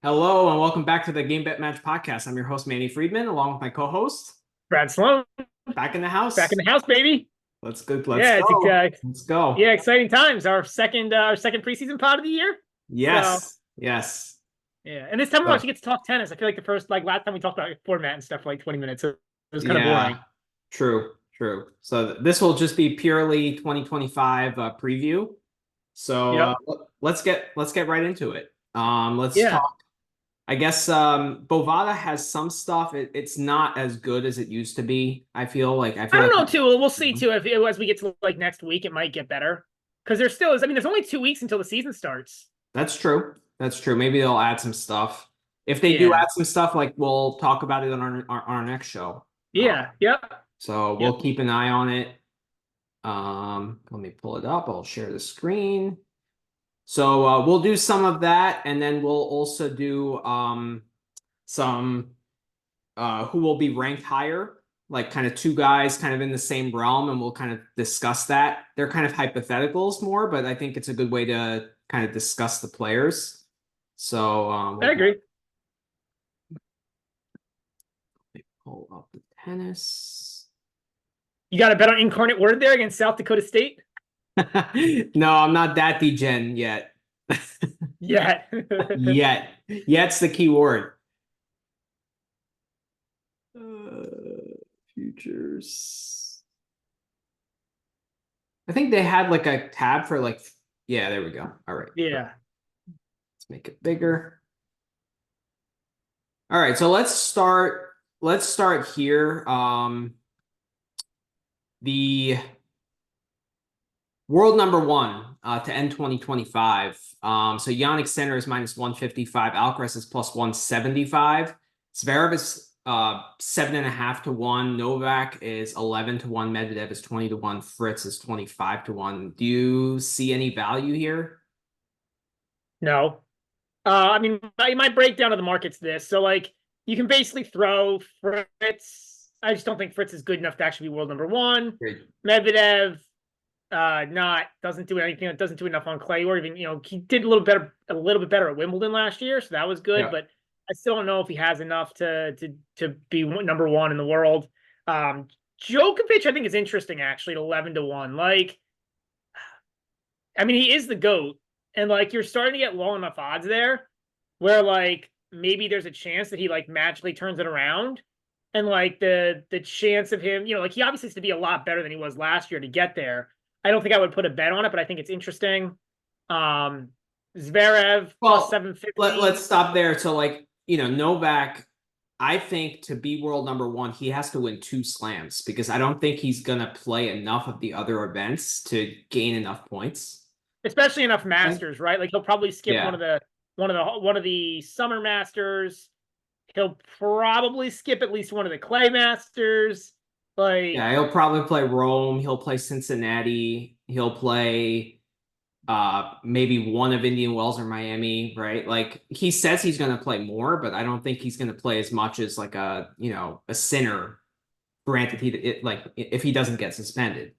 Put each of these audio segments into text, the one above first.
Hello and welcome back to the Game Bet Match podcast. I'm your host, Manny Friedman, along with my co-host, Brad Sloan, back in the back in house. the house, baby. Let's go. Let's Yeah, go. Let's go. yeah, exciting times. Our second preseason pod of the year. So Yes. Yes. yeah, and this time we So, actually get to talk tennis. I feel like the first, like last time we talked about format and stuff for like 20 minutes, so it was kind of yeah, boring. true. True. So this will just be purely 2025 preview. So Yep. let's get right into it. Let's Yeah. talk. I guess Bovada has some stuff. It's not as good as it used to be. I I feel don't like know too. We'll see too. If as we get to like next week, it might get better because there still is. I mean, there's only 2 weeks until the season starts. That's true. That's true. Maybe they'll add some stuff. If they do Yeah. add some stuff, like we'll talk about it on our next show. Yeah. Yep. So Yep. we'll keep an eye on it. Let me pull it up. I'll share the screen. So we'll do some of that, and then we'll also do some who will be ranked higher, like kind of two guys kind of in the same realm, and we'll kind of discuss that. They're kind of hypotheticals more, but I think it's a good way to kind of discuss the players. So I agree. pull up the tennis. You got a bet on Incarnate Word there against South Dakota State? No, I'm not that degen yet. Yeah. Yet. Yet's the key word. Futures. I think they had like a tab for like, yeah, there we go. All right. Yeah. Let's make it bigger. All right, so let's start here. The world number one to end 2025. So Yannick Sinner is minus 155. Alcaraz is plus 175. Zverev is 7.5 to 1. Novak is 11 to 1. Medvedev is 20 to 1. Fritz is 25 to 1. Do you see any value here? No. I mean, my breakdown of the market's this. So, like, you can basically throw Fritz. I just don't think Fritz is good enough to actually be world number one. Great. Medvedev, not doesn't do anything. Doesn't do enough on clay, or even he did a little bit better at Wimbledon last year, so that was good. Yeah. But I still don't know if he has enough to be number one in the world. Djokovic, I think, is interesting actually at 11 to 1. Like, I mean, he is the GOAT. And like you're starting to get low enough odds there where like maybe there's a chance that he like magically turns it around. And like the chance of him, like he obviously has to be a lot better than he was last year to get there. I don't think I would put a bet on it, but I think it's interesting. Um Zverev plus Well, 750. let's stop there. So, Novak, I think to be world number one, he has to win two slams because I don't think he's going to play enough of the other events to gain enough points. Especially enough Masters, right? Like he'll probably skip Yeah. one of the Summer Masters. He'll probably skip at least one of the Clay Masters. Like, Yeah, he'll probably play Rome. He'll play Cincinnati. He'll play maybe one of Indian Wells or Miami, right? Like he says he's going to play more, but I don't think he's going to play as much as like a Sinner. Granted, if he doesn't get suspended,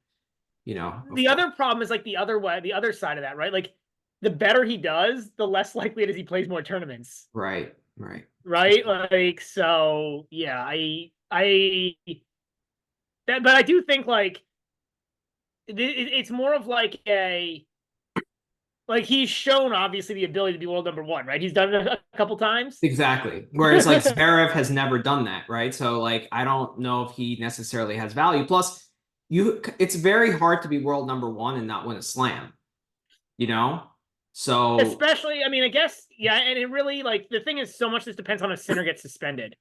of the course. other problem is like the other way, the other side of that, right? Like, the better he does, the less likely it is he plays more tournaments, Right, right. right? Like, so yeah, but I do think like it's more of like he's shown obviously the ability to be world number one, right? He's done it a couple times. Exactly. Whereas like Zverev has never done that, right? So like I don't know if he necessarily has value. Plus, it's very hard to be world number one and not win a slam, you know? So Especially, I mean, I guess, yeah, and it really like the thing is so much this depends on if Sinner gets suspended.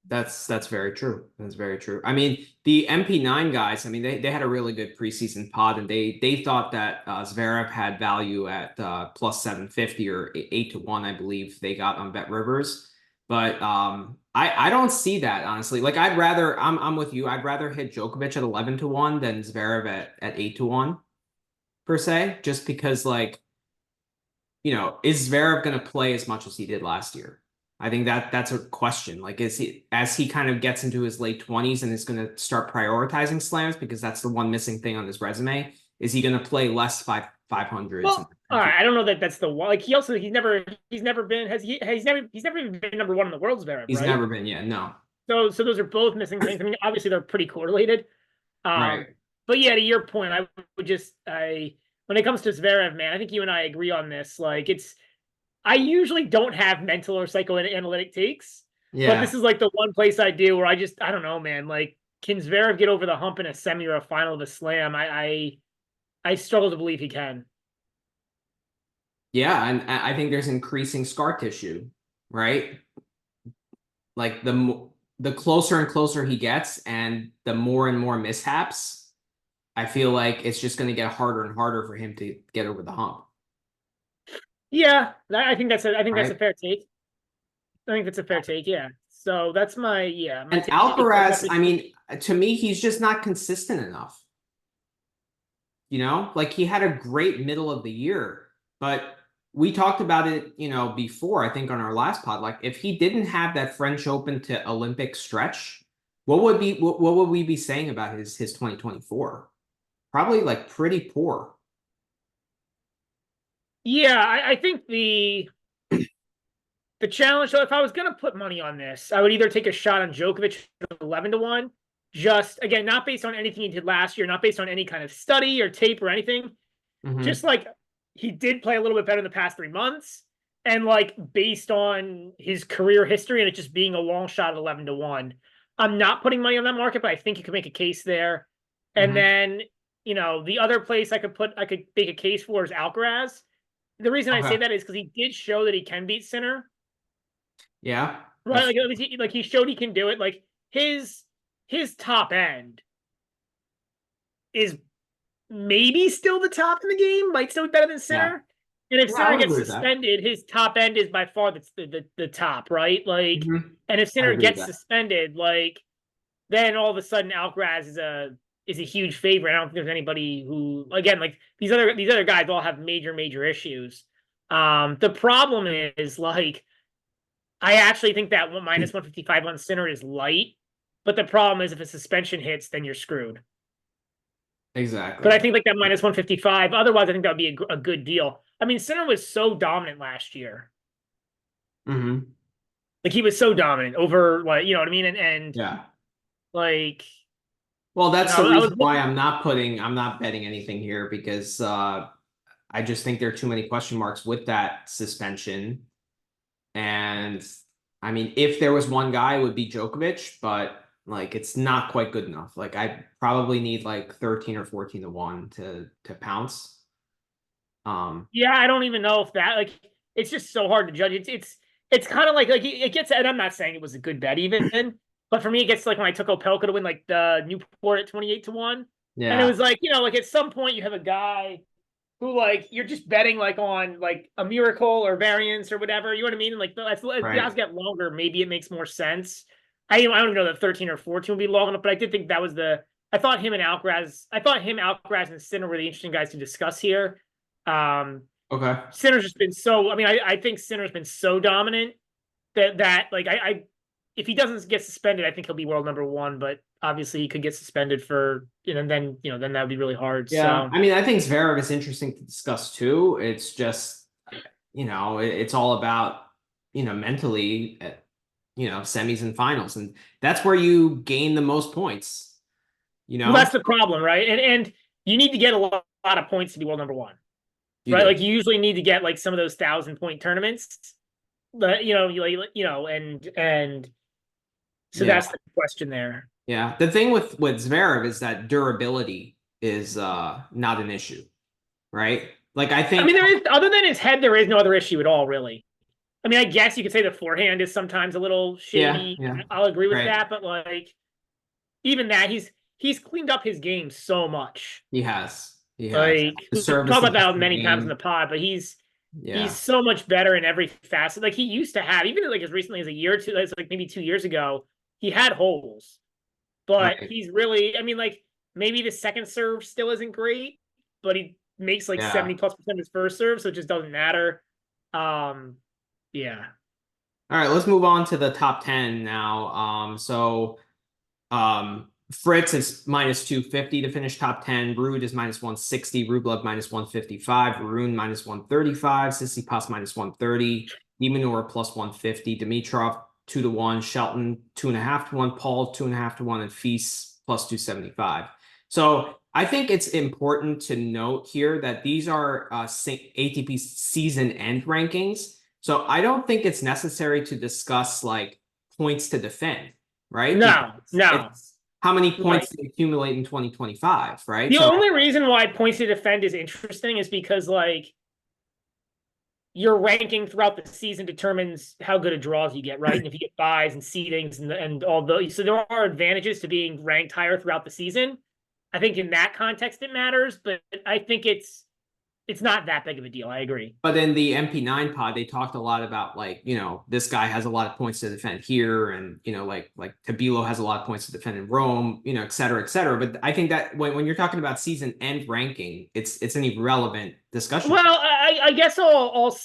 that's very true. That's very true. I mean, the MP9 guys, I mean, they had a really good preseason pod, and they thought that Zverev had value at plus 750 or 8 to 1, I believe they got on Bet Rivers. But I don't see that, honestly. Like I'm with you. I'd rather hit Djokovic at 11 to 1 than Zverev at 8 to 1 per se, just because is Zverev going to play as much as he did last year? I think that's a question. Like, is he as he kind of gets into his late 20s and is going to start prioritizing slams because that's the one missing thing on his resume? Is he going to play less 500s. Well, all right. I don't know that that's the one. Like he's never been he's never even been number one in the world, Zverev, He's right? never been, yeah, no. So those are both missing things. I mean, obviously they're pretty correlated. Right. But yeah, to your point, I would just when it comes to Zverev, man, I think you and I agree on this. Like I usually don't have mental or psychoanalytic takes, but Yeah. this is like the one place I do where I don't know, man. Like, can Zverev get over the hump in a semi or a final of a slam? I struggle to believe he can. Yeah, and I think there's increasing scar tissue, right? Like the closer and closer he gets and the more and more mishaps, I feel like it's just going to get harder and harder for him to get over the hump. Yeah, I think that's a Right. fair take. I think that's a fair take. Yeah. So that's my And take. Alcaraz, I mean, to me, he's just not consistent enough. Like he had a great middle of the year, but we talked about it, before, I think on our last pod. Like if he didn't have that French Open to Olympic stretch, what would we be saying about his 2024? Probably like pretty poor. Yeah, I think the challenge. So if I was gonna put money on this, I would either take a shot on Djokovic at 11-1. Just again, not based on anything he did last year, not based on any kind of study or tape or anything. Mm-hmm. Just like he did play a little bit better in the past 3 months, and like based on his career history and it just being a long shot at 11-1. I'm not putting money on that market, but I think you can make a case there. And Mm-hmm. then the other place I could make a case for is Alcaraz. The reason I say Okay. that is because he did show that he can beat Sinner, Yeah. right? Like, at least he showed he can do it. Like his top end is maybe still the top in the game, might still be better than Yeah. Sinner. And if Yeah, I Sinner would gets agree with that. suspended, his top end is by far the top, right? Like, Mm-hmm. and if I Sinner agree with gets that. suspended, like, then all of a sudden Alcaraz is a huge favorite. I don't think there's anybody who, again, like these other guys all have major issues. The problem is like I actually think that minus 155 on Sinner is light, but the problem is if a suspension hits, then you're screwed. But Exactly. I think like that minus 155. Otherwise, I think that would be a good deal. I mean, Sinner was so dominant last year. Mm-hmm. Like he was so dominant over, like, you know what I mean? And Yeah. like, Well, that's the I was reason why I'm not betting anything here because I just think there are too many question marks with that suspension. And I mean, if there was one guy, it would be Djokovic, but like it's not quite good enough. Like I probably need like 13 or 14-1 to pounce. yeah, I don't even know if that like it's just so hard to judge. It's kind of like it gets, and I'm not saying it was a good bet even, but for me it gets like when I took Opelka to win like the Newport at 28-1, and it Yeah. was like like at some point you have a guy who like you're just betting like on like a miracle or variance or whatever. You know what I mean? And like as Right. guys get longer, maybe it makes more sense. I don't even know that 13 or 14 would be long enough, but I did think that was I thought him, Alcaraz and Sinner were the interesting guys to discuss here. Um, Okay. Sinner's just been so. I mean, I think Sinner's been so dominant that like I if he doesn't get suspended, I think he'll be world number one. But obviously, he could get suspended for and then then that would be really hard. Yeah. So I mean, I think Zverev is interesting to discuss too. It's just, it's all about, mentally at, semis and finals. And that's where you gain the most points, you well, know? that's the problem, right? And you need to get a lot of points to be world number one, You right? do. Like you usually need to get like some of those 1,000 point tournaments. But and so Yeah. that's the question there. Yeah. The thing with Zverev is that durability is not an issue, right? Like I I think mean, there is other than his head, there is no other issue at all, really. I mean, I guess you could say the forehand is sometimes a little yeah, shady. yeah. I'll agree with Right. that, but like even that, he's cleaned up his game so much. He has. He has. Like The we've service talked is about just that the many times in the game. pod, but he's Yeah. so much better in every facet. Like he used to have, even like as recently as a year or two, that's like maybe 2 years ago, he had holes, but Right. he's really, I mean, like maybe the second serve still isn't great, but he makes like Yeah. 70+% of his first serve, so it just doesn't matter. Um, yeah. All right, let's move on to the top 10 now. Fritz is minus 250 to finish top 10. Ruud is minus 160. Rublev minus 155. Varun minus 135. Tsitsipas minus 130. Minaur plus 150. Dimitrov 2-1. Shelton 2.5-1. Paul 2.5-1. And Feast plus 275. So I think it's important to note here that these are ATP season end rankings. So I don't think it's necessary to discuss like points to defend, right? No, no. It's how many points Right. they accumulate in 2025, right? The So only reason why points to defend is interesting is because like your ranking throughout the season determines how good a draws you get, right? And if you get buys and seedings and all those, so there are advantages to being ranked higher throughout the season. I think in that context it matters, but I think it's not that big of a deal. I agree. but in the MP9 pod, they talked a lot about like, this guy has a lot of points to defend here, and like Tabilo has a lot of points to defend in Rome, et cetera, et cetera. But I think that when you're talking about season end ranking, it's an irrelevant discussion. Well, I guess I'll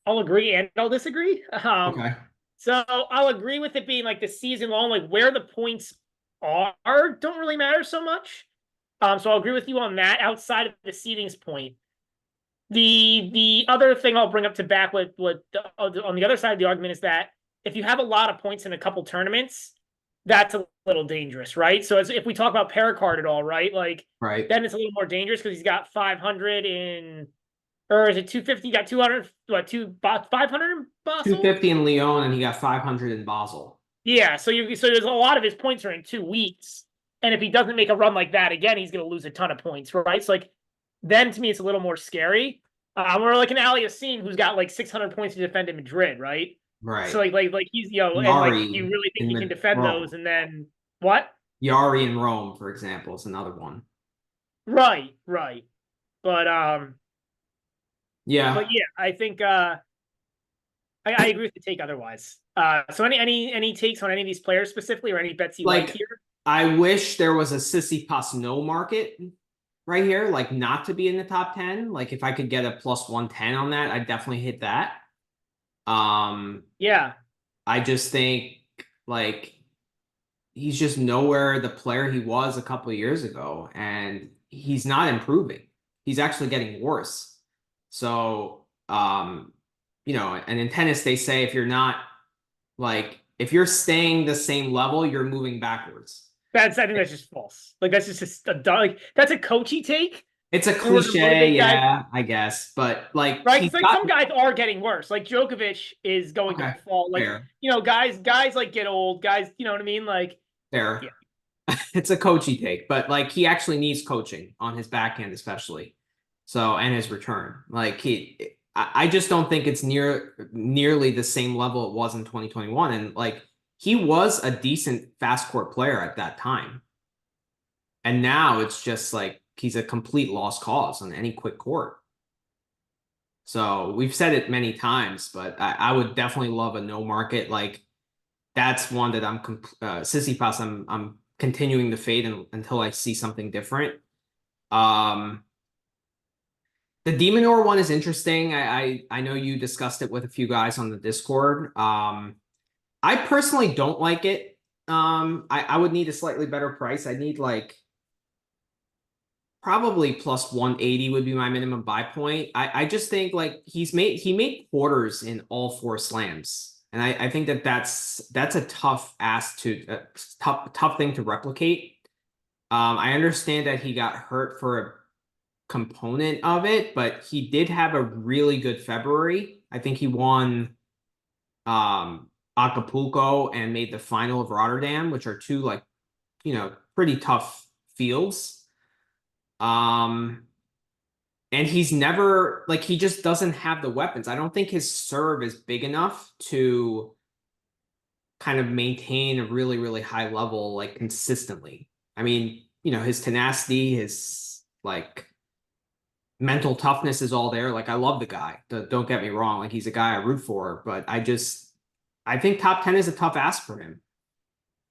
agree and I'll disagree. Okay. So I'll agree with it being like the season long, like where the points are don't really matter so much. So I'll agree with you on that. Outside of the seedings point, the other thing I'll bring up to back with on the other side of the argument is that if you have a lot of points in a couple tournaments, that's a little dangerous, right? So if we talk about Pericard at all, right? Like, right. then it's a little more dangerous because he's got 500 in, or is it 250? He got 200, 500 in Basel? 250 in Lyon, and he got 500 in Basel. Yeah, so there's a lot of his points are in 2 weeks. And if he doesn't make a run like that again, he's going to lose a ton of points, right? So like, then to me, it's a little more scary. Or like an Aliassime who's got like 600 points to defend in Madrid, right? Right. So like he's and like you really think he can defend those, and then what? Yari in Rome, for example, is another one. Right. But yeah. But yeah, I think I agree with the take otherwise. So any takes on any of these players specifically, or any bets you like here? I wish there was a Tsitsipas no market right here, like not to be in the top 10. Like if I could get a plus 110 on that, I'd definitely hit that. Yeah. I just think like he's just nowhere the player he was a couple of years ago, and he's not improving. He's actually getting worse. So, and in tennis, they say if you're not if you're staying the same level, you're moving backwards. I think that's just false. Like that's just that's a coachy take. It's a cliche, yeah, I guess, but right. It's like some guys are getting worse. Like Djokovic is going to fall. Like fair. Guys like get old. Guys, you know what I mean? Like fair. Yeah. It's a coachy take, but like he actually needs coaching on his backhand, especially. So and his return, I just don't think it's nearly the same level it was in 2021, and like. He was a decent fast court player at that time. And now it's just like he's a complete lost cause on any quick court. So we've said it many times, but I would definitely love a no market. Like that's one that Tsitsipas, I'm continuing to fade until I see something different. The de Minaur one is interesting. I know you discussed it with a few guys on the Discord. I personally don't like it. I would need a slightly better price. I need like probably plus 180 would be my minimum buy point. I just think like he made quarters in all 4 slams. And I think that's a tough tough thing to replicate. I understand that he got hurt for a component of it, but he did have a really good February. I think he won Acapulco and made the final of Rotterdam, which are 2 pretty tough fields. And he's never he just doesn't have the weapons. I don't think his serve is big enough to kind of maintain a really, really high level consistently. I mean, his tenacity, his mental toughness is all there. I love the guy. Don't get me wrong. He's a guy I root for, but I think top 10 is a tough ask for him,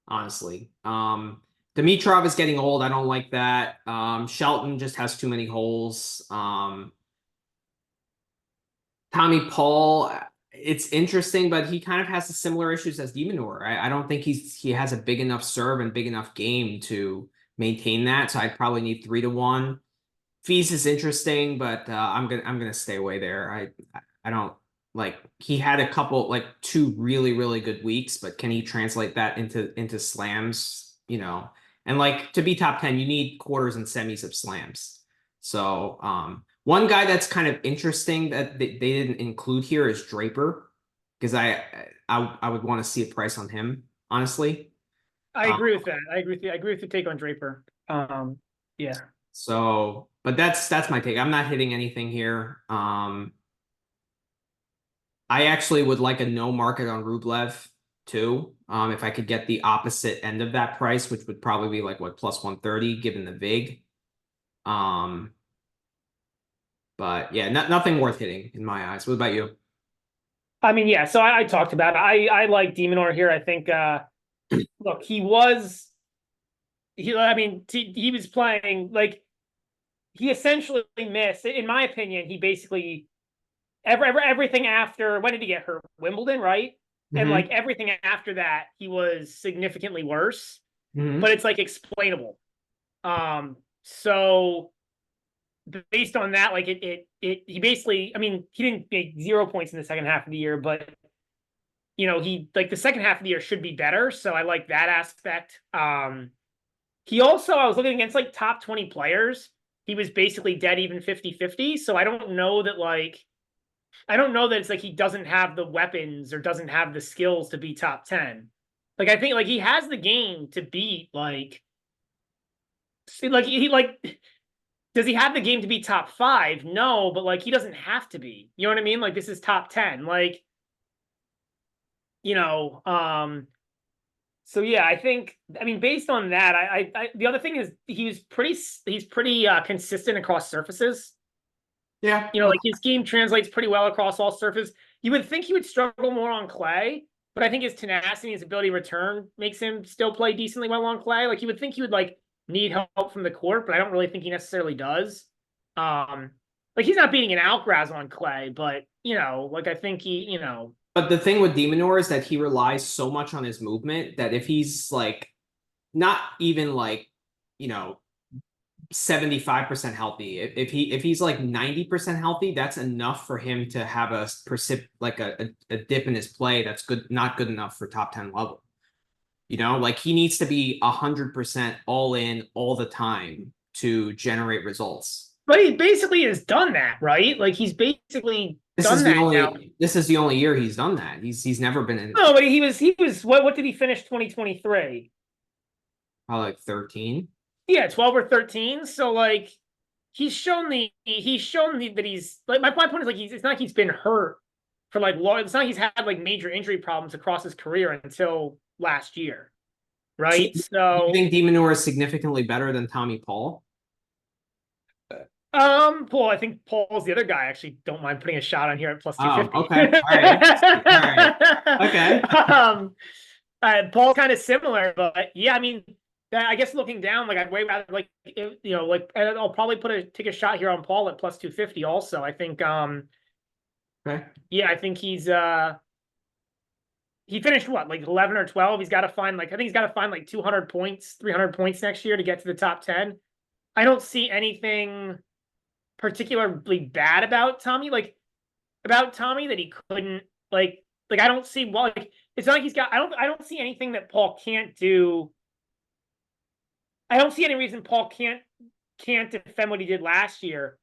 honestly. Dimitrov is getting old. I don't like that. Shelton just has too many holes. Tommy Paul, it's interesting, but he kind of has the similar issues as Minaur. I don't think he has a big enough serve and big enough game to maintain that. So I'd probably need 3-1. Fees is interesting, but I'm gonna stay away there. I don't like he had a couple like 2 really good weeks, but can he translate that into slams? And like to be top 10, you need quarters and semis of slams. So one guy that's kind of interesting that they didn't include here is Draper, because I would want to see a price on him, honestly. I agree with that. I agree with you. I agree with the take on Draper. Yeah. So, but that's my take. I'm not hitting anything here. I actually would like a no market on Rublev too. If I could get the opposite end of that price, which would probably be like what, plus 130 given the VIG. But yeah, nothing worth hitting in my eyes. What about you? I mean, yeah, so I talked about it. I like Demonor here. I think look, he was playing like he essentially missed, in my opinion, he basically everything after, when did he get hurt? Wimbledon, right? And like everything after that, he was significantly worse. But it's like explainable. So based on that, like he basically, I mean, he didn't make 0 points in the second half of the year, but he like the second half of the year should be better. So I like that aspect. He also, I was looking against like top 20 players. He was basically dead even 50-50. So I don't know that it's like he doesn't have the weapons or doesn't have the skills to be top 10. Like I think like he has the game to beat like he like does he have the game to be top 5? No, but like he doesn't have to be. You know what I mean? Like this is top 10. Like so yeah, I think, I mean, based on that, I the other thing is he's pretty consistent across surfaces. Yeah. Like his game translates pretty well across all surfaces. You would think he would struggle more on clay, but I think his tenacity, his ability to return makes him still play decently well on clay. Like you would think he would like need help from the court, but I don't really think he necessarily does. Like he's not beating an Alcaraz on clay, but like I think he. But the thing with Demonor is that he relies so much on his movement that if he's like not even like, 75% healthy, if he's like 90% healthy, that's enough for him to have a dip in his play that's not good enough for top 10 level. Like he needs to be 100% all in all the time to generate results. But he basically has done that, right? Like he's basically This done is the that now. only this is the only year he's done that. He's never been in No, but he was what did he finish 2023? probably like 13. Yeah, 12 or 13. So like he's shown that he's like my point is like it's not like he's been hurt for like long. It's not like he's had like major injury problems across his career until last year. Right. So you think Demonor is significantly better than Tommy Paul? Paul, I think Paul's the other guy. I actually don't mind putting a shot on here at plus 250. Okay. All right. Okay. Paul's kind of similar, but yeah, I mean, I guess looking down, like I'd way rather like like I'll probably take a shot here on Paul at plus 250 also. I think Okay. yeah, I think he finished what, like 11 or 12. He's got to find like, I think he's got to find like 200 points, 300 points next year to get to the top 10. I don't see anything particularly bad about Tommy, that he couldn't like I don't see it's not like he's got, I don't see anything that Paul can't do. I don't see any reason Paul can't defend what he did last year.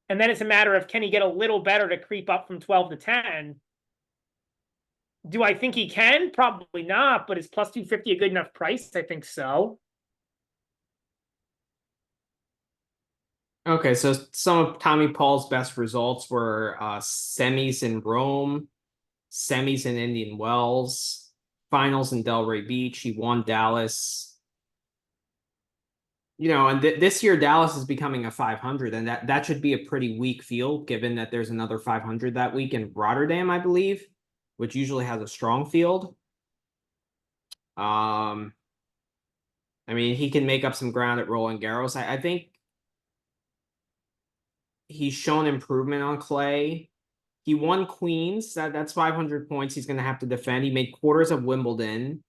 And then it's a matter of, can he get a little better to creep up from 12 to 10? Do I think he can? Probably not, but is plus 250 a good enough price? I think so. Okay, so some of Tommy Paul's best results were semis in Rome, semis in Indian Wells, finals in Delray Beach. He won Dallas. And this year Dallas is becoming a 500, and that should be a pretty weak field, given that there's another 500 that week in Rotterdam, I believe, which usually has a strong field. I mean, he can make up some ground at Roland Garros. I think he's shown improvement on clay. He won Queens. That's 500 points. He's going to have to defend. He made quarters of Wimbledon.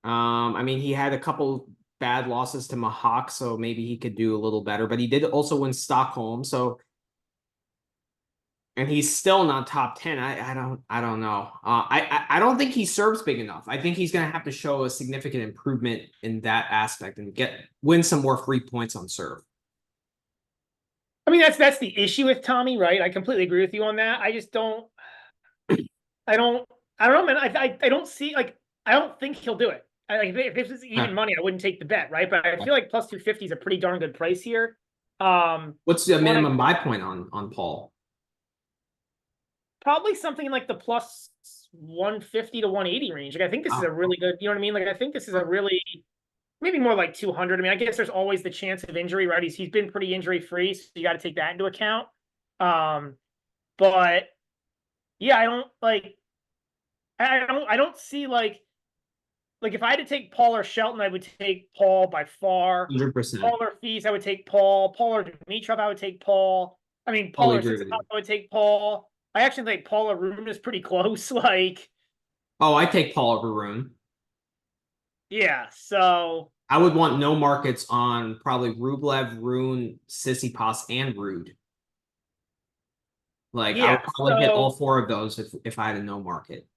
I mean, he had a couple bad losses to Machac, so maybe he could do a little better. But he did also win Stockholm, so and he's still not top 10. I don't know. I don't think he serves big enough. I think he's going to have to show a significant improvement in that aspect and win some more free points on serve. I mean, that's the issue with Tommy, right? I completely agree with you on that. I just don't. I don't know, man. I don't see like I don't think he'll do it. Like if this is even money, I wouldn't take the bet, right? But I feel like plus 250 is a pretty darn good price here. What's the minimum buy point on Paul? Probably something like the plus 150 to 180 range. Like I think this is a really good. You know what I mean? Like I think this is a really maybe more like 200. I mean, I guess there's always the chance of injury, right? He's been pretty injury free, so you got to take that into account. But yeah, I don't see like if I had to take Paul or Shelton, I would take Paul by far. 100%. Paul or Feast, I would take Paul. Paul or Dimitrov, I would take Paul. I mean, Paul or Tsitsipas, I would take Paul. I actually think Paul or Rune is pretty close. Like, I take Paul over Rune. Yeah, so I would want no markets on probably Rublev, Rune, Tsitsipas, and Ruud. Like I would probably hit all four of those if I had a no market.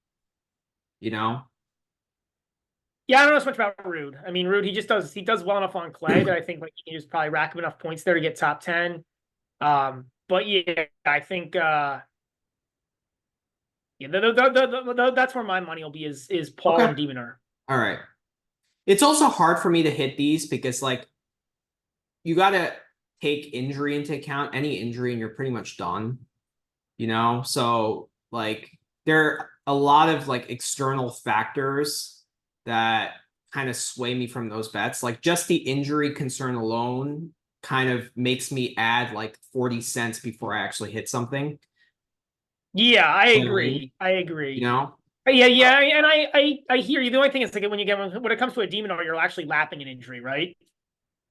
You know? Yeah, I don't know so much about Ruud. I mean, Ruud, he does well enough on clay that I think like he can just probably rack up enough points there to get top 10. But yeah, I think that's where my money will be is Paul and de Minaur. All right. It's also hard for me to hit these because like you got to take injury into account. Any injury and you're pretty much done. You know? So like there are a lot of like external factors that kind of sway me from those bets. Like just the injury concern alone kind of makes me add like 40 cents before I actually hit something. Yeah, I agree. I agree. You know? Yeah, and I hear you. The only thing is like when it comes to a de Minaur, you're actually lapping an injury, right?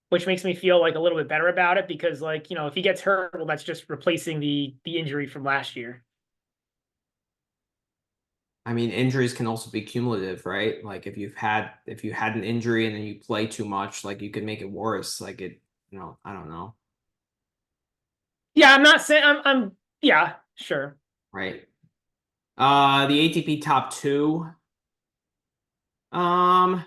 Which makes me feel like a little bit better about it because like, if he gets hurt, well, that's just replacing the injury from last year. I mean, injuries can also be cumulative, right? Like if you had an injury and then you play too much, like you could make it worse. Like I don't know. Yeah, I'm not saying I'm yeah, sure. Right. The ATP top 2. I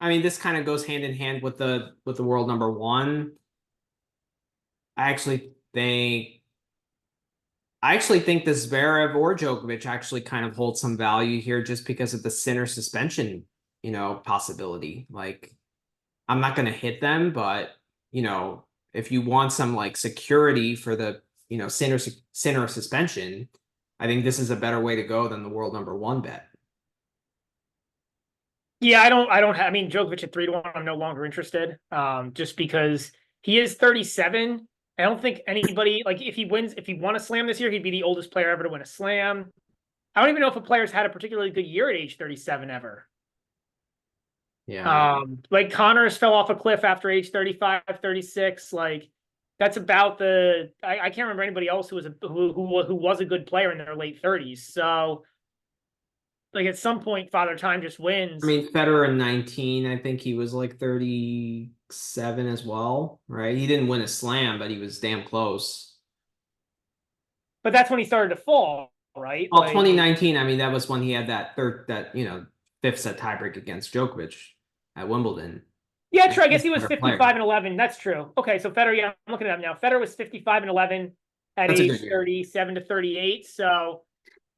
mean, this kind of goes hand in hand with the world number 1. I actually think the Zverev or Djokovic actually kind of hold some value here just because of the Sinner suspension, possibility. Like, I'm not going to hit them, but, if you want some like security for the, Sinner suspension, I think this is a better way to go than the world number 1 bet. Yeah, I mean, Djokovic at 3-1, I'm no longer interested. Just because he is 37. I don't think anybody like if he won a slam this year, he'd be the oldest player ever to win a slam. I don't even know if a player's had a particularly good year at age 37 ever. Yeah. Like Connors fell off a cliff after age 35, 36. Like that's about I can't remember anybody else who was a good player in their late 30s. So like at some point, Father Time just wins. I mean, Federer in 19, I think he was like 37 as well, right? He didn't win a slam, but he was damn close. But that's when he started to fall, right? Well, 2019, I mean, that was when he had that fifth set tiebreak against Djokovic at Wimbledon. Yeah, true. I guess he was 55-11. That's true. Okay, so Federer, yeah, I'm looking it up now. Federer was 55-11 at age 37 to 38. So,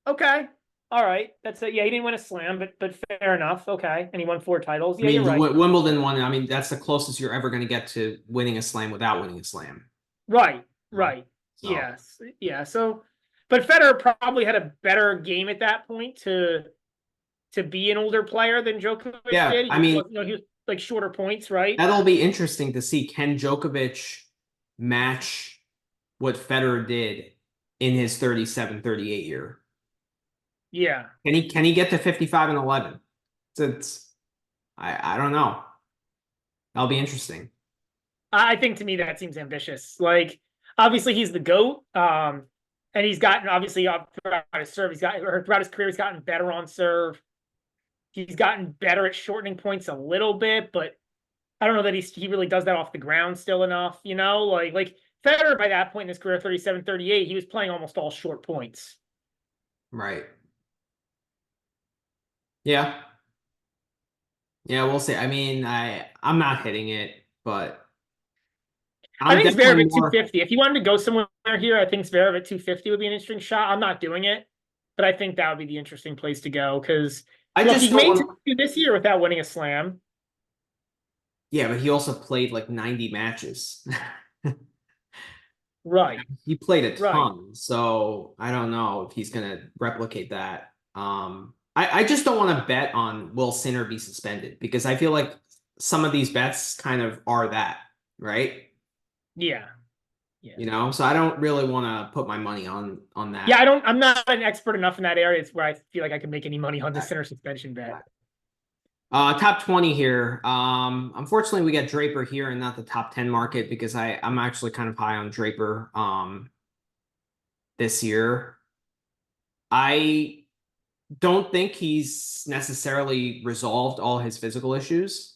okay. All right. That's it. Yeah, he didn't win a slam, but fair enough. Okay. And he won 4 titles. Yeah, you're right. Wimbledon won. I mean, that's the closest you're ever going to get to winning a slam without winning a slam. Right. So. Yes. Yeah. So, but Federer probably had a better game at that point to be an older player than Djokovic did. I mean, he was like shorter points, right? That'll be interesting to see. Can Djokovic match what Federer did in his 37, 38 year? Yeah. Can he get to 55-11? I don't know. That'll be interesting. I think to me that seems ambitious. Like obviously he's the GOAT. And he's gotten obviously throughout his serve, throughout his career, he's gotten better on serve. He's gotten better at shortening points a little bit, but I don't know that he really does that off the ground still enough, you know? Like Federer by that point in his career, 37, 38, he was playing almost all short points. Right. Yeah. Yeah, we'll see. I mean, I'm not hitting it, but I I'm think definitely Zverev at more. 250. If you wanted to go somewhere here, I think Zverev at 250 would be an interesting shot. I'm not doing it, but I think that would be the interesting place to go because I look, just he don't made want. two this year without winning a slam. Yeah, but he also played like 90 matches. Right, He played a right. ton, so I don't know if he's gonna replicate that. I just don't want to bet on will Sinner be suspended because I feel like some of these bets kind of are that, right? Yeah. Yeah. You know, so I don't really want to put my money on Yeah, that. I'm not an expert enough in that area. It's where I feel like I can make any money on the center suspension bet. Top 20 here. Unfortunately, we got Draper here and not the top 10 market because I'm actually kind of high on Draper this year. I don't think he's necessarily resolved all his physical issues.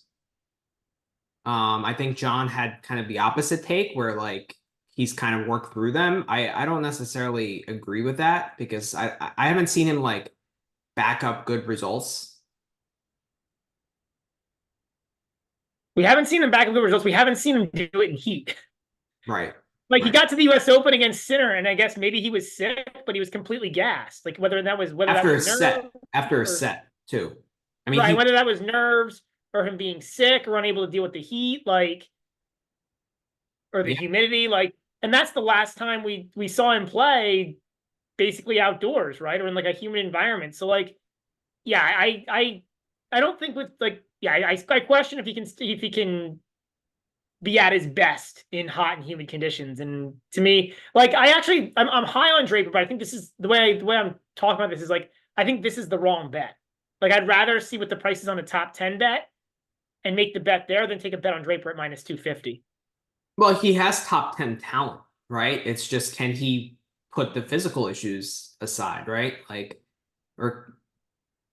I think John had kind of the opposite take where like he's kind of worked through them. I don't necessarily agree with that because I haven't seen him like back up good results. We haven't seen him back in good results. We haven't seen him do it in heat. Right. Like he Right. got to the U.S. Open against Sinner, and I guess maybe he was sick, but he was completely gassed. Like whether that was nerves After a or set too. I mean, right, he whether that was nerves or him being sick or unable to deal with the heat, like or the yeah, humidity, like, and that's the last time we saw him play basically outdoors, right, or in like a humid environment. So like, yeah, I don't think with like, yeah, I question if he can be at his best in hot and humid conditions. And to me, like I'm high on Draper, but I think this is the way I'm talking about this is like I think this is the wrong bet. Like I'd rather see what the price is on a top 10 bet and make the bet there than take a bet on Draper at minus 250. well, he has top 10 talent, right? It's just can he put the physical issues aside, right? Like, or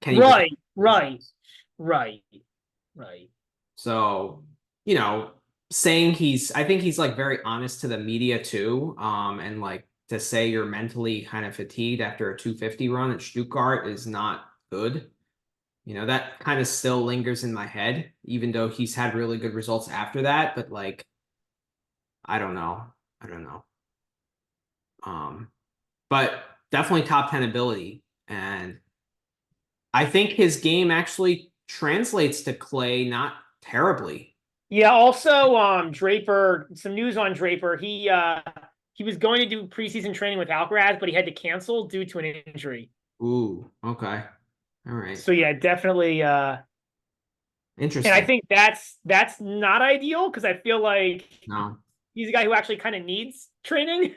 can he resolve Right, those right, issues? right, right. So, you know, saying I think he's like very honest to the media too. And like to say you're mentally kind of fatigued after a 250 run at Stuttgart is not good. You know, that kind of still lingers in my head, even though he's had really good results after that. But like, I don't know. I don't know. Um, but definitely top 10 ability. And I think his game actually translates to clay not terribly. Yeah, also Draper, some news on Draper. He was going to do preseason training with Alcaraz, but he had to cancel due to an injury. Ooh, okay. All right. So yeah, definitely and I Interesting. think that's not ideal because I feel like No. he's a guy who actually kind of needs training.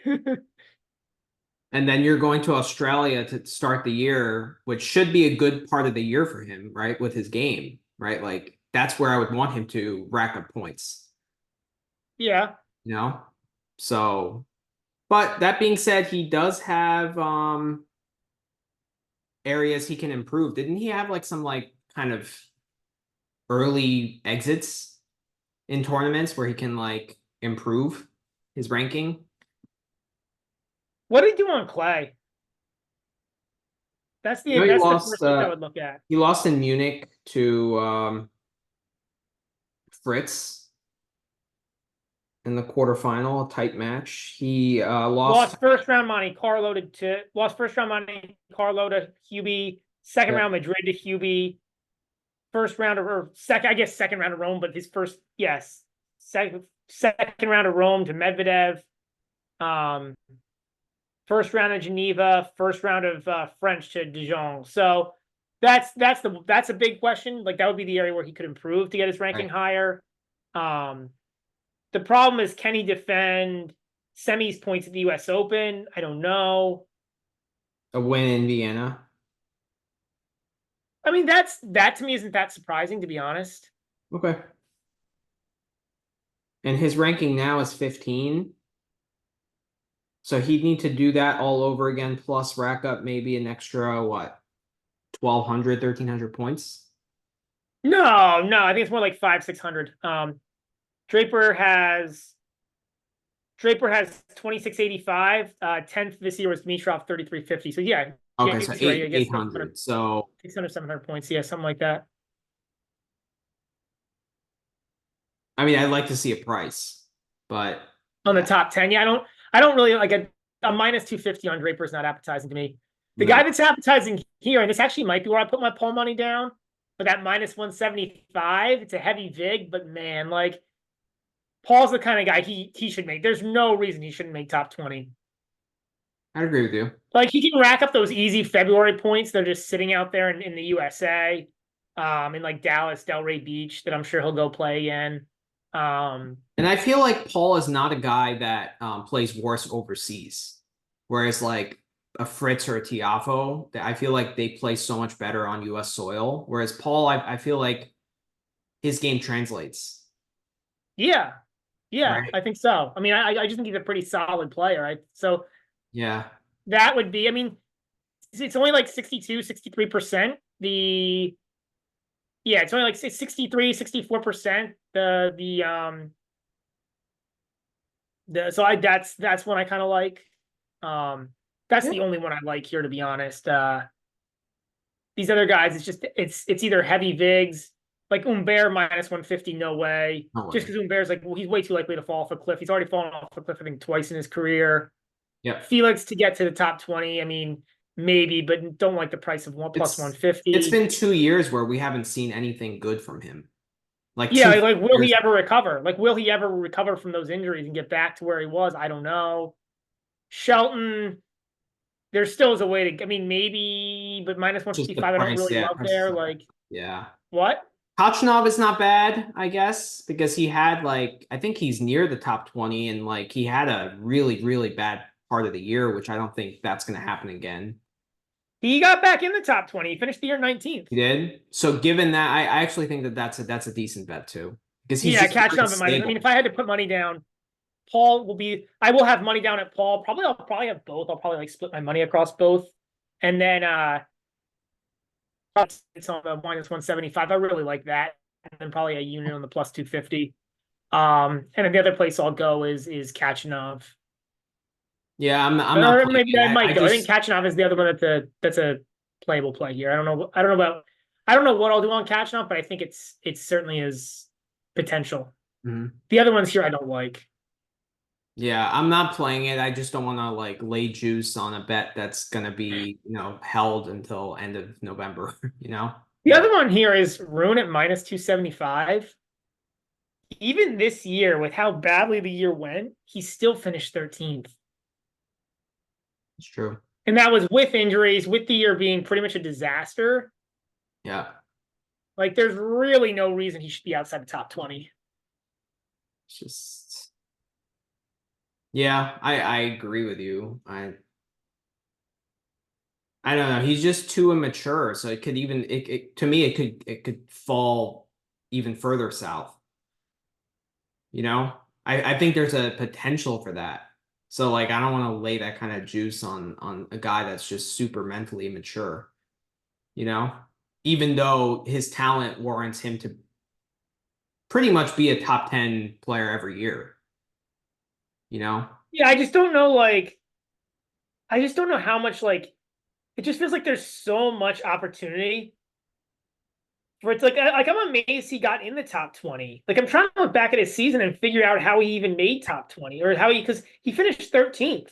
And then you're going to Australia to start the year, which should be a good part of the year for him, right? With his game, right? Like that's where I would want him to rack up points, Yeah. you know? So, but that being said, he does have areas he can improve. Didn't he have like some like kind of early exits in tournaments where he can like improve his ranking? What did he do on clay? That's You know, that's the first thing I would look at. he lost in Munich to Fritz in the quarterfinal, a tight match. He lost. Lost first round Monte Carlo to Hubie, second Yep. round Madrid to Hubie, first round of or second, I guess second round of Rome, but his first, yes, second round of Rome to Medvedev, um, first round of Geneva, first round of French to Dijon. So that's a big question. Like that would be the area where he could improve to get his ranking Right. higher. Um, the problem is, can he defend semis points at the U.S. Open? I don't know. A win in Vienna. I mean, that to me isn't that surprising, to be honest. Okay. And his ranking now is 15. So he'd need to do that all over again, plus rack up maybe an extra, what, 1,200, 1,300 points? No, I think it's more like 500, 600. Draper has 2685. 10th this year was Dimitrov 3350. So yeah, Okay, so he's right. I guess 800. So 600, 700 points. Yeah, something like that. I mean, I'd like to see a price, but On the yeah, top 10. Yeah, I don't really like a minus 250 on Draper is not appetizing to me. The no. guy that's appetizing here, and this actually might be where I put my poll money down, but that minus 175, it's a heavy vig, but man, like Paul's the kind of guy he should make. There's no reason he shouldn't make top 20. I'd agree with you. Like he can rack up those easy February points. They're just sitting out there in the USA, in like Dallas, Delray Beach, that I'm sure he'll go play again. And I feel like Paul is not a guy that plays worse overseas. Whereas like a Fritz or a Tiafoe, I feel like they play so much better on US soil. Whereas Paul, I feel like his game translates. Yeah, Right. I think so. I mean, I just think he's a pretty solid player. Right? So Yeah. that would be, I mean, it's only like 62, 63%. It's only like 63, 64%. That's one I kind of like. That's Yeah. the only one I like here, to be honest. These other guys, it's either heavy vigs, like Humbert minus 150, no way. No Just way. because Humbert's like, well, he's way too likely to fall off a cliff. He's already fallen off a cliff, I think, twice in his career. Yep. Felix to get to the top 20, I mean, maybe, but don't like the price of one plus It's 150. it's been 2 years where we haven't seen anything good from him. Like Yeah, two like will years. he ever recover? Like, will he ever recover from those injuries and get back to where he was? I don't know. Shelton, there still is a way to, I mean, maybe, but minus Just the 155, I don't price. really Yeah. love there. Like, Yeah. what? Kachanov is not bad, I guess, because he had like I think he's near the top 20 and like he had a really, really bad part of the year, which I don't think that's gonna happen again. He got back in the top 20. He finished the year 19th. He did. So given that, I actually think that that's a decent bet too. Because he's Yeah, just catching very up in minus. I mean, stable. if I had to put money down, I will have money down at Paul. I'll probably have both. I'll probably like split my money across both. And then it's on the minus 175. I really like that. And then probably a unit on the plus 250. And then the other place I'll go is Kachanov. Yeah, I'm not Or playing maybe it. I might I go. I think just Kachanov is the other one that's a playable play here. I don't know what I'll do on Kachanov, but I think it certainly is potential. Mhm. The other ones here I don't like. Yeah, I'm not playing it. I just don't want to like lay juice on a bet that's gonna be, held until end of November, you know? The other one here is Rune at minus 275. Even this year, with how badly the year went, he still finished 13th. It's true. And that was with injuries, with the year being pretty much a disaster. Yeah. Like, there's really no reason he should be outside the top 20. It's just yeah, I agree with you. I don't know. He's just too immature, so it could even to me it could fall even further south. You know? I think there's a potential for that. So like I don't want to lay that kind of juice on a guy that's just super mentally immature, you know? Even though his talent warrants him to pretty much be a top 10 player every year, you know? Yeah, I just don't know, I just don't know how much, it just feels like there's so much opportunity for it's like I'm amazed he got in the top 20. Like I'm trying to look back at his season and figure out how he even made top 20 or because he finished 13th.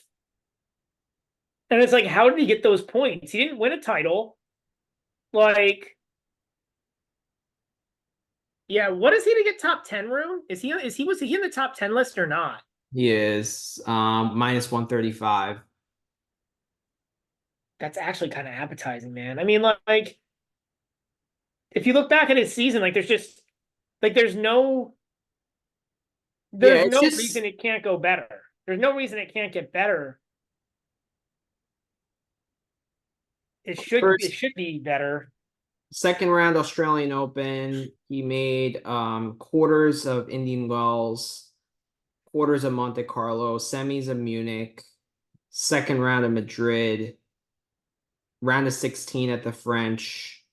And it's like, how did he get those points? He didn't win a title. Like, yeah, what is he to get top 10 room? Was he in the top 10 list or not? He is minus 135. That's actually kind of appetizing, man. I mean, like if you look back at his season, like there's no Yeah, it's reason just it can't go better. There's no reason it can't get better. It should be better. second round Australian Open. He made quarters of Indian Wells, quarters of Monte Carlo, semis of Munich, second round of Madrid, round of 16 at the French,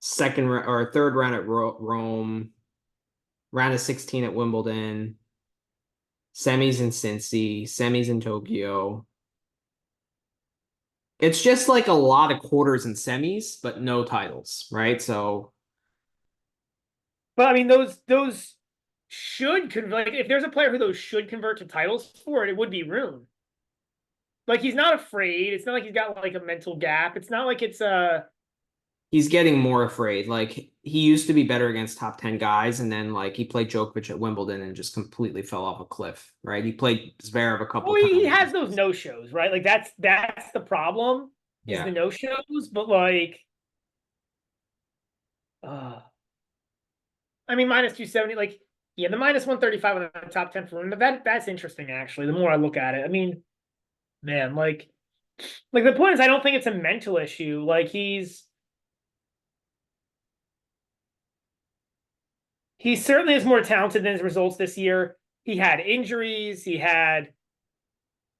third round at Rome, round of 16 at Wimbledon, semis in Cincy, semis in Tokyo. It's just like a lot of quarters and semis, but no titles, right? So, But I mean, those should convert. Like, if there's a player who those should convert to titles for it, it would be Rune. Like, he's not afraid. It's not like he's got like a mental gap. It's not like it's he's getting more afraid. Like he used to be better against top 10 guys, and then like he played Djokovic at Wimbledon and just completely fell off a cliff, right? He played Zverev a couple Well, he times. has those no shows, right? Like that's the problem is Yeah. the no shows. But like, uh, I mean, minus 270. Like, yeah, the minus 135 on the top 10 for him. That's interesting actually. The more I look at it, I mean, man, like the point is, I don't think it's a mental issue. Like he certainly is more talented than his results this year. He had injuries. He had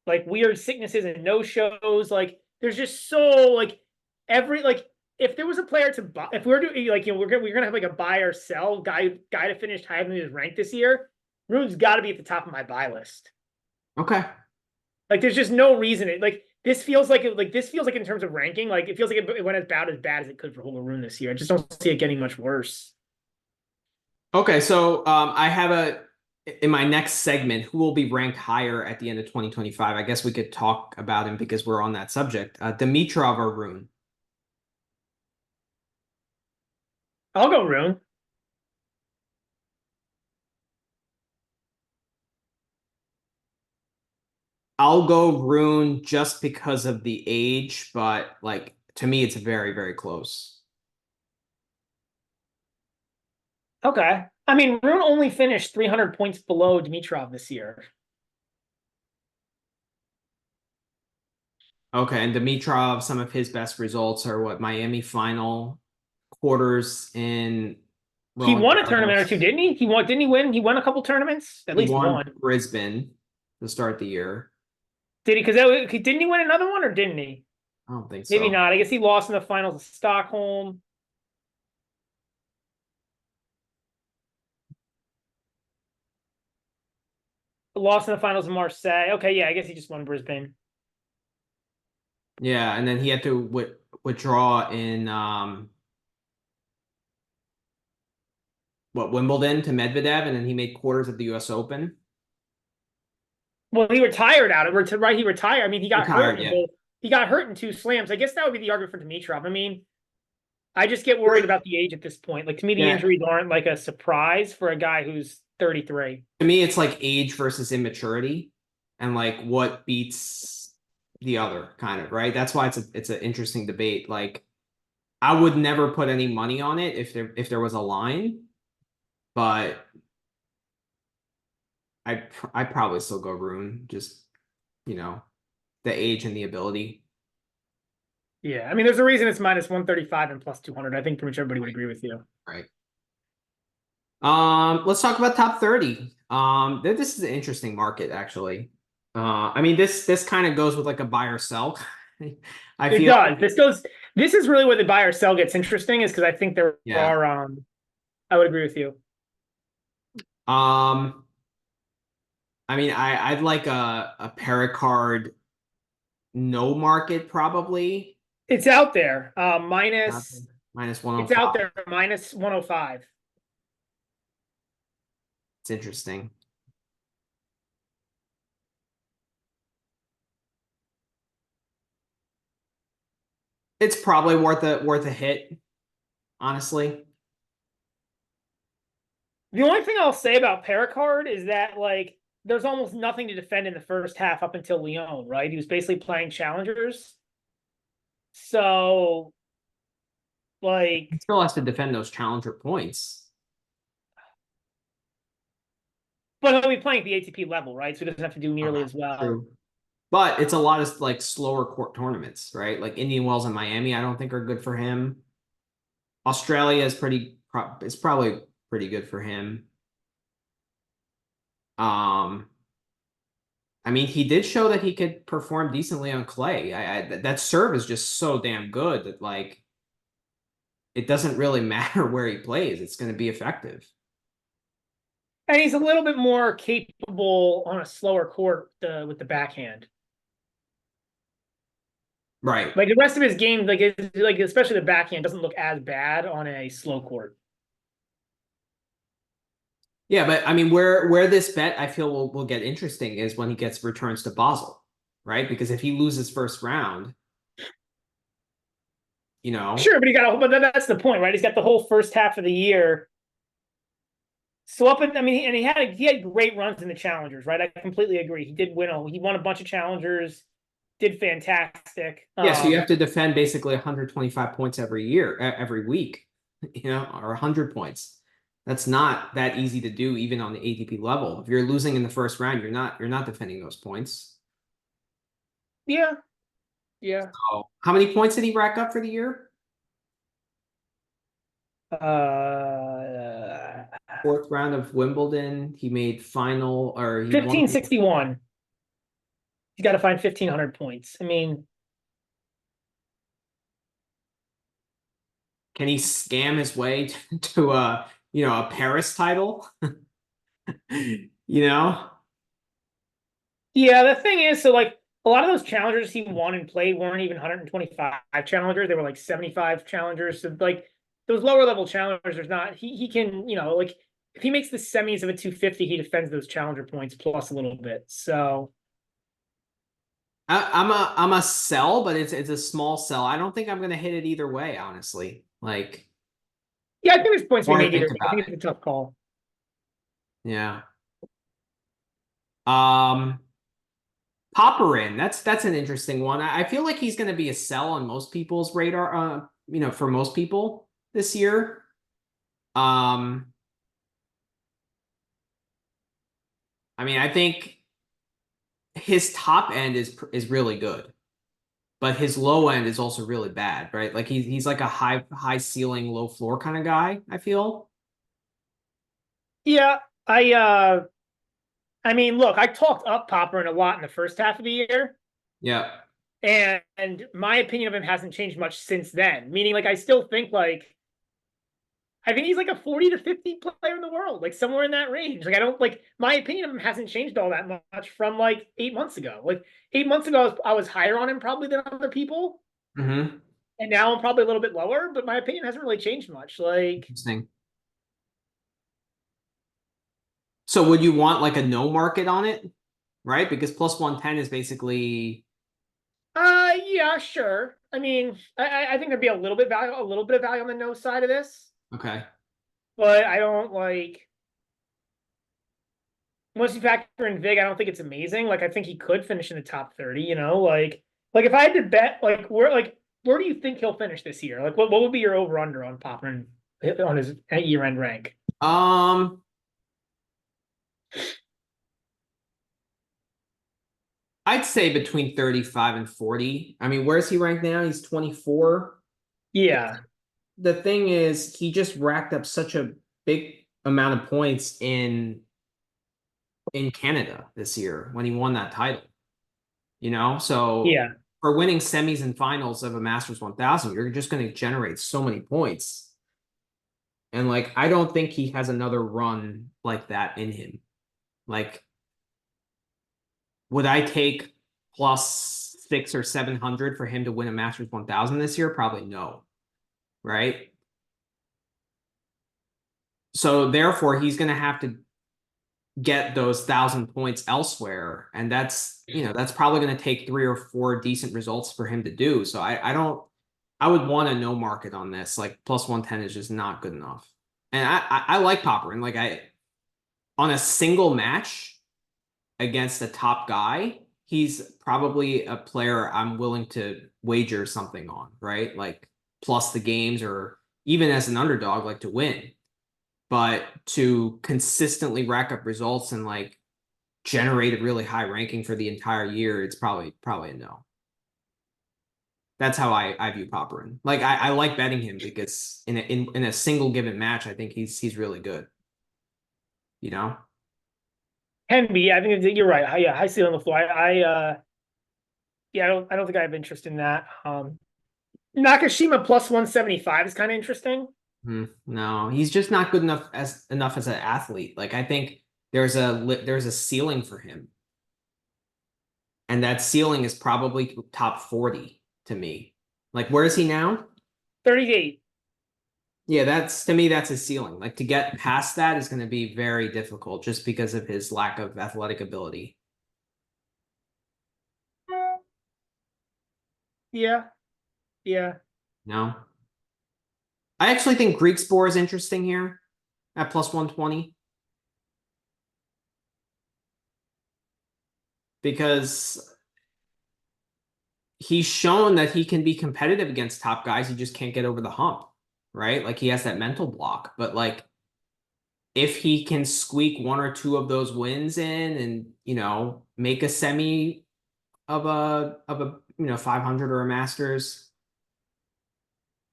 like weird sicknesses and no shows. Like there's just so like every like if there was a player to buy, if we were doing like we're gonna have like a buy or sell guy to finish higher than his rank this year, Ruud's got to be at the top of my buy list. Okay. Like there's just no reason it like this feels like in terms of ranking like it feels like it went about as bad as it could for Holger Rune this year. I just don't see it getting much worse. Okay, so I have in my next segment, who will be ranked higher at the end of 2025. I guess we could talk about him because we're on that subject. Dimitrov or Rune? I'll go Rune. I'll go Rune just because of the age, but like to me, it's very, very close. Okay. I mean, Rune only finished 300 points below Dimitrov this year. Okay, and Dimitrov, some of his best results are what Miami final, quarters in He Roland won a tournament or two, Garros. didn't he? Didn't he win? He won a couple tournaments, at He least won one. Brisbane to start the year. Did he? Because didn't he win another one or didn't he? I don't think Maybe so. not. I guess he lost in the finals of Stockholm. Lost in the finals of Marseille. Okay, yeah, I guess he just won Brisbane. Yeah, and then he had to withdraw in Wimbledon to Medvedev, and then he made quarters at the U.S. Open. Well, he retired out of right. He retired. I mean, he got hurt Retired, in yeah. both. He got hurt in two slams. I guess that would be the argument for Dimitrov. I mean, I just get worried about the age at this point. Like to me, the Yeah. injuries aren't like a surprise for a guy who's 33. To me, it's like age versus immaturity, and like what beats the other, kind of, right? That's why it's an interesting debate. Like, I would never put any money on it if there was a line, but I probably still go Rune, just the age and the ability. Yeah, I mean, there's a reason it's minus 135 and plus 200. I think pretty much everybody would Right. agree with you. Right. Let's talk about top 30. This is an interesting market, actually. I mean, this kind of goes with like a buy or sell. I It feel does. This is really where the buy or sell gets interesting, is because I think there yeah. are I would agree with you. Um, I mean, I'd like a Pericard no market probably. It's out there. Minus It's out 105. there minus 105. It's interesting. It's probably worth a hit, honestly. The only thing I'll say about Pericard is that like there's almost nothing to defend in the first half up until Lyon, right? He was basically playing challengers. So like He still has to defend those challenger points. but he'll be playing at the ATP level, right? So he doesn't have to do nearly as well. True. But it's a lot of like slower court tournaments, right? Like Indian Wells and Miami, I don't think are good for him. Australia is probably pretty good for him. I mean, he did show that he could perform decently on clay. That serve is just so damn good that like it doesn't really matter where he plays. It's going to be effective. And he's a little bit more capable on a slower court with the backhand. Right. Like the rest of his game, like especially the backhand, doesn't look as bad on a slow court. Yeah, but I mean, where this bet I feel will get interesting is when he gets returns to Basel, right? Because if he loses first round, you know, Sure, but that's the point, right? He's got the whole first half of the year. So I mean, and he had great runs in the challengers, right? I completely agree. He won a bunch of challengers, did fantastic. yeah, so you have to defend basically 125 points every year, every week, you know, or 100 points. That's not that easy to do even on the ATP level. If you're losing in the first round, you're not defending those points. Yeah, yeah. So, how many points did he rack up for the year? Uh, Fourth round of Wimbledon, he made final or he won. 1561. He's got to find 1,500 points. I mean, Can he scam his way to a Paris title? You know? yeah, the thing is, so like a lot of those challengers he won and played weren't even 125 challengers. They were like 75 challengers. So like those lower level challengers, there's not he can, like if he makes the semis of a 250, he defends those challenger points plus a little bit. So I'm a sell, but it's a small sell. I don't think I'm gonna hit it either way, honestly. Like, yeah, I think there's points to be more I made either think way. I about think it. it's a tough call. Yeah. Um Popperin, that's an interesting one. I feel like he's gonna be a sell on most people's radar, for most people this year. Um I mean, I think his top end is really good, but his low end is also really bad, right? Like he's like a high ceiling, low floor kind of guy, I feel. Yeah, I mean, look, I talked up Popperin a lot in the first half of the year. Yeah. And my opinion of him hasn't changed much since then. Meaning, like, I still think I think he's like a 40 to 50 player in the world, like somewhere in that range. Like, I don't like my opinion of him hasn't changed all that much from like 8 months ago. Like 8 months ago, I was higher on him probably than other people, Mm-hmm. and now I'm probably a little bit lower. But my opinion hasn't really changed much. Like, Interesting. So would you want like a no market on it, right? Because plus 110 is basically yeah, sure. I mean, I think there'd be a little bit of value on the no side of this, okay. but I don't like. Once you factor in Vig, I don't think it's amazing. Like I think he could finish in the top 30, Like if I had to bet, where do you think he'll finish this year? Like what would be your over under on Popper on his year end rank? Um, I'd say between 35 and 40. I mean, where's he ranked now? He's 24. Yeah. The thing is, he just racked up such a big amount of points in Canada this year when he won that title. So Yeah. for winning semis and finals of a Masters 1000, you're just going to generate so many points. And like, I don't think he has another run like that in him. Like, would I take plus 600 or 700 for him to win a Masters 1000 this year? Probably no. Right. So therefore, he's going to have to get those 1,000 points elsewhere, and that's probably going to take 3 or 4 decent results for him to do. So I would want a no market on this. Like plus 110 is just not good enough. And I like Popper, and like I on a single match against a top guy, he's probably a player I'm willing to wager something on, right? Like plus the games or even as an underdog, like to win. But to consistently rack up results and like generate a really high ranking for the entire year, it's probably a no. That's how I view Popperin. Like I like betting him because in a single given match, I think he's really good. You know? Can be. I think you're right. Yeah, high ceiling, low floor. Yeah, I don't think I have interest in that. Nakashima plus 175 is kind of interesting. No, he's just not good enough as an athlete. Like I think there's a ceiling for him, and that ceiling is probably top 40 to me. Like where is he now? 38. Yeah, that's to me that's his ceiling. Like to get past that is going to be very difficult just because of his lack of athletic ability. Yeah, yeah. No, I actually think Greek Spore is interesting here at plus 120 because he's shown that he can be competitive against top guys. He just can't get over the hump, right? Like he has that mental block. But like if he can squeak one or two of those wins in and, make a semi of a 500 or a Masters,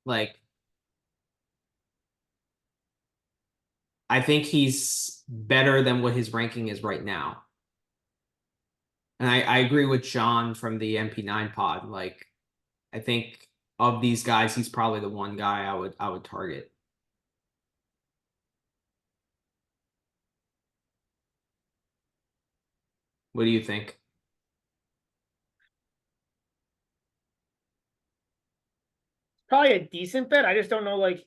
like I think he's better than what his ranking is right now. And I agree with John from the MP9 pod. Like I think of these guys, he's probably the one guy I would target. What do you think? Probably a decent bet. I just don't know, like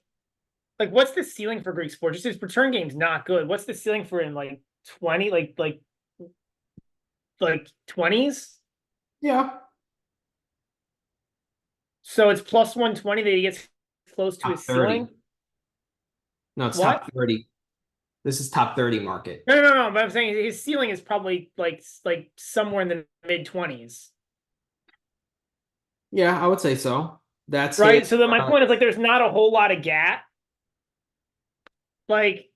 what's the ceiling for Greek sport? Just his return game's not good. What's the ceiling for him? Like 20, like 20s? Yeah. So it's plus 120 that he gets close to Top his 30. ceiling. No, it's What? top 30. This is top 30 market. No. But I'm saying his ceiling is probably like somewhere in the mid 20s. Yeah, I would say so. That's his. Right. So then my point is like there's not a whole lot of gap. Like,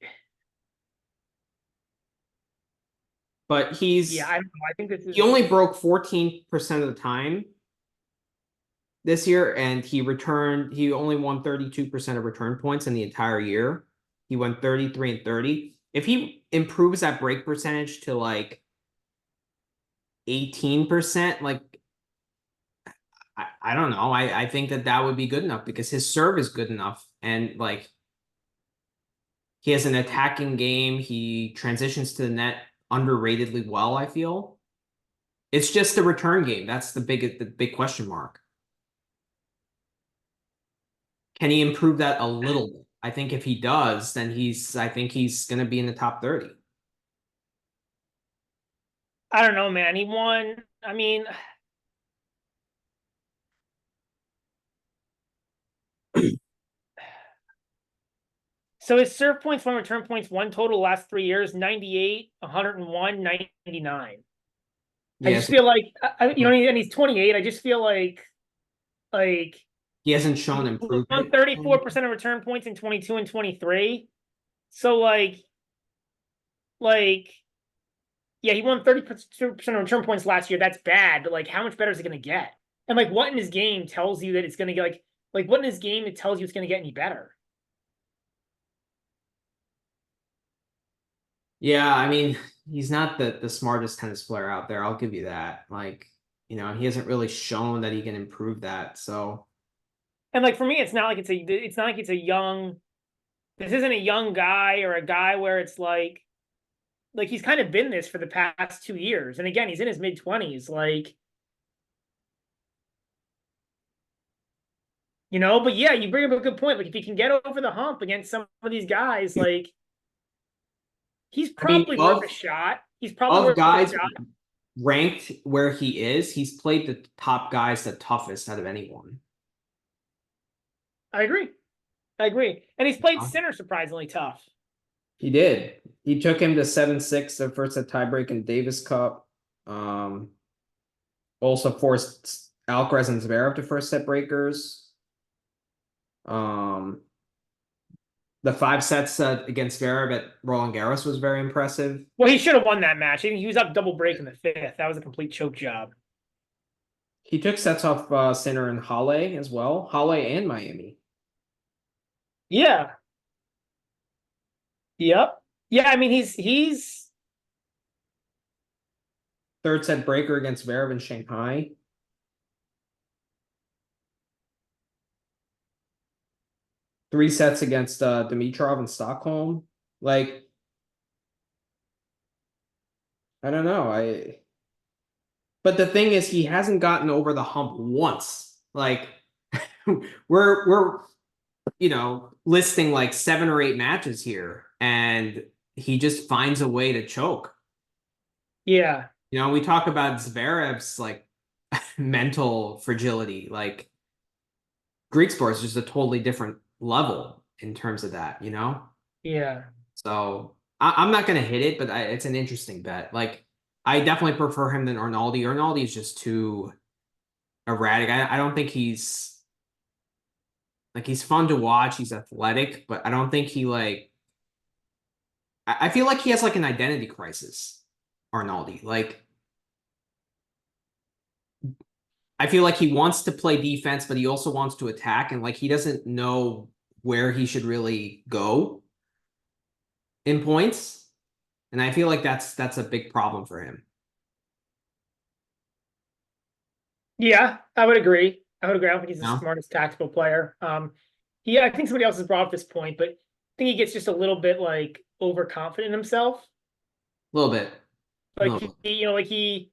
But yeah, I don't know. I think this he is only broke 14% of the time this year, and he only won 32% of return points in the entire year. He went 33 and 30. If he improves that break percentage to like 18%, like I don't know. I think that would be good enough because his serve is good enough. And like he has an attacking game. He transitions to the net underratedly well, I feel. It's just the return game. That's the big question mark. Can he improve that a little bit? I think if he does, then I think he's gonna be in the top 30. I don't know, man. He won. I mean, so his serve points, one return points, one total last 3 years, 98, 101, 99. I Yeah, just so feel like and he's 28. I just feel like he hasn't shown he won improvement. 34% of return points in 22 and 23. So like yeah, he won 32% of return points last year. That's bad, but like how much better is it gonna get? And like what in his game tells you that it's gonna get like what in his game it tells you it's gonna get any better? Yeah, I mean, he's not the smartest tennis player out there. I'll give you that. Like, he hasn't really shown that he can improve that. So And like for me, it's not like it's a young this isn't a young guy or a guy where it's like he's kind of been this for the past 2 years. And again, he's in his mid 20s. Like, but yeah, you bring up a good point. Like if he can get over the hump against some of these guys, like he's I mean, probably worth a shot. He's probably of worth a guys shot. ranked where he is, he's played the top guys the toughest out of anyone. I agree. I agree. And he's played center surprisingly tough. He did. He took him to 7-6 the first set tiebreak in Davis Cup. Also forced Alcaraz and Zverev to first set breakers. Um, the 5 sets against Zverev at Roland Garros was very impressive. Well, he should have won that match. He was up double break in the fifth. That was a complete choke job. He took sets off Sinner and Halle as well. Halle and Miami. Yeah. Yep. Yeah, I mean he's Third set breaker against Zverev in Shanghai. Three sets against Dimitrov in Stockholm. Like, I don't know. But the thing is, he hasn't gotten over the hump once. Like, we're listing like 7 or 8 matches here, and he just finds a way to choke. Yeah. We talk about Zverev's like mental fragility. Like, Greek sports is just a totally different level in terms of that, Yeah. So I'm not gonna hit it, but it's an interesting bet. Like, I definitely prefer him than Arnaldi. Arnaldi is just too erratic. I don't think he's fun to watch. He's athletic, but I don't think he like. I feel like he has like an identity crisis, Arnaldi. Like, I feel like he wants to play defense, but he also wants to attack, and like he doesn't know where he should really go in points. And I feel like that's a big problem for him. Yeah, I would agree. I don't think he's the No? smartest tactical player. Yeah, I think somebody else has brought up this point, but I think he gets just a little bit like overconfident in himself. A little bit. A Like little bit.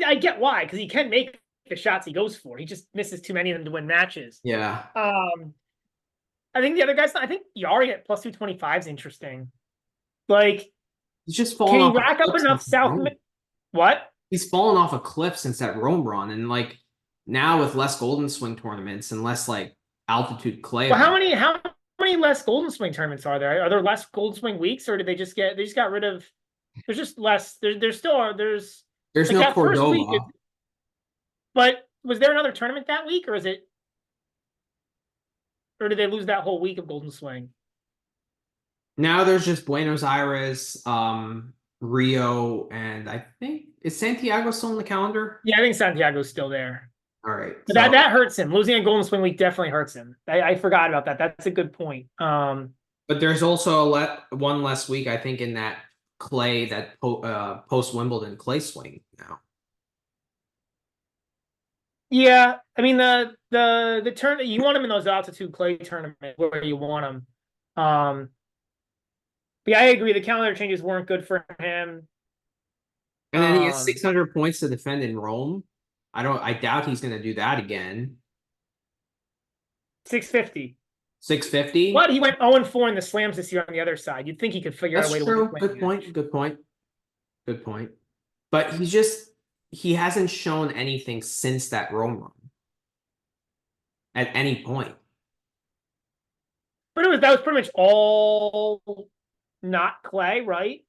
I get why, because he can make the shots he goes for. He just misses too many of them to win matches. Yeah. I think the other guys, I think Yari at plus 225 is interesting. Like, He's just can fallen he off a rack up cliff enough since Rome. What? He's fallen off a cliff since that Rome run, and like now with less Golden Swing tournaments and less like altitude clay. Well, how many less Golden Swing tournaments are there? Are there less Golden Swing weeks, or did they just got rid of? There's just less. There's still there's There's like no that first week. Cordova. But was there another tournament that week, or did they lose that whole week of Golden Swing? Now there's just Buenos Aires, Rio, and I think is Santiago still on the calendar? Yeah, I think Santiago's still there. All right. But that hurts him. Losing a Golden Swing week definitely hurts him. I forgot about that. That's a good point. But there's also one less week, I think, in that clay, that post Wimbledon clay swing now. Yeah, I mean the turn you want him in those altitude clay tournaments where you want him. But yeah, I agree. The calendar changes weren't good for him. And then he has 600 points to defend in Rome. I doubt he's going to do that again. 650. 650. What? He went 0-4 in the slams this year on the other side. You'd think he could figure out a way to win. Good point. Good point. Good point. But he hasn't shown anything since that Rome run. At any point. But that was pretty much all not clay, right?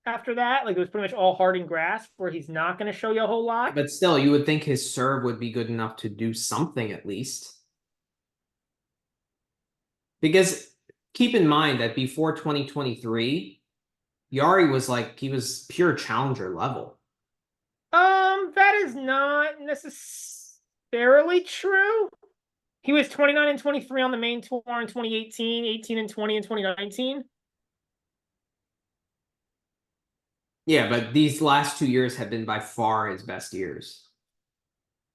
After that, like it was pretty much all hard and grass, where he's not going to show you a whole lot. But still, you would think his serve would be good enough to do something at least. Because keep in mind that before 2023, Yari was like, he was pure challenger level. That is not necessarily true. He was 29 and 23 on the main tour in 2018, 18 and 20 in 2019. Yeah, but these last 2 years have been by far his best years.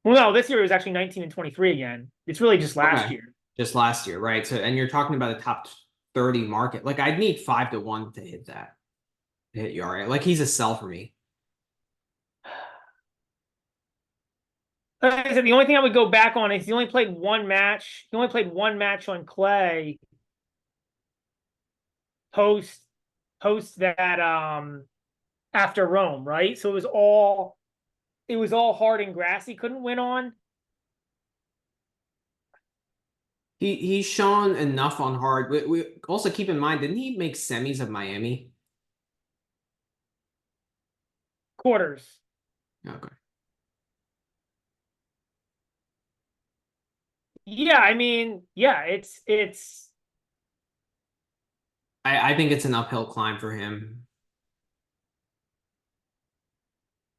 Well, no, this year it was actually 19 and 23 again. It's really just last year. Just last year, right? So, and you're talking about a top 30 market. Like, I'd need 5-1 to hit that. To hit Yari. Like, he's a sell for me. Like I said, the only thing I would go back on is he only played one match. He only played one match on clay post that after Rome, right? So it was all hard and grass he couldn't win on. He's shown enough on hard. We also keep in mind, didn't he make semis of Miami? Quarters. Okay. Yeah, I mean, yeah, it's I think it's an uphill climb for him.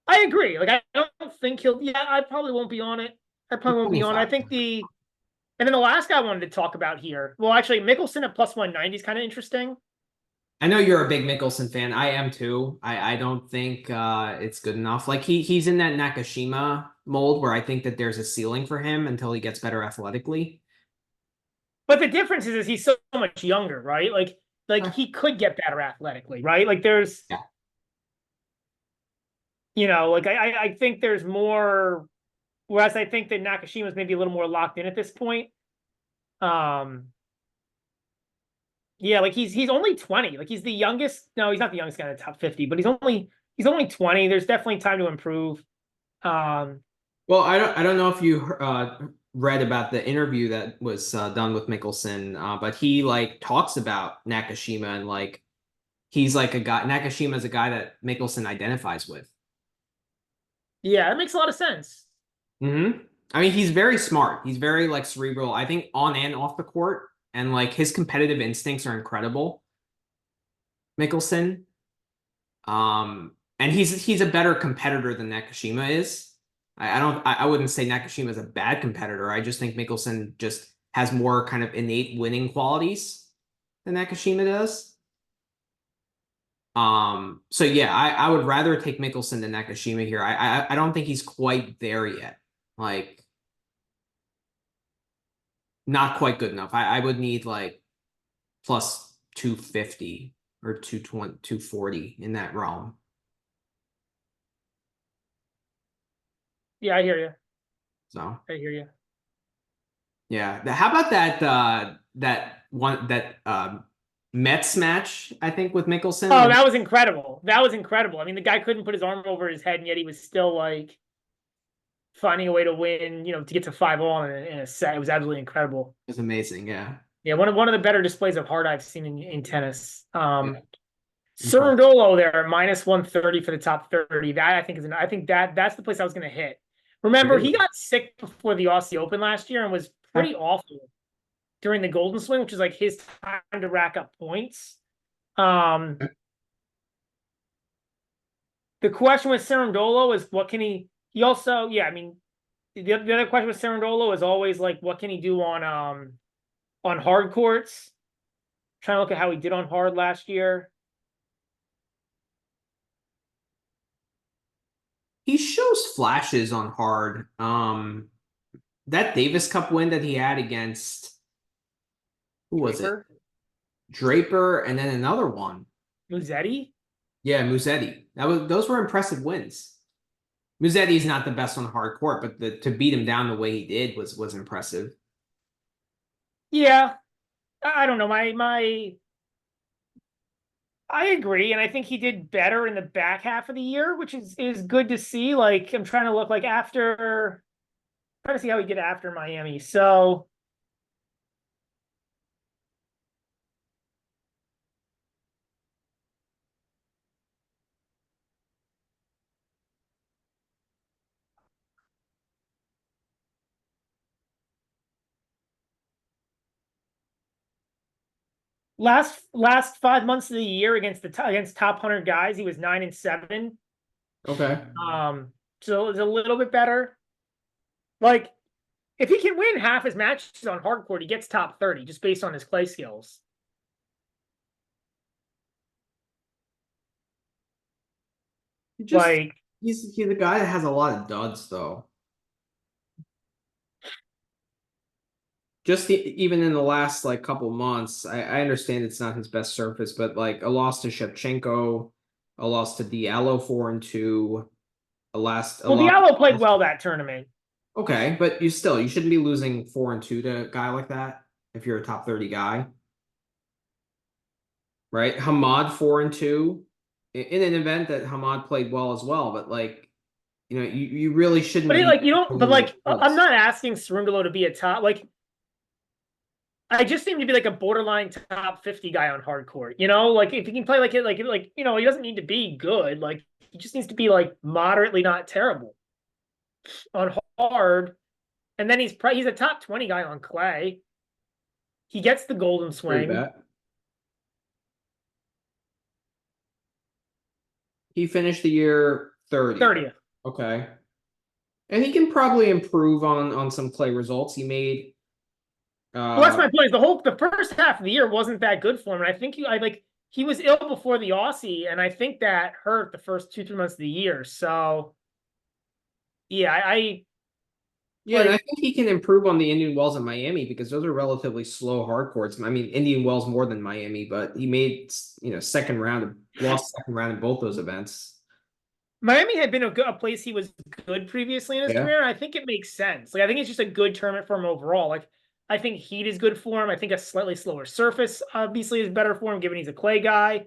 I agree. Like, I don't think he'll. Yeah, I probably won't be on it. I probably won't be on. I think and then the last guy I wanted to talk about here. Well, actually, Mickelson at plus 190 is kind of interesting. I know you're a big Mickelson fan. I am too. I don't think it's good enough. Like he's in that Nakashima mold where I think that there's a ceiling for him until he gets better athletically. But the difference is he's so much younger, right? Like he could get better athletically, right? Like there's, Yeah. like I think there's more. Whereas I think that Nakashima's maybe a little more locked in at this point. Yeah, like he's only 20. Like he's the youngest. No, he's not the youngest guy in the top 50, but he's only 20. There's definitely time to improve. Um, Well, I don't know if you read about the interview that was done with Mickelson, but he like talks about Nakashima and like he's like a guy. Nakashima is a guy that Mickelson identifies with. yeah, that makes a lot of sense. I mean, he's very smart. He's very like cerebral. I think on and off the court, and like his competitive instincts are incredible. Mickelson, and he's a better competitor than Nakashima is. I wouldn't say Nakashima is a bad competitor. I just think Mickelson just has more kind of innate winning qualities than Nakashima does. So yeah, I would rather take Mickelson than Nakashima here. I don't think he's quite there yet. Like not quite good enough. I would need like plus 250 or 220, 240 in that realm. Yeah, I hear you. So I hear you. yeah. How about that Mets match, I think, with Mickelson Oh, when that was incredible. That was incredible. I mean, the guy couldn't put his arm over his head, and yet he was still like finding a way to win. To get to 5-all in a set. It was absolutely incredible. it was amazing. Yeah. Yeah, one of the better displays of heart I've seen in tennis. Yeah. Cerundolo there at -130 for the top 30. That I think that's the place I was going to hit. Remember, he Really? got sick before the Aussie Open last year and was pretty awful during the Golden Swing, which is like his time to rack up points. The question with Cerundolo is what can he also, yeah, I mean, the other question with Cerundolo is always like what can he do on hard courts? Trying to look at how he did on hard last year. He shows flashes on hard. That Davis Cup win that he had against who was it? Draper, Draper, and then another one. Musetti. Yeah, Musetti. Those were impressive wins. Musetti's not the best on hard court, but to beat him down the way he did was impressive. Yeah, I don't know. I agree, and I think he did better in the back half of the year, which is good to see. Like I'm trying to look like trying to see how he did after Miami. So last 5 months of the year against top 100 guys, he was 9-7. Okay. So it's a little bit better. Like if he can win half his matches on hard court, he gets top 30 just based on his play skills. Like He's the guy that has a lot of duds though. Even in the last like couple months, I understand it's not his best surface, but like a loss to Shevchenko, a loss to Diallo 4-2, a well, lot. Diallo played well that tournament. Okay, but you shouldn't be losing 4-2 to a guy like that if you're a top 30 guy. Right? Hamad 4-2 in an event that Hamad played well as well, but like you really shouldn't But be like you don't. But like I'm results. not asking Cerundolo to be a top. Like I just seem to be like a borderline top 50 guy on hard court. Like if he can play like it, he doesn't need to be good. Like he just needs to be like moderately not terrible on hard. And then he's a top 20 guy on clay. He gets the golden Pretty swing. bad. He finished the year 30th. 30th. Okay. And he can probably improve on some clay results. He made Well, that's my point. Is the first half of the year wasn't that good for him, and I think he was ill before the Aussie, and I think that hurt the first 2-3 months of the year. So yeah, Yeah, and I think he can improve on the Indian Wells in Miami because those are relatively slow hard courts. I mean, Indian Wells more than Miami, but he made, second round, lost second round in both those events. Miami had been a place he was good previously in his Yeah. career. I think it makes sense. Like I think it's just a good tournament for him overall. Like I think heat is good for him. I think a slightly slower surface obviously is better for him, given he's a clay guy.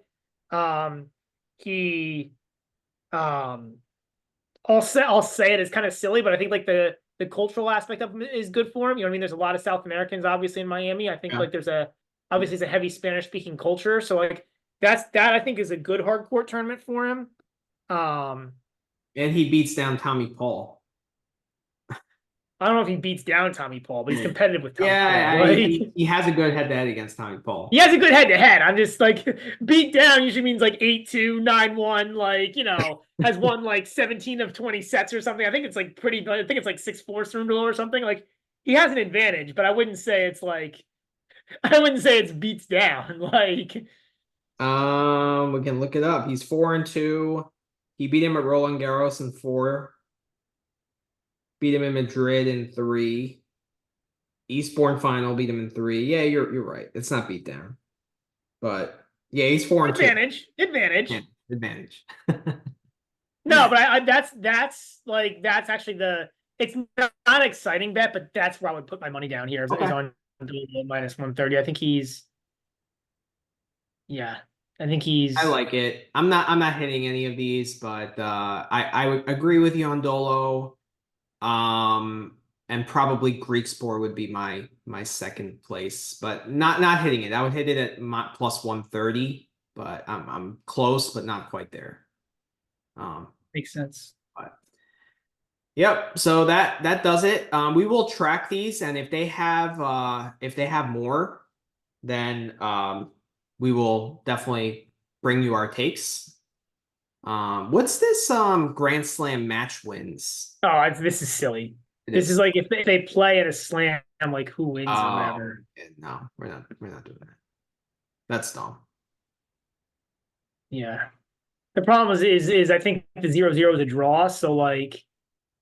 He I'll say it is kind of silly, but I think like the cultural aspect of him is good for him. You know what I mean? There's a lot of South Americans obviously in Miami. I think like there's obviously it's a heavy Spanish speaking culture. So like that I think is a good hard court tournament for him. And he beats down Tommy Paul. I don't know if he beats down Tommy Paul, but he's competitive with Tommy Yeah, Paul. Like, he has a good head-to-head against Tommy Paul. he has a good head-to-head. I'm just like beat down usually means like 8-2, 9-1, like, has won like 17 of 20 sets or something. I think it's like I think it's like 6-4 Strundle or something. Like he has an advantage, but I wouldn't say it's beats down. Like we can look it up. He's 4-2. He beat him at Roland Garros in 4. Beat him in Madrid in 3. Eastbourne final, beat him in 3. Yeah, you're right. It's not beat down. But yeah, he's 4-2. advantage. Yeah, advantage. No, but that's actually it's not an exciting bet, but that's where I would put my money down here is on minus 130. I think he's I like it. I'm not hitting any of these, but I would agree with you on Dolo. And probably Greek Sport would be my second place, but not hitting it. I would hit it at plus 130, but I'm close, but not quite there. Makes sense. But yep. So that does it. We will track these, and if they have more, then we will definitely bring you our takes. What's this Grand Slam match wins? Oh, this is silly. This is like if they play at a slam, like who wins or whatever. No, we're not doing that. That's dumb. Yeah. The problem is I think the 0-0 is a draw. So like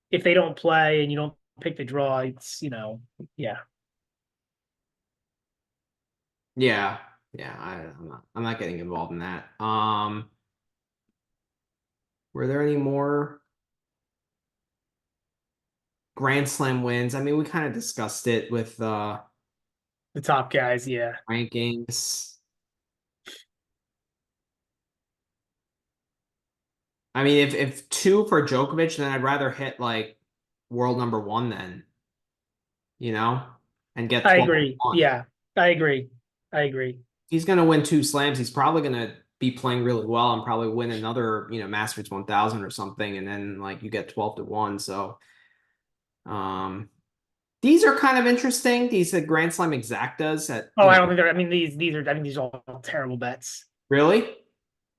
if they don't play and you don't pick the draw, it's yeah. Yeah. I'm not getting involved in that. Were there any more Grand Slam wins? I mean, we kind of discussed it with the top guys, yeah. Rankings. I mean, if 2 for Djokovic, then I'd rather hit like world number 1 then. And get 12 I agree. Yeah, I agree. He's gonna win 2 slams. He's probably gonna be playing really well and probably win another, Masters 1000 or something, and then like you get 12-1. So these are kind of interesting. These are Grand Slam exactas at I don't think they're I think these are all terrible bets. Really?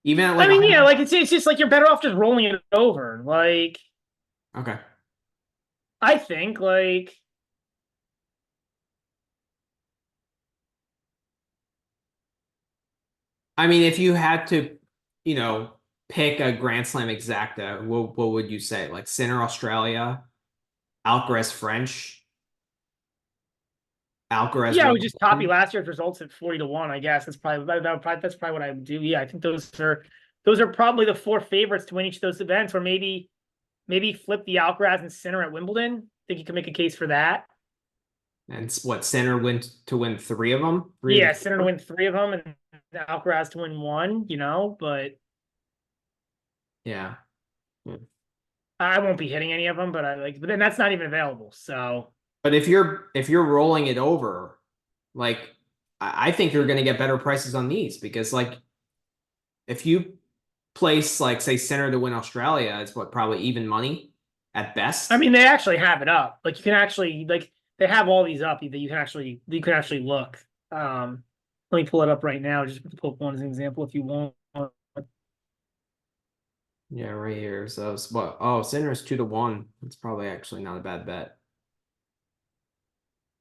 Even at like like it's just like you're better off just rolling it over. Like okay. I think like I mean, if you had to, pick a Grand Slam exacta, what would you say? Like Sinner Australia, Alcaraz French, Alcaraz. Yeah, we just copy last year's results at 40-1. I guess that's probably what I would do. Yeah, I think those are probably the 4 favorites to win each of those events, or maybe flip the Alcaraz and Sinner at Wimbledon. I think you can make a case for that. And what Sinner win to win 3 of them? Sinner to win 3 of them, and Alcaraz to win 1. But yeah. I won't be hitting any of them. But but then that's not even available. So. But if you're rolling it over, like I think you're going to get better prices on these because like if you place like say Sinner to win Australia, it's probably even money at best. I mean, they actually have it up. Like you can actually they have all these up that you can actually look. Let me pull it up right now. Just to pull up one as an example if you want. Yeah, right here. So what? Oh, Sinner's 2-1. It's probably actually not a bad bet.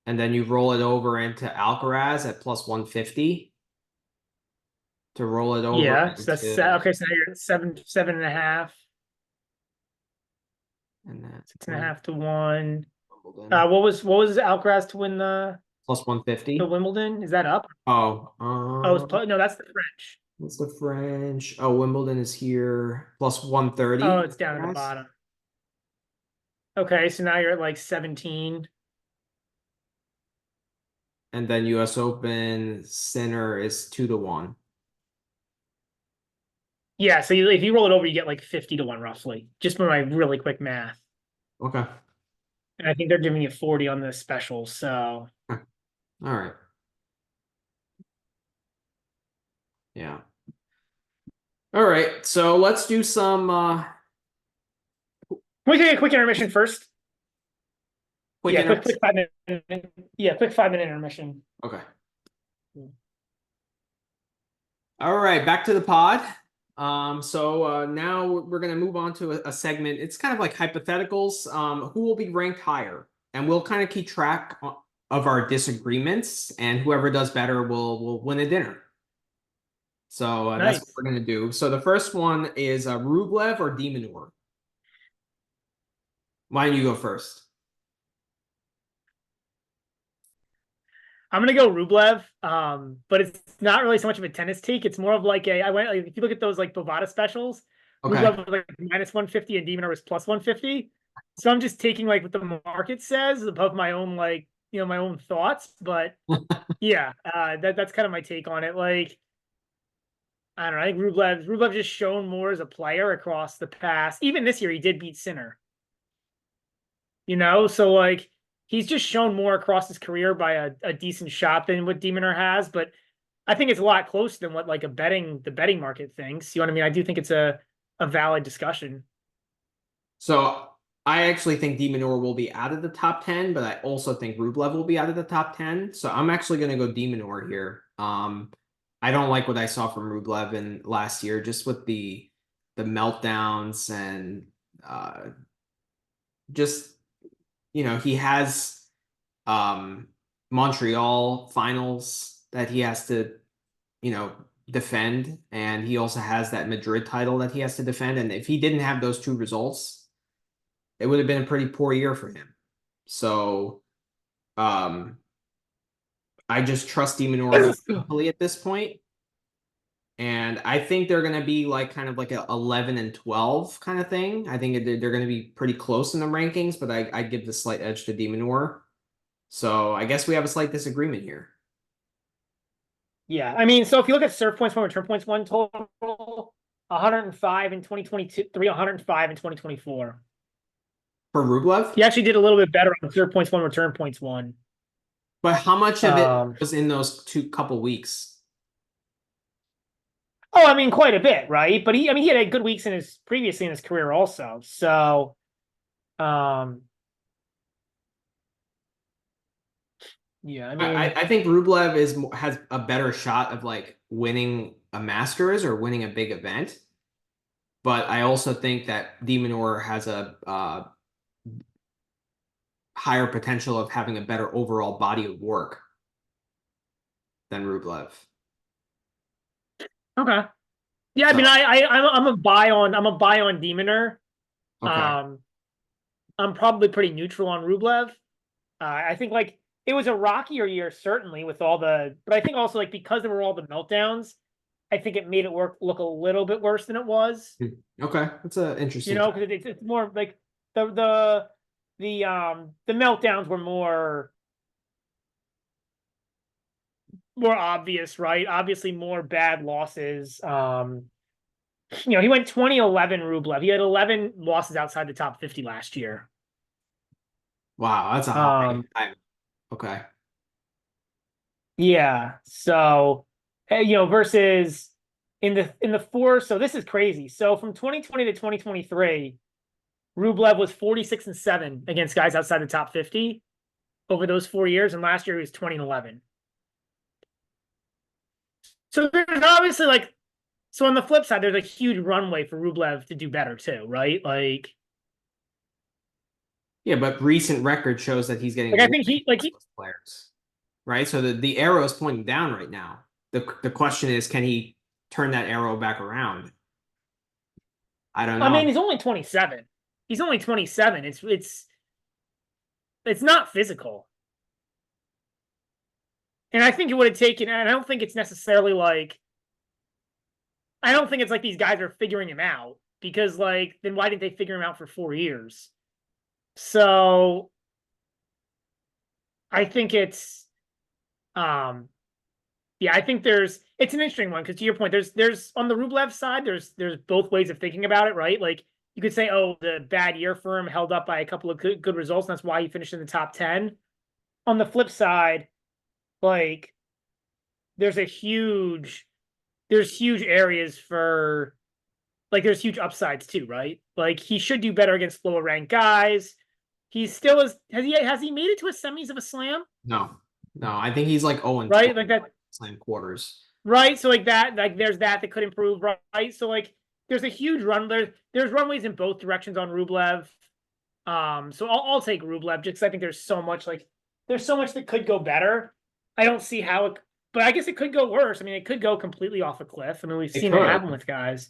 And then you roll it over into Alcaraz at plus 150 to roll it over Yeah, so that's into, okay. So now you're at 7.5, and that's 6.5 to 1. Wimbledon What was Alcaraz to win plus the 150. Wimbledon? Is that up? Oh, Oh, no, that's the French. what's the French? Oh, Wimbledon is here plus Oh, 130. it's down at the Yes. bottom. Okay, so now you're at like 17. And then US Open center is 2 to 1. Yeah, so if you roll it over, you get like 50 to 1 roughly, just by my really quick math. Okay. And I think they're giving you 40 on the special, so All right. Yeah. All right. So let's do some can we take a quick intermission first? quick Yeah, inter- quick 5 minute. Yeah, quick 5 minute intermission. Okay. All right, back to the pod. So now we're gonna move on to a segment. It's kind of like hypotheticals. Who will be ranked higher, and we'll kind of keep track of our disagreements, and whoever does better will win a dinner. So that's what Nice. we're gonna do. So the first one is Rublev or Minaur. Why don't you go first? I'm gonna go Rublev, but it's not really so much of a tennis take. It's more of like I went like, if you look at those like Bovada specials, Okay. Rublev was like minus 150 and Demon was plus 150. So I'm just taking like what the market says above my own like my own thoughts. But yeah, that's kind of my take on it. Like I don't know. I think Rublev just shown more as a player across the past. Even this year, he did beat Sinner. So like he's just shown more across his career by a decent shot than what Demoner has. But I think it's a lot closer than what like the betting market thinks. You know what I mean? I do think it's a valid discussion. So I actually think Minaur will be out of the top 10, but I also think Rublev will be out of the top 10. So I'm actually going to go Minaur here. I don't like what I saw from Rublev in last year, just with the meltdowns and just he has Montreal finals that he has to defend, and he also has that Madrid title that he has to defend. And if he didn't have those two results, it would have been a pretty poor year for him. So I just trust Minaur mentally at this point. And I think they're going to be like kind of like a 11 and 12 kind of thing. I think they're going to be pretty close in the rankings, but I give the slight edge to Minaur. So I guess we have a slight disagreement here. Yeah, I mean, so if you look at serve points won, return points won total, 105 in 2022, 105 in 2024. For Rublev? He actually did a little bit better on serve points won, return points won. But how much of it was in those couple weeks? Oh, I mean, quite a bit, right? But he had good weeks previously in his career also. So, yeah, I mean, I think Rublev has a better shot of like winning a Masters or winning a big event. But I also think that Minaur has a higher potential of having a better overall body of work than Rublev. okay. Yeah, I mean, I'm a buy on Demoner. Okay. I'm probably pretty neutral on Rublev. I think like it was a rockier year, certainly with but I think also like because there were all the meltdowns, I think it made it look a little bit worse than it was. Okay, that's an interesting. Because it's more like the meltdowns were more obvious, right? Obviously, more bad losses. He went 2011 Rublev. He had 11 losses outside the top 50 last year. Wow, that's a high. Okay. Yeah. So, versus in the four. So this is crazy. So from 2020 to 2023, Rublev was 46-7 against guys outside the top 50 over those 4 years, and last year he was 20-11. So there's obviously like, so on the flip side, there's a huge runway for Rublev to do better too, right? Like, yeah, but recent record shows that he's getting. I think players, right? So the arrow is pointing down right now. The question is, can he turn that arrow back around. I don't I know. mean, he's only 27. He's only 27. It's not physical. And I think it would have taken, and I don't think it's necessarily like, I don't think it's like these guys are figuring him out, because like, then why didn't they figure him out for 4 years? So I think it's, yeah, I think it's an interesting one, because to your point, there's on the Rublev side, there's both ways of thinking about it, right? Like, you could say, oh, the bad year for him held up by a couple of good results, and that's why he finished in the top 10. On the flip side, like, there's huge areas for, like, there's huge upsides too, right? Like, he should do better against lower ranked guys. He still is. Has he made it to a semis of a slam? No. I think he's like 0 and Right, 12 like that. slam quarters. Right, so like that, like there's that could improve, right? So like there's a huge run. There's runways in both directions on Rublev. So I'll take Rublev, just because I think there's so much that could go better. I don't see how it, but I guess it could go worse. I mean, it could go completely off a cliff. I mean, we've seen it happen with guys.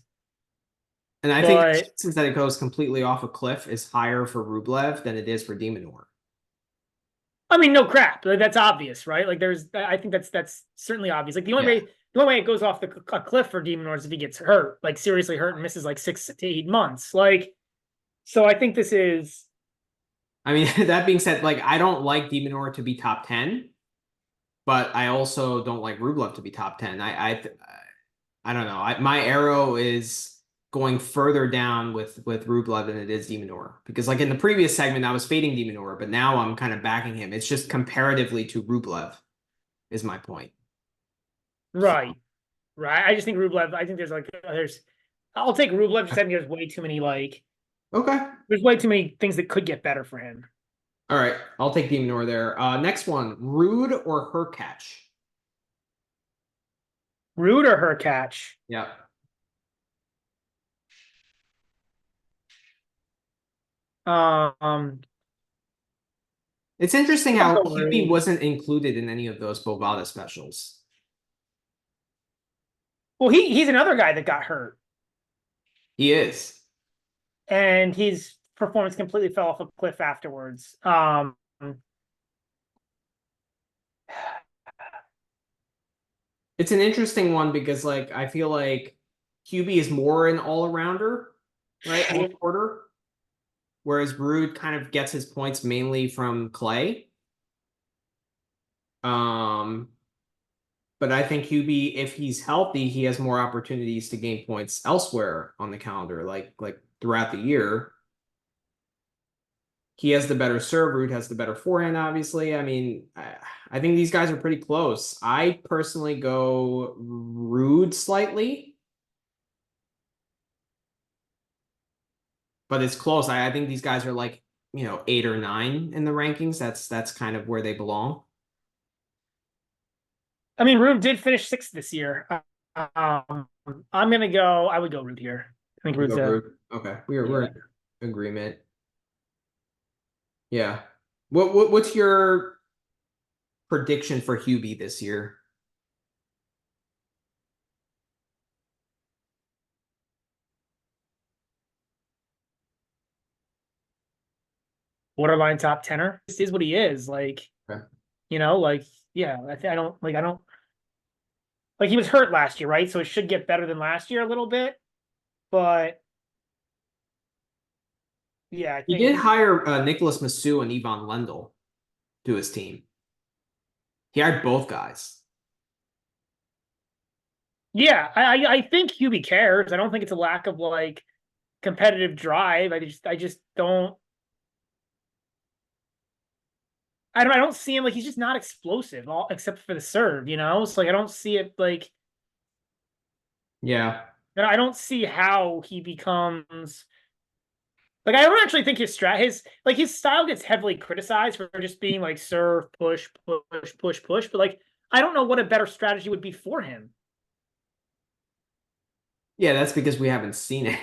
And I think the chances that it goes completely off a cliff is higher for Rublev than it is for de Minaur. I mean, no crap. That's obvious, right? Like, I think that's certainly obvious. Like, the only way it goes off a cliff for de Minaur is if he gets hurt, like seriously hurt, and misses like 6 to 8 months. Like, so I think this is. I mean, that being said, like, I don't like de Minaur to be top 10, but I also don't like Rublev to be top 10. I don't know. My arrow is going further down with Rublev than it is de Minaur, because like in the previous segment I was fading de Minaur, but now I'm kind of backing him. It's just comparatively to Rublev is my point. Right. I just think Rublev. I think I'll take Rublev, because I think there's way too many there's way too many things that could get better for him. All right, I'll take de Minaur there. Next one, Ruud or Hurkacz? Ruud or Hurkacz? Yeah. It's interesting how QB wasn't included in any of those Bovada specials. Well, he's another guy that got hurt. He is. And his performance completely fell off a cliff afterwards. It's an interesting one because, like, I feel like QB is more an all-arounder, right? All quarter. Whereas Ruud kind of gets his points mainly from clay. But I think QB, if he's healthy, he has more opportunities to gain points elsewhere on the calendar, like throughout the year. He has the better serve. Ruud has the better forehand, obviously. I mean, I think these guys are pretty close. I personally go Ruud slightly. But it's close. I think these guys are like, 8 or 9 in the rankings. That's kind of where they belong. I mean, Ruud did finish 6th this year. I would go Ruud here. I think Ruud's Ruud. Okay. We're in agreement. Yeah. What's your prediction for Hubie this year? Borderline top 10er. This is what he is. Like, okay. Yeah, I don't like, he was hurt last year, right? So it should get better than last year a little bit. But yeah, he did hire Nicholas Massou and Ivan Lendl to his team. He hired both guys. Yeah, I think Hubie cares. I don't think it's a lack of like competitive drive. I just don't. I don't see him, like, he's just not explosive, except for the serve, So like, I don't see it like. Yeah. And I don't see how he becomes. Like, I don't actually think his style gets heavily criticized for just being like serve, push. But like, I don't know what a better strategy would be for him. Yeah, that's because we haven't seen it.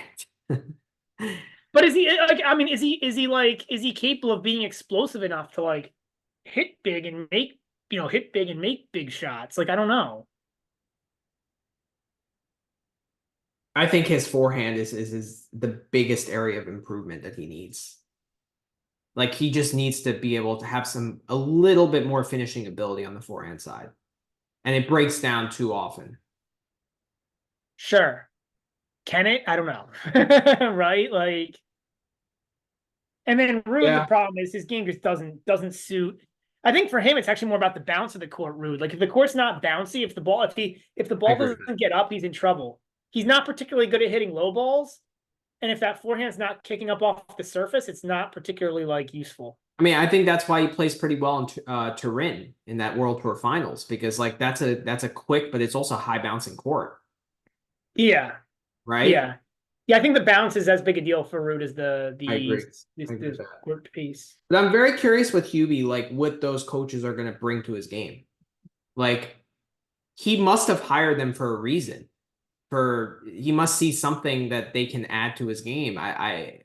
But is he like? I mean, is he capable of being explosive enough to like hit big and make, hit big and make big shots? Like, I don't know. I think his forehand is the biggest area of improvement that he needs. Like he just needs to be able to have a little bit more finishing ability on the forehand side. And it breaks down too often. Sure. Can it? I don't know. Right? Like, and then Ruud, the Yeah, problem is his game just doesn't suit. I think for him, it's actually more about the bounce of the court, Ruud. Like if the court's not bouncy, if the I ball agree with doesn't get up, he's in trouble. He's not particularly good at hitting low balls. And if that forehand's not kicking up off the surface, it's not particularly like useful. I mean, I think that's why he plays pretty well in Turin in that World Tour Finals because like that's a quick, but it's also high bouncing court, Yeah. right? Yeah. Yeah, I think the bounce is as big a deal for Ruud as I agree. I agree with this that. court piece. But I'm very curious with Hubie, like what those coaches are going to bring to his game. Like he must have hired them for a reason. He must see something that they can add to his game. I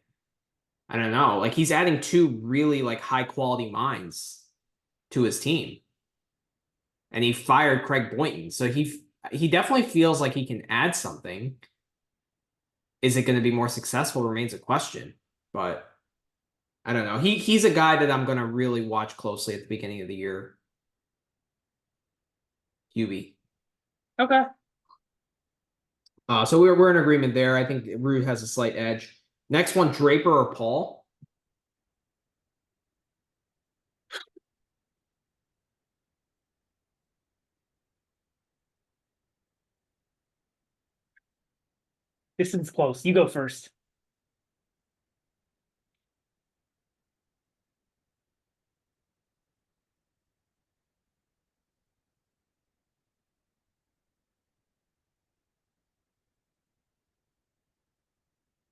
don't know. Like he's adding two really like high quality minds to his team. And he fired Craig Boynton. So he definitely feels like he can add something. Is it going to be more successful remains a question. But I don't know. He's a guy that I'm going to really watch closely at the beginning of the year. Hubie. Okay. So we're in agreement there. I think Ruud has a slight edge. Next one, Draper or Paul. This is close. You go first.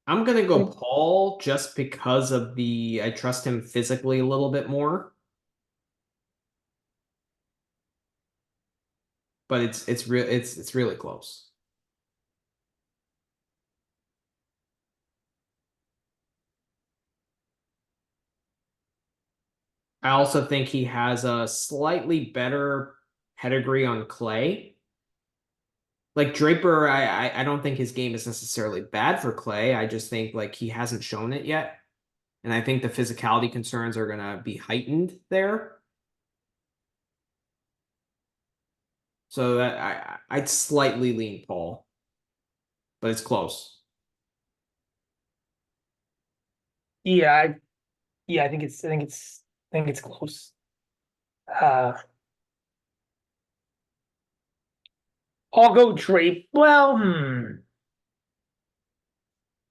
I'm gonna go Paul just because of I trust him physically a little bit more. But it's really close. I also think he has a slightly better pedigree on clay. Like Draper, I don't think his game is necessarily bad for clay. I just think like he hasn't shown it yet. And I think the physicality concerns are gonna be heightened there. So that I'd slightly lean Paul, but it's close. Yeah, yeah, I think it's close. Uh I'll go Drape. Well,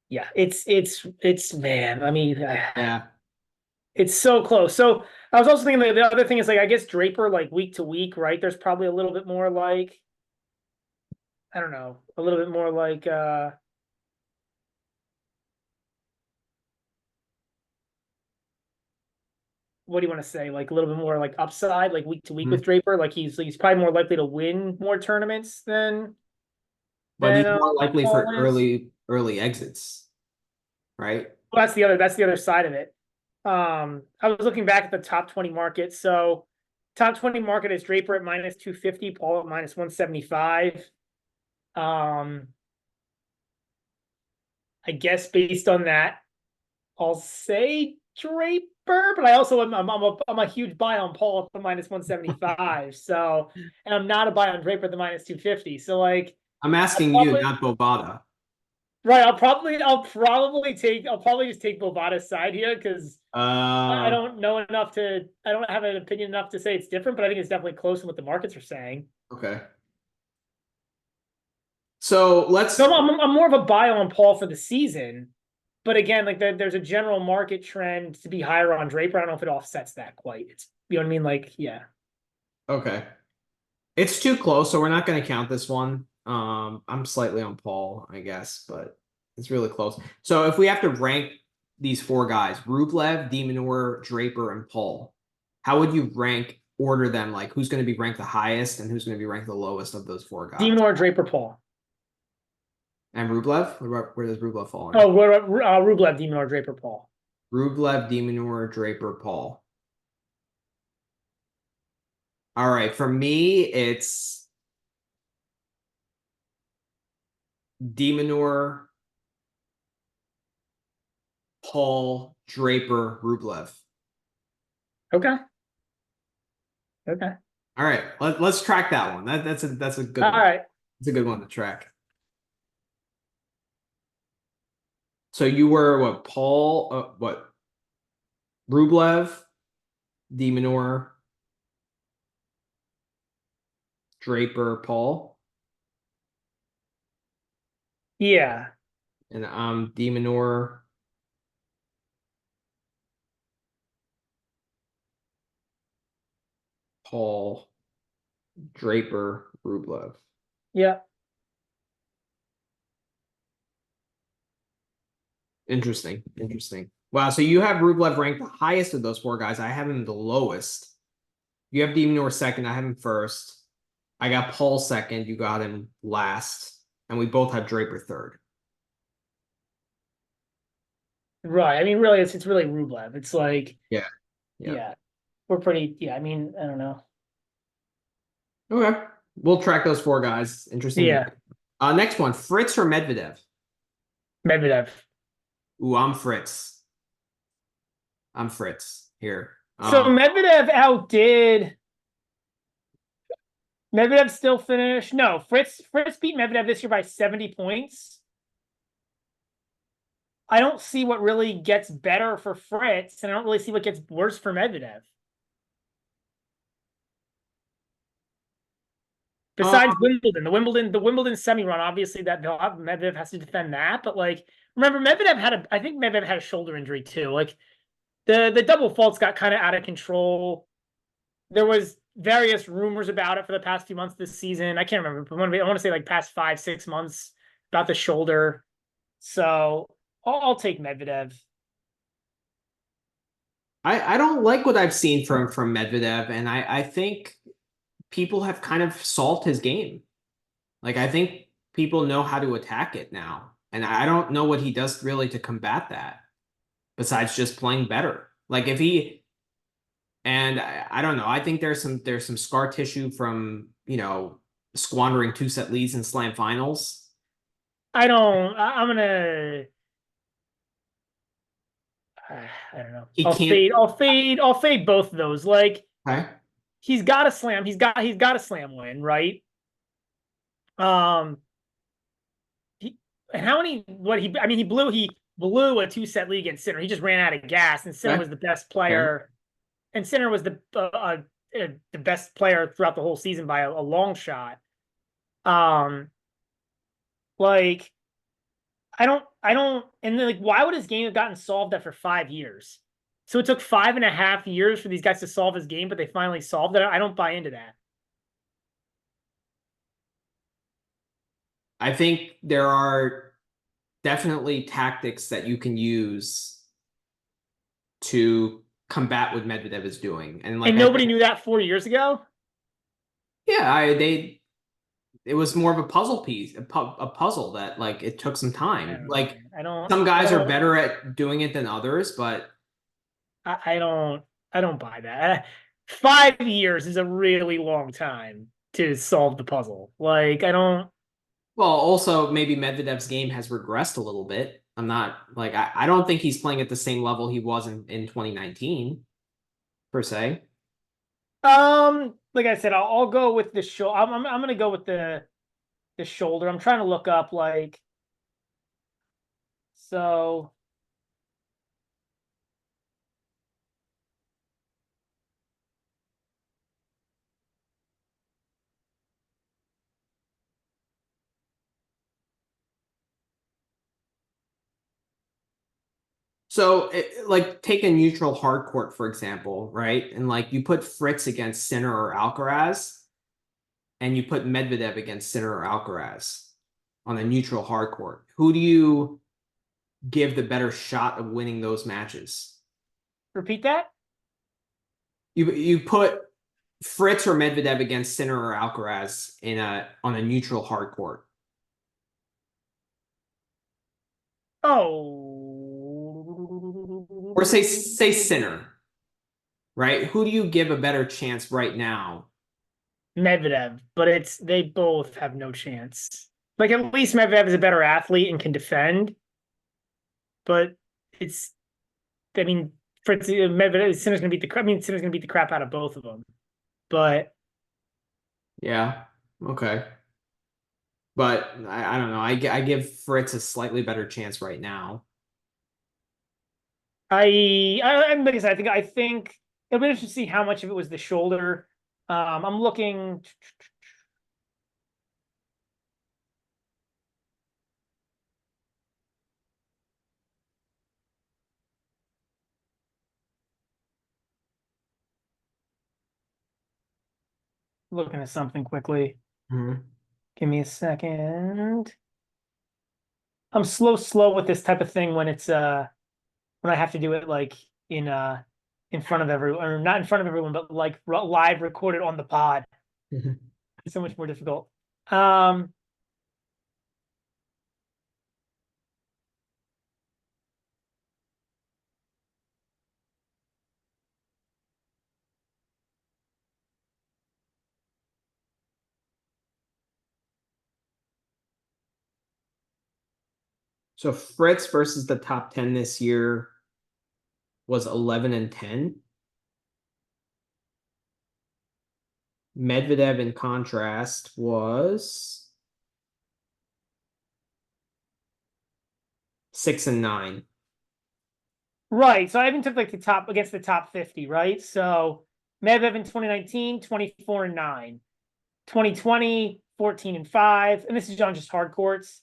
yeah, it's man. I mean, Yeah. it's so close. So I was also thinking the other thing is like I guess Draper like week to week, right? There's probably a little bit more like I don't know, a little bit more like what do you want to say? Like a little bit more like upside, like week to week with Mhm. Draper. Like he's probably more likely to win more tournaments But than he's more likely Paul for is. early exits, right? Well, that's the other side of it. I was looking back at the top 20 market. So top 20 market is Draper at minus 250, Paul at minus 175. Um, I guess based on that, I'll say Draper, but I also I'm a huge buy on Paul at the minus 175. So, and I'm not a buy on Draper at the minus 250. So like I'm I'll asking you, probably not Bovada. right, I'll probably just take Bovada's side here because I Uh, don't know enough I don't have an opinion enough to say it's different, but I think it's definitely close to what the markets are saying. okay. So So let's I'm more of a buy on Paul for the season. But again, like there's a general market trend to be higher on Draper. I don't know if it offsets that quite. It's you know what I mean? Like, yeah. okay. It's too close, so we're not going to count this one. I'm slightly on Paul, I guess, but it's really close. So if we have to rank these four guys, Rublev, Minaur, Draper, and Paul, how would you order them? Like who's going to be ranked the highest and who's going to be ranked the lowest of those four guys? Minaur, Draper, Paul. And Rublev, where does Rublev fall in? Oh, Rublev, Minaur, Draper, Paul. Rublev, Minaur, Draper, Paul. All right, for me, it's Minaur, Paul, Draper, Rublev. Okay. Okay. All right, let's track that one. That's a good All one. right. It's a good one to track. So you were what? Paul, what? Rublev, Minaur, Draper, Paul, Yeah. and Minaur, Paul, Draper, Rublev. Yeah. Interesting. Interesting. Wow. So you have Rublev ranked the highest of those four guys. I have him the lowest. You have Minaur second. I have him first. I got Paul second. You got him last. And we both have Draper third. Right. I mean, really, it's really Rublev. It's like, Yeah. yeah, we're pretty. Yeah. I mean, I don't know. Okay. We'll track those four guys. Interesting. Yeah. Next one, Fritz or Medvedev? Medvedev. Ooh, I'm Fritz. I'm Fritz here. So Medvedev outdid. Medvedev still finished. No, Fritz beat Medvedev this year by 70 points. I don't see what really gets better for Fritz, and I don't really see what gets worse for Medvedev. Besides Wimbledon, the Wimbledon semi run, obviously that Medvedev has to defend that. But like, remember I think Medvedev had a shoulder injury too. Like the double faults got kind of out of control. There was various rumors about it for the past few months this season. I can't remember, but I want to say like past 5-6 months about the shoulder. So I'll take Medvedev. I don't like what I've seen from Medvedev, and I think people have kind of solved his game. Like I think people know how to attack it now, and I don't know what he does really to combat that, besides just playing better. Like if he, and I don't know. I think there's some scar tissue from squandering 2-set leads in slam finals. I'm gonna. I don't know. He can't. I'll fade both of those. Like Okay. he's got a slam. He's got a slam win, right? And how many? He blew a 2-set lead against Sinner. He just ran out of gas, and Sinner was the best player. And Sinner was the best player throughout the whole season by a long shot. Like I don't, and then like, why would his game have gotten solved after 5 years? So it took 5.5 years for these guys to solve his game, but they finally solved it. I don't buy into that. I think there are definitely tactics that you can use to combat what Medvedev is doing, and nobody knew that 4 years ago. Yeah, it was more of a puzzle piece, a puzzle that like it took some time. Like some guys are better at doing it than others, but I don't buy that. 5 years is a really long time to solve the puzzle. Like I don't. Well, also maybe Medvedev's game has regressed a little bit. I'm not like I don't think he's playing at the same level he was in 2019 per se. Like I said, I'll go with the shoulder. I'm gonna go with the shoulder. I'm trying to look up like so. So, like, take a neutral hard court, for example, right? And like you put Fritz against Sinner or Alcaraz, and you put Medvedev against Sinner or Alcaraz on a neutral hard court. Who do you give the better shot of winning those matches? Repeat that. You put Fritz or Medvedev against Sinner or Alcaraz on a neutral hard court. Oh. Or say Sinner, right? Who do you give a better chance right now? Medvedev, but they both have no chance. Like at least Medvedev is a better athlete and can defend, but it's, I mean, Fritz Medvedev Sinner's gonna beat the, I mean, Sinner's gonna beat the crap out of both of them, but Yeah. Okay. But I don't know. I give Fritz a slightly better chance right now. like I said, I think it'll be interesting to see how much of it was the shoulder. I'm looking at something quickly. Mhm. Give me a second. I'm slow with this type of thing when it's when I have to do it like in front of everyone, or not in front of everyone, but like live recorded on the pod. It's so much more difficult. Um, So Fritz versus the top 10 this year was 11-10. Medvedev, in contrast, was 6-9. right. So I even took like the top against the top 50, right? So Medvedev in 2019, 24-9. 2020, 14-5. And this is on just hard courts.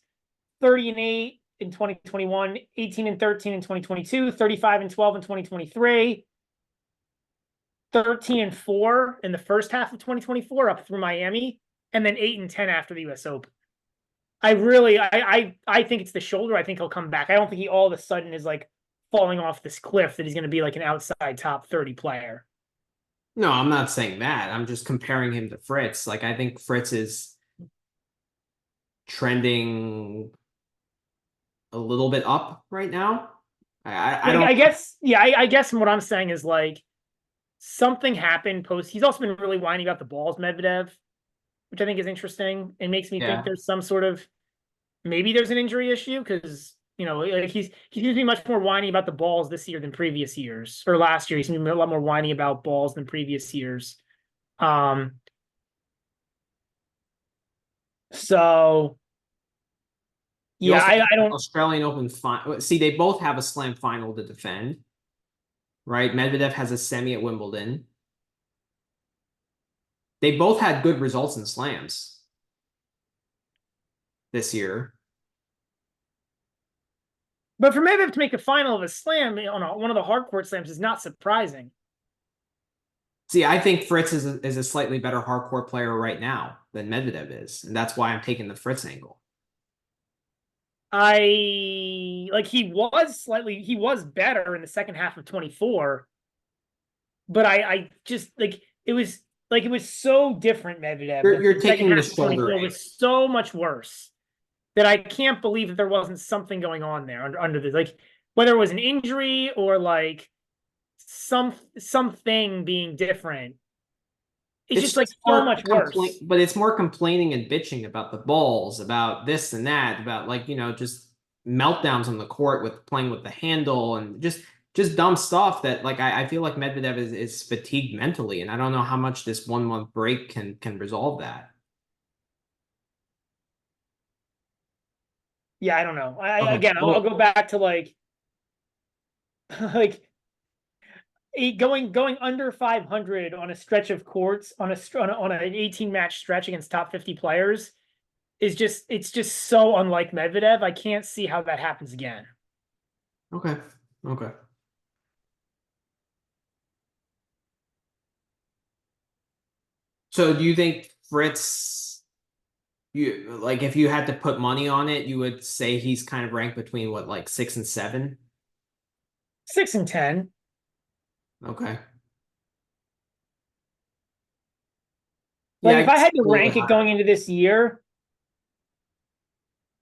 30-8 in 2021, 18-13 in 2022, 35-12 in 2023. 13-4 in the first half of 2024 up through Miami, and then 8-10 after the US Open. I think it's the shoulder. I think he'll come back. I don't think he all of a sudden is like falling off this cliff that he's going to be like an outside top 30 player. No, I'm not saying that. I'm just comparing him to Fritz. Like, I think Fritz is trending a little bit up right now. I don't. I guess, yeah, I guess what I'm saying is like something happened post. He's also been really whining about the balls, Medvedev, which I think is interesting. It makes me think Yeah. there's some sort of, maybe there's an injury issue because like he's seems to be much more whiny about the balls this year than previous years, or last year. He seemed to be a lot more whiny about balls than previous years. Um, so He yeah, also I don't. Australian Open final. See, they both have a slam final to defend, right? Medvedev has a semi at Wimbledon. They both had good results in slams this year. But for Medvedev to make a final of a slam on one of the hard court slams is not surprising. See, I think Fritz is a slightly better hardcore player right now than Medvedev is, and that's why I'm taking the Fritz angle. He was better in the second half of 24, but I just like it was so different. Medvedev, You're the second taking the half of shoulder 24 angle. was so much worse that I can't believe that there wasn't something going on there under this, like whether it was an injury or like something being different. It's It's just like just so more much worse. but it's more complaining and bitching about the balls, about this and that, about like, just meltdowns on the court with playing with the handle and just dumb stuff that like I feel like Medvedev is fatigued mentally, and I don't know how much this 1 month break can resolve that. Yeah, I don't know. Okay. Again, I'll Well, go back to like like going under 500 on a stretch of courts on an 18 match stretch against top 50 players is just, it's just so unlike Medvedev. I can't see how that happens again. okay. Okay. So do you think Fritz, you like if you had to put money on it, you would say he's kind of ranked between what, like 6 and 7? 6-10. Okay. Like Yeah, I if I guess had to a little bit rank it higher. going into this year,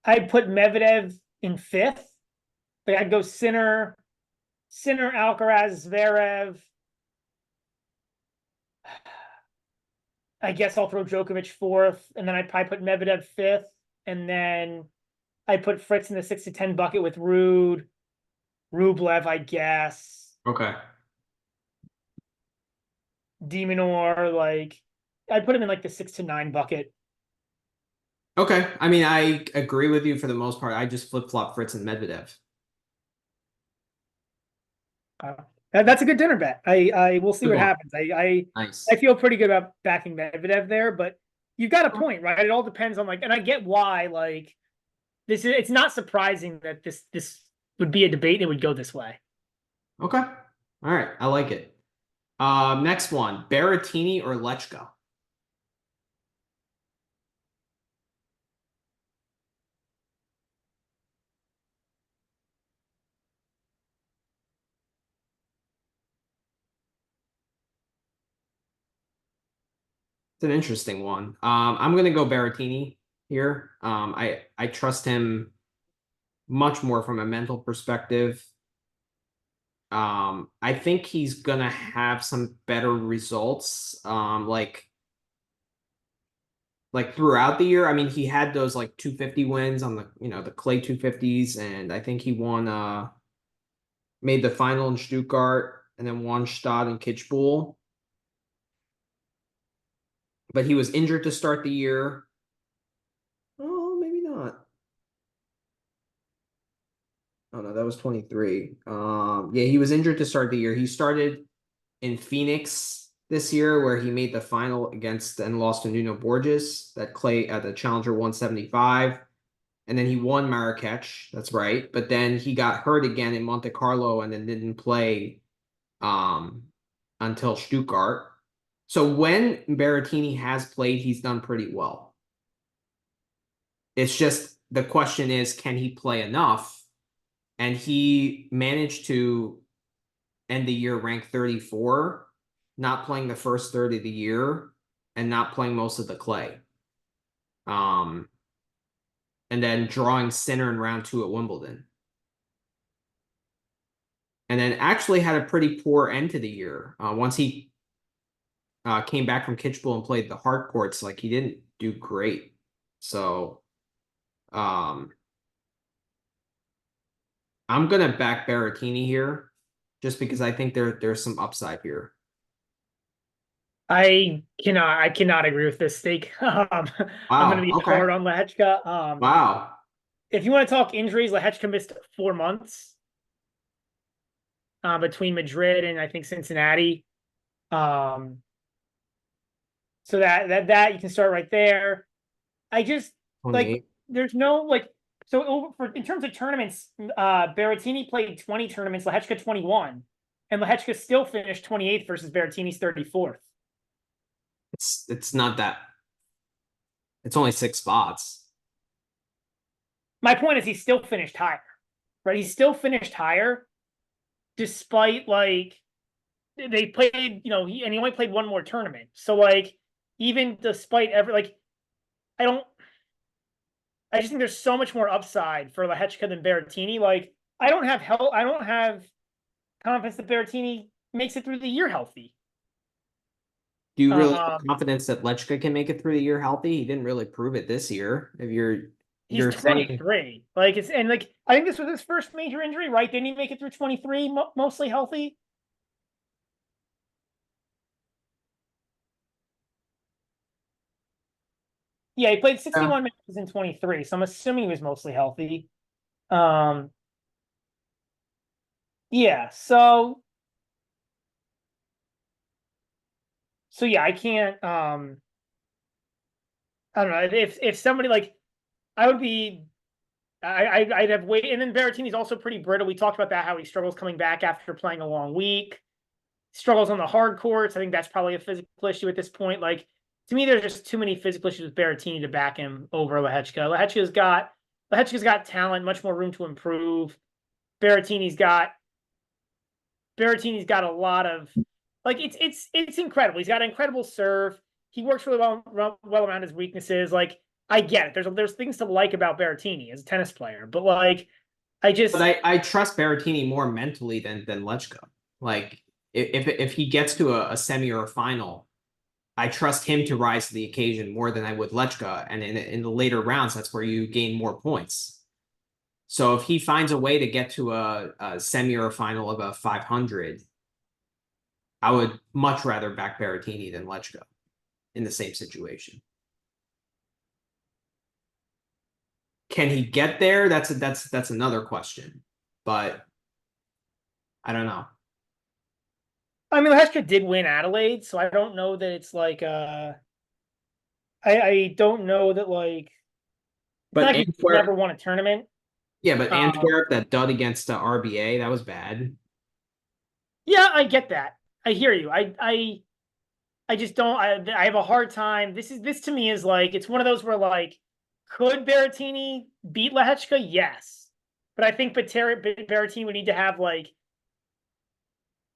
I'd put Medvedev in fifth. Like I'd go Sinner, Alcaraz, Zverev. I guess I'll throw Djokovic fourth, and then I'd probably put Medvedev fifth. and then I put Fritz in the 6 to 10 bucket with Ruud, Rublev, I guess. Okay. Minaur, like I put him in like the 6 to 9 bucket. Okay. I mean, I agree with you for the most part. I just flip-flop Fritz and Medvedev. That's a good dinner bet. I will see Good what one. happens. I Nice. feel pretty good about backing Medvedev there, but you've got a point, right? It all depends on like, and I get why like this is. It's not surprising that this would be a debate and it would go this way. Okay. All right. I like it. Next one, Berrettini or Lechka? It's an interesting one. I'm gonna go Berrettini here. I trust him much more from a mental perspective. I think he's gonna have some better results. Like throughout the year. I mean, he had those like 250 wins on the the clay 250s, and I think he won made the final in Stuttgart and then won Stade and Kitzbühel. But he was injured to start the year. Oh, maybe not. Oh no, that was 23. Yeah, he was injured to start the year. He started in Phoenix this year, where he made the final against and lost to Nuno Borges, that clay at the Challenger 175. And then he won Machac. That's right. But then he got hurt again in Monte Carlo and then didn't play until Stuttgart. So when Berrettini has played, he's done pretty well. It's just the question is, can he play enough? And he managed to end the year ranked 34, not playing the first third of the year and not playing most of the clay. And then drawing Sinner in round 2 at Wimbledon. And then actually had a pretty poor end to the year. Once he came back from Kitzbühel and played the hard courts, like he didn't do great. So I'm gonna back Berrettini here, just because I think there's some upside here. I cannot agree with this stake. I'm going to Wow. be Okay. hard on Lehechka. Wow. If you want to talk injuries, Lehechka missed 4 months between Madrid and I think Cincinnati. So that you can start right there. I just like 28. there's no like so for in terms of tournaments, Berrettini played 20 tournaments, Lehechka 21, and Lehechka still finished 28th versus Berrettini's 34th. It's not that. It's only 6 spots. My point is he still finished higher, right? He still finished higher despite like they played, he only played one more tournament. So like even despite I just think there's so much more upside for Lehechka than Berrettini. Like I don't have confidence that Berrettini makes it through the year healthy. Do you really have confidence that Lechka can make it through the year healthy? He didn't really prove it this year. If he's you're saying 23. Like I think this was his first major injury, right? Didn't he make it through 23 mostly healthy? Yeah, he played 61 matches in 23, so I'm assuming he was mostly healthy. Yeah, so yeah, I can't I don't know if somebody like I would be I'd have wait, and then Berrettini's also pretty brittle. We talked about that, how he struggles coming back after playing a long week, struggles on the hard courts. I think that's probably a physical issue at this point. Like to me, there's just too many physical issues with Berrettini to back him over Lehechka. Lehechka's got talent, much more room to improve. Berrettini's got a lot of like it's incredible. He's got an incredible serve. He works really well around his weaknesses. Like I get it. There's things to like about Berrettini as a tennis player, but like But I trust Berrettini more mentally than Lechka. Like if he gets to a semi or a final, I trust him to rise to the occasion more than I would Lechka. And in the later rounds, that's where you gain more points. So if he finds a way to get to a semi or a final of a 500, I would much rather back Berrettini than Lechka in the same situation. Can he get there? That's another question. But I don't know. I mean, Lehechka did win Adelaide, so I don't know that it's like I don't know that like it's But not like he Antwerp, never won a tournament. yeah, but Antwerp, that dud against the RBA, that was bad. Yeah, I get that. I hear you. I just don't. I have a hard time. This to me is like it's one of those where like could Berrettini beat Lehechka? Yes, but I think Berrettini would need to have like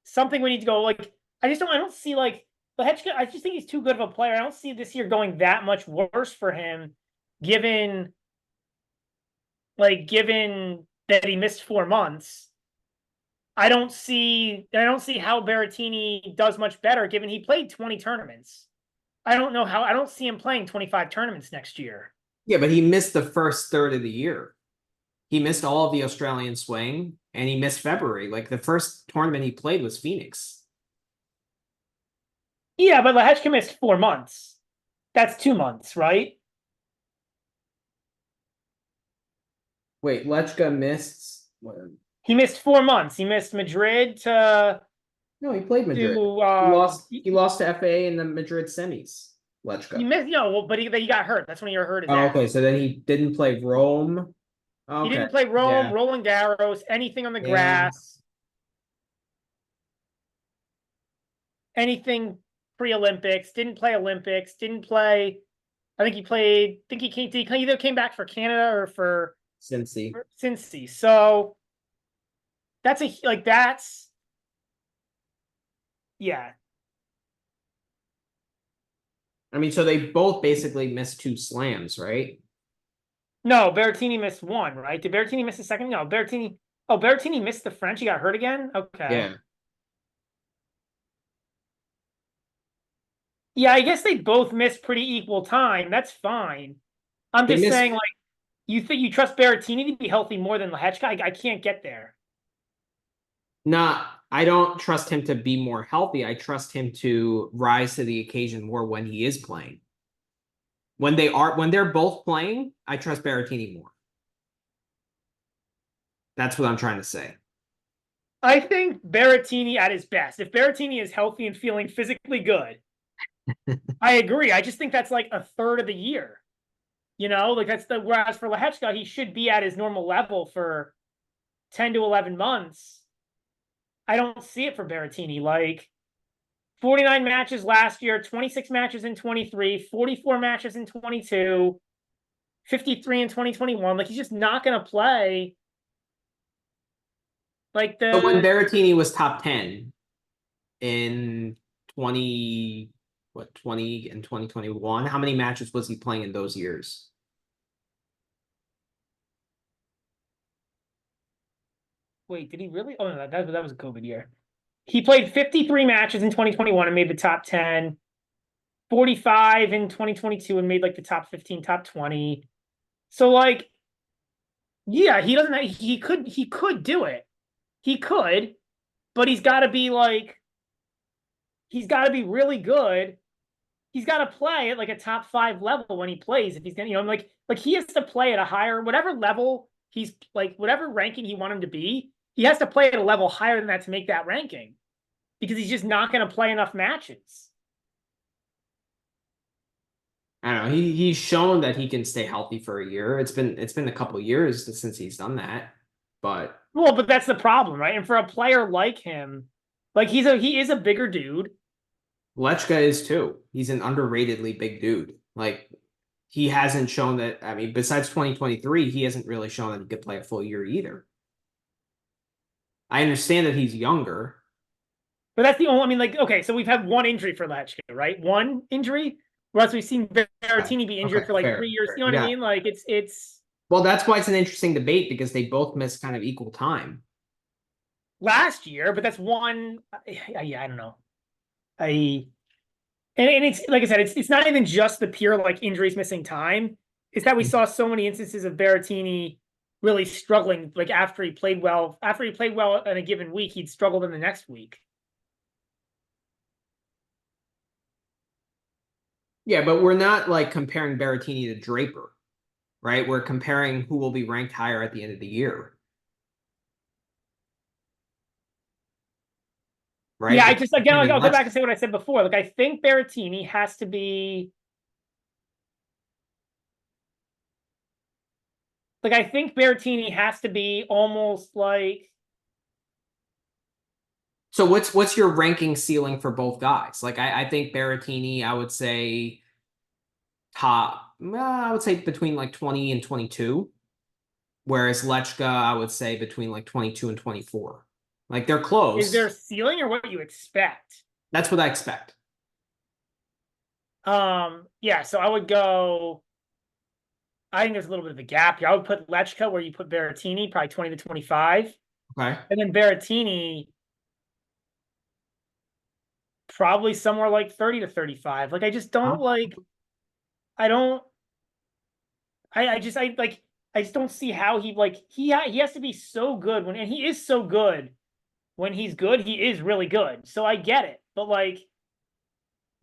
something. We need to go like I don't see like Lehechka. I just think he's too good of a player. I don't see this year going that much worse for him, given that he missed 4 months. I don't see how Berrettini does much better given he played 20 tournaments. I don't see him playing 25 tournaments next year. Yeah, but he missed the first third of the year. He missed all of the Australian swing and he missed February. Like the first tournament he played was Phoenix. Yeah, but Lehechka missed 4 months. That's 2 months, right? Wait, Lechka missed what? He missed 4 months. He missed Madrid to No, he played Madrid. He lost to FA in the Madrid semis. Lechka. He missed, but he got hurt. That's when he hurt his Oh, ass. okay, so then he didn't play Rome. Okay. He didn't play Rome, yeah. Roland Garros, anything on the grass, anything pre-Olympics. Didn't play Olympics. Didn't play. I think he played. I think he either came back for Canada or for Cincy. Cincy. So that's yeah. I mean, so they both basically missed 2 slams, right? No, Berrettini missed 1, right? Did Berrettini miss the second? No, Berrettini. Oh, Berrettini missed the French. He got hurt again. Okay. Yeah. Yeah, I guess they both missed pretty equal time. That's fine. I'm just saying, like, you think you trust Berrettini to be healthy more than Lehechka? I can't get there. Nah, I don't trust him to be more healthy. I trust him to rise to the occasion more when he is playing. When they're both playing, I trust Berrettini more. That's what I'm trying to say. I think Berrettini at his best. If Berrettini is healthy and feeling physically good, I agree. I just think that's like a third of the year. You know, like whereas for Lehechka, he should be at his normal level for 10 to 11 months. I don't see it for Berrettini. Like 49 matches last year, 26 matches in 23, 44 matches in 22, 53 in 2021. Like he's just not going to play. Like But when Berrettini was top 10 in 20 and 2021, how many matches was he playing in those years? Wait, did he really? Oh, no, that was a COVID year. He played 53 matches in 2021 and made the top 10, 45 in 2022 and made like the top 15, top 20. So like, yeah, he could do it. He could, but he's got to be really good. He's got to play at like a top 5 level when he plays. If he's gonna, like he has to play at a higher, whatever level he's like, whatever ranking he want him to be, he has to play at a level higher than that to make that ranking, because he's just not going to play enough matches. I don't know. He's shown that he can stay healthy for a year. It's been a couple years since he's done that, but that's the problem, right? And for a player like him, like he is a bigger dude. Lechka is too. He's an underratedly big dude. Like he hasn't shown that. I mean, besides 2023, he hasn't really shown that he could play a full year either. I understand that he's younger, but that's the only. I mean, like, okay, so we've had one injury for Lechka, right? One injury, whereas we've seen Berrettini be injured for like 3 years. You know what I mean? Like, it's. Well, that's why it's an interesting debate, because they both miss kind of equal time Last year, but that's one. Yeah, I don't know. And it's like I said, it's not even just the pure like injuries, missing time. It's that we saw so many instances of Berrettini really struggling. Like after he played well in a given week, he'd struggled in the next week. Yeah, but we're not like comparing Berrettini to Draper, right? We're comparing who will be ranked higher at the end of the year, right? Yeah, I But just again and I'll go back let's and say what I said before. Like I think Berrettini has to be I think Berrettini has to be almost like so what's your ranking ceiling for both guys? Like I think Berrettini, I would say I would say between like 20 and 22, whereas Lechka, I would say between like 22 and 24. Like they're is there a close. ceiling or what you expect? That's what I expect. Yeah, so I would go. I think there's a little bit of a gap here. I would put Lechka where you put Berrettini, probably 20 to 25. Okay. And then Berrettini, probably somewhere like 30 to 35. Like, I just don't Huh? like, I don't, I just don't see how he has to be so good and he is so good. When he's good, he is really good. So I get it. But like,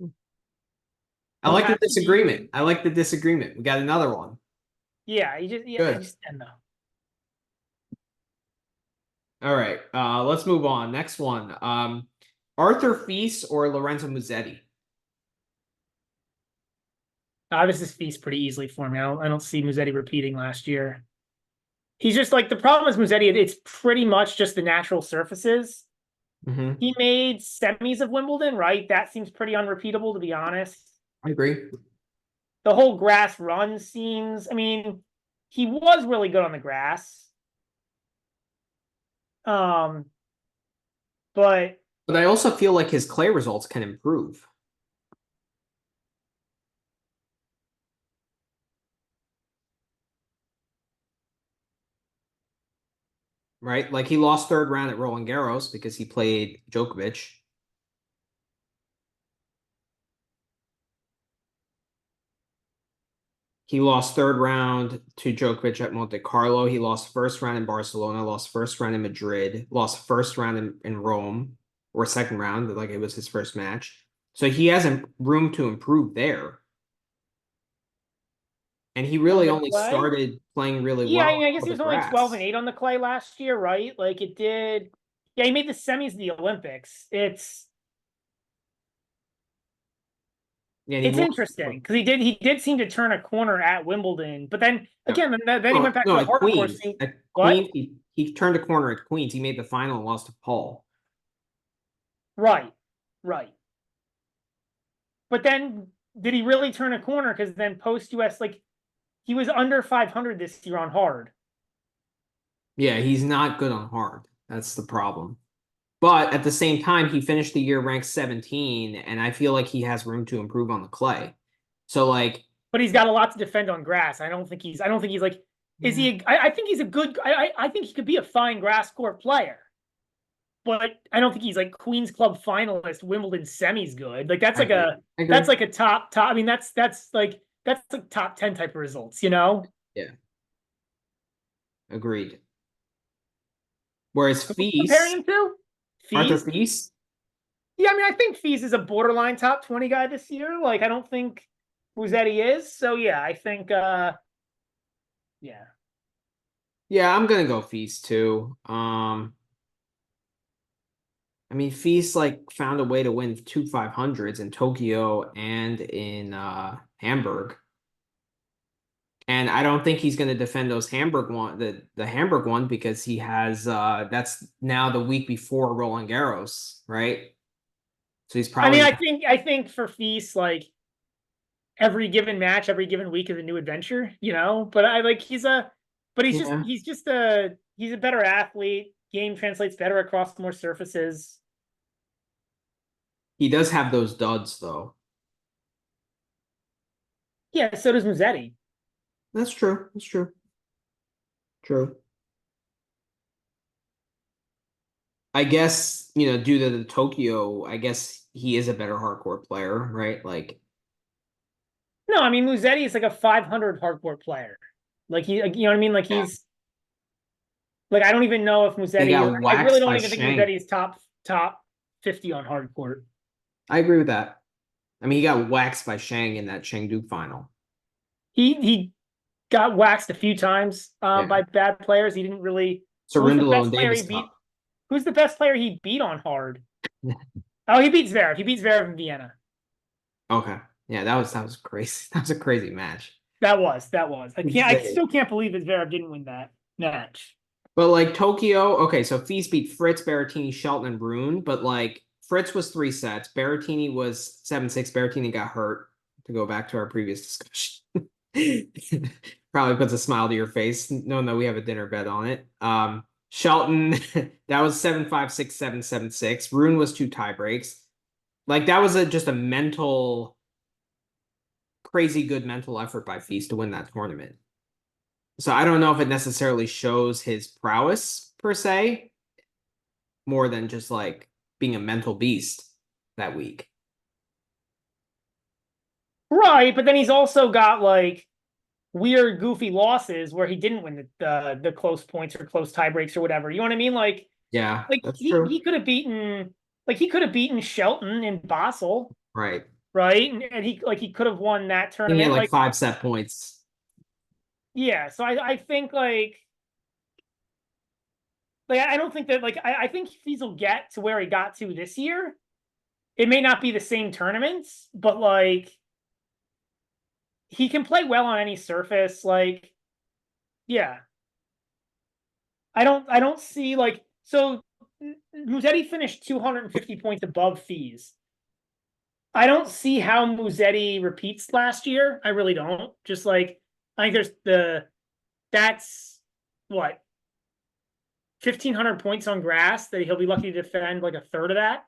I he like the has to disagreement. be, I like the disagreement. We got another one. I Good. just don't know. All right. Let's move on. Next one. Arthur Fils or Lorenzo Musetti? This is Feast pretty easily for me. I don't see Musetti repeating last year. He's just like the problem is Musetti. It's pretty much just the natural surfaces. Mm-hmm. He made semis of Wimbledon, right? That seems pretty unrepeatable, to be honest. I agree. The whole grass run seems. I mean, he was really good on the grass. Um, but But I also feel like his clay results can improve, right? Like he lost third round at Roland Garros because he played Djokovic. He lost third round to Djokovic at Monte Carlo. He lost first round in Barcelona, lost first round in Madrid, lost first round in Rome, or second round, like it was his first match. So he has room to improve there. And he on really the only clay, started playing really yeah. I well mean, I guess on he the was only 12 and grass. 8 on the clay last year, right? Like it did. Yeah, he made the semis of the Olympics. Yeah, and he It's lost. interesting because he did seem to turn a corner at Wimbledon, but then Yeah. again, then he went Oh, back to no, the at hard course Queens. scene. At What? Queens, he turned a corner at Queens. He made the final and lost to Paul. Right, right. But then did he really turn a corner? Because then post US, like he was under 500 this year on hard. Yeah, he's not good on hard. That's the problem. But at the same time, he finished the year ranked 17, and I feel like he has room to improve on the clay. So like, But he's got a lot to defend on grass. I don't think he's like. Is yeah, he? I think he's a good. I think he could be a fine grass court player. But I don't think he's like Queens Club finalist, Wimbledon semis good. Like I agree. I that's agree. like a top. I mean, that's like top 10 type of results, you know? Yeah, agreed. Whereas Who comparing Feast, him to? Arthur Fees? Feast, Yeah, I mean, I think Fees is a borderline top 20 guy this year. Like, I don't think Musetti is. So yeah, I think yeah. yeah, I'm gonna go Feast too. I mean, Feast like found a way to win 2 500s in Tokyo and in Hamburg. And I don't think he's going to defend those Hamburg one, the Hamburg one, because he has that's now the week before Roland Garros, right? So he's I mean, probably I think for Feast, like every given match, every given week is a new adventure, you know. But I like but yeah. he's a better athlete. Game translates better across more surfaces. He does have those duds though. Yeah, so does Musetti. That's true. That's true. True. I guess, due to the Tokyo, I guess he is a better hardcore player, right? Like, No, I mean Musetti is like a 500 hardcore player. Like you know what I mean? Like yeah, he's like I don't even know if he Musetti. got I really waxed don't by even think Shang. Musetti is top 50 on hardcore. I agree with that. I mean, he got waxed by Shang in that Chengdu final. He got waxed a few times Yeah. by bad players. He didn't really. Who's the Cerundolo and best player he Davis beat? Cup. Who's the best player he beat on hard? Oh, he beats Zverev. He beats Zverev in Vienna. Okay. Yeah, that was crazy. That was a crazy match. That was. I Would can't. you I say? still can't believe that Zverev didn't win that match. But like Tokyo, okay, so Feast beat Fritz, Berrettini, Shelton, and Rune, but like Fritz was 3 sets, Berrettini was 7-6. Berrettini got hurt, to go back to our previous discussion. Probably puts a smile to your face, knowing that we have a dinner bet on it. Shelton, that was 7-5, 6-7, 7-6. Rune was 2 tie breaks. Like that was just a crazy good mental effort by Feast to win that tournament. So I don't know if it necessarily shows his prowess per se, more than just like being a mental beast that week. Right, but then he's also got like weird, goofy losses where he didn't win the close points or close tie breaks or whatever. You know what I mean? Yeah, Like that's he true. could have beaten he could have beaten Shelton in Basel, Right. right? And he could have won that And he had tournament. like Like 5 set points. yeah, so I think I don't think that I think Fees will get to where he got to this year. It may not be the same tournaments, but like he can play well on any surface. Like, yeah. I don't see like so Musetti finished 250 points above Fees. I don't see how Musetti repeats last year. I really don't. Just like I think that's what 1,500 points on grass that he'll be lucky to defend like a third of that.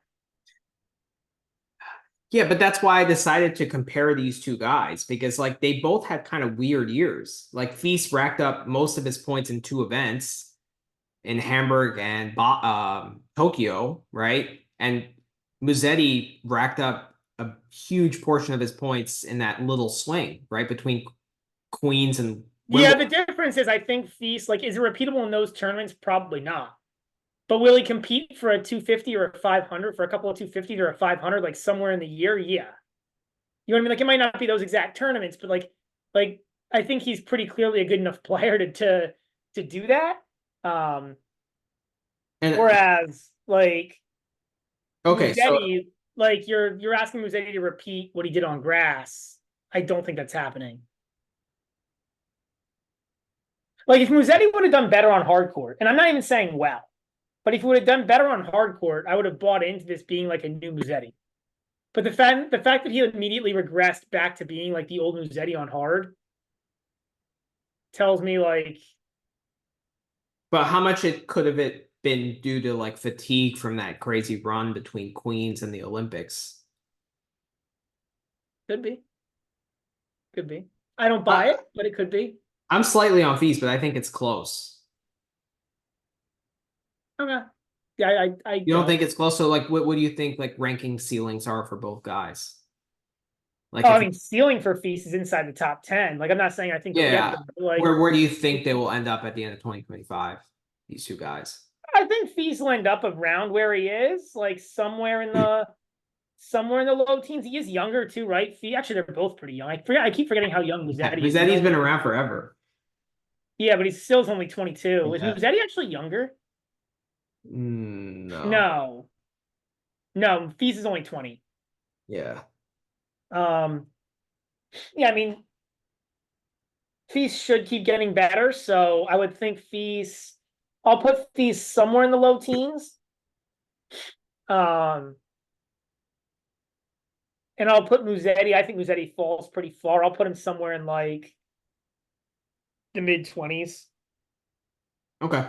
Yeah, but that's why I decided to compare these two guys because like they both had kind of weird years. Like Feast racked up most of his points in 2 events in Hamburg and Tokyo, right? And Musetti racked up a huge portion of his points in that little swing, right? Between Queens and Yeah, the Wimbledon. difference is I think Feast is it repeatable in those tournaments? Probably not. But will he compete for a 250 or a 500 for a couple of 250 or a 500 like somewhere in the year? Yeah. You know what I mean? Like it might not be those exact tournaments, but like I think he's pretty clearly a good enough player to do that. And Whereas like okay, so Musetti, like you're asking Musetti to repeat what he did on grass. I don't think that's happening. Like if Musetti would have done better on hard court, and I'm not even saying well, but if he would have done better on hard court, I would have bought into this being like a new Musetti. But the fact that he immediately regressed back to being like the old Musetti on hard tells me like but how much it could have it been due to like fatigue from that crazy run between Queens and the Olympics? could be, could be. I don't I, buy it, but it could be. I'm slightly on Feast, but I think it's close. Okay. Yeah, I You don't don't. think it's close? So like what do you think like ranking ceilings are for both guys? Like Oh, I if mean, ceiling for Feast is inside the top 10. Like, I'm not saying I think they'll get yeah, there. But like, where do you think they will end up at the end of 2025? These two guys. I think Feast will end up around where he is, like somewhere in the low teens. He is younger too, right? Actually, they're both pretty young. I keep forgetting how young Yeah, Musetti is. He's Musetti's been only around forever. yeah, but he's still only 22. Is Yeah. Musetti actually younger? No. No, no. Feast is only 20. Yeah. Um, yeah, I mean, Feast should keep getting better. So I would think Feast. I'll put Feast somewhere in the low teens. Um, and I'll put Musetti. I think Musetti falls pretty far. I'll put him somewhere in like the mid-20s. Okay.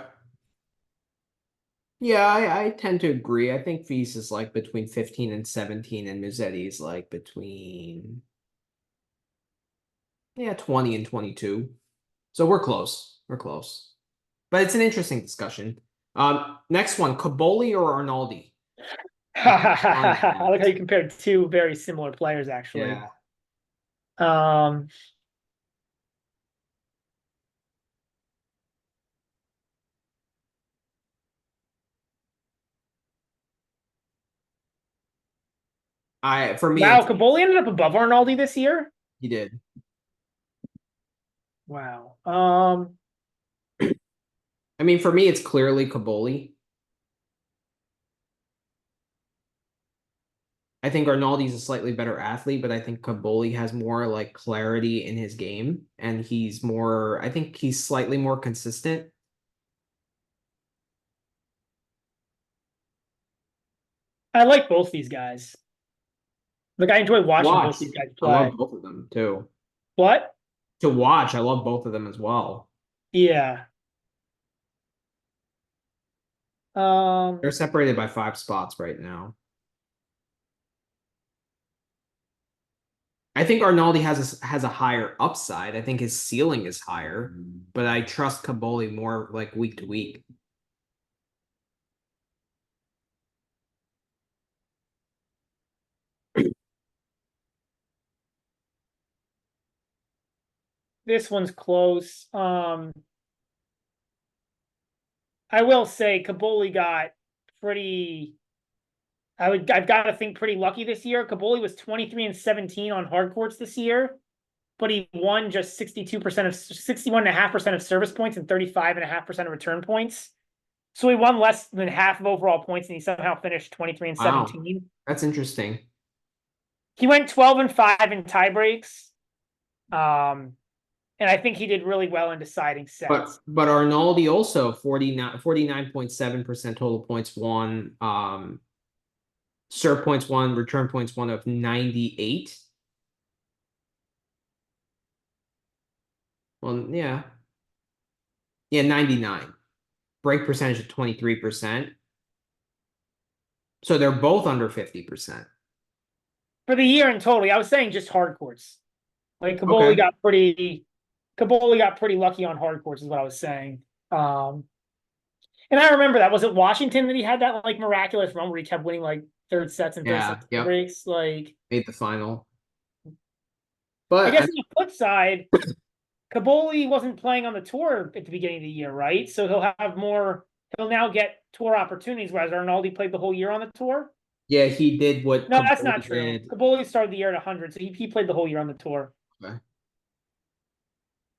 Yeah, I tend to agree. I think Feast is like between 15 and 17, and Musetti is like between 20 and 22. So we're close. We're close. But it's an interesting discussion. Next one, Cobolli or Arnaldi? I like how you compared two very similar players, actually. Yeah. Um, For me, wow, Cobolli ended up above Arnaldi this year. he did. Wow. I mean, for me, it's clearly Cobolli. I think Arnaldi's a slightly better athlete, but I think Cobolli has more like clarity in his game, and he's more. I think he's slightly more consistent. I like both these guys. Like I enjoy watching both Watch. these guys I love play. both of them too. What? To watch, I love both of them as well. Yeah. They're separated by 5 spots right now. I think Arnaldi has a higher upside. I think his ceiling is higher, but I trust Cobolli more like week to week. This one's close. I will say Cobolli got pretty. I've got to think pretty lucky this year. Cobolli was 23-17 on hard courts this year, but he won just 61.5% of service points and 35.5% of return points. So he won less than half of overall points, and he somehow finished 23-17. Wow, that's interesting. He went 12-5 in tie breaks. And I think he did really well in deciding sets. But Arnaldi also 49.7% total points won. Serve points won, return points won of 98. Well, yeah. Yeah, 99. Break percentage of 23%. So they're both under 50%. For the year in total, I was saying just hard courts. Like Cobolli Okay. got pretty lucky on hard courts is what I was saying. And I remember that. Was it Washington that he had that like miraculous run where he kept winning like third sets and third Yeah, sets yep. breaks? Like Made the final. I But guess on the flip side, Cobolli wasn't playing on the tour at the beginning of the year, right? So he'll now get tour opportunities, whereas Arnaldi played the whole year on the tour. yeah, he did what No, that's Cobolli not true. did. Cobolli started the year at 100, so he played the whole year on the tour. Okay.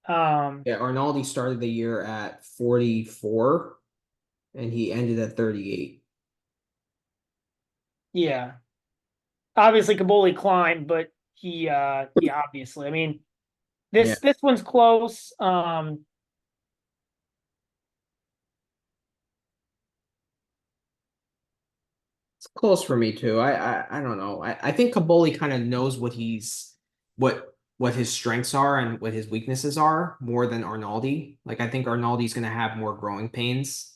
Um, Yeah, Arnaldi started the year at 44 and he ended at 38. yeah. Obviously Cobolli climbed, but he obviously. I mean, Yeah. this one's close. It's close for me too. I don't know. I think Cobolli kind of knows what his strengths are and what his weaknesses are more than Arnaldi. Like I think Arnaldi's gonna have more growing pains.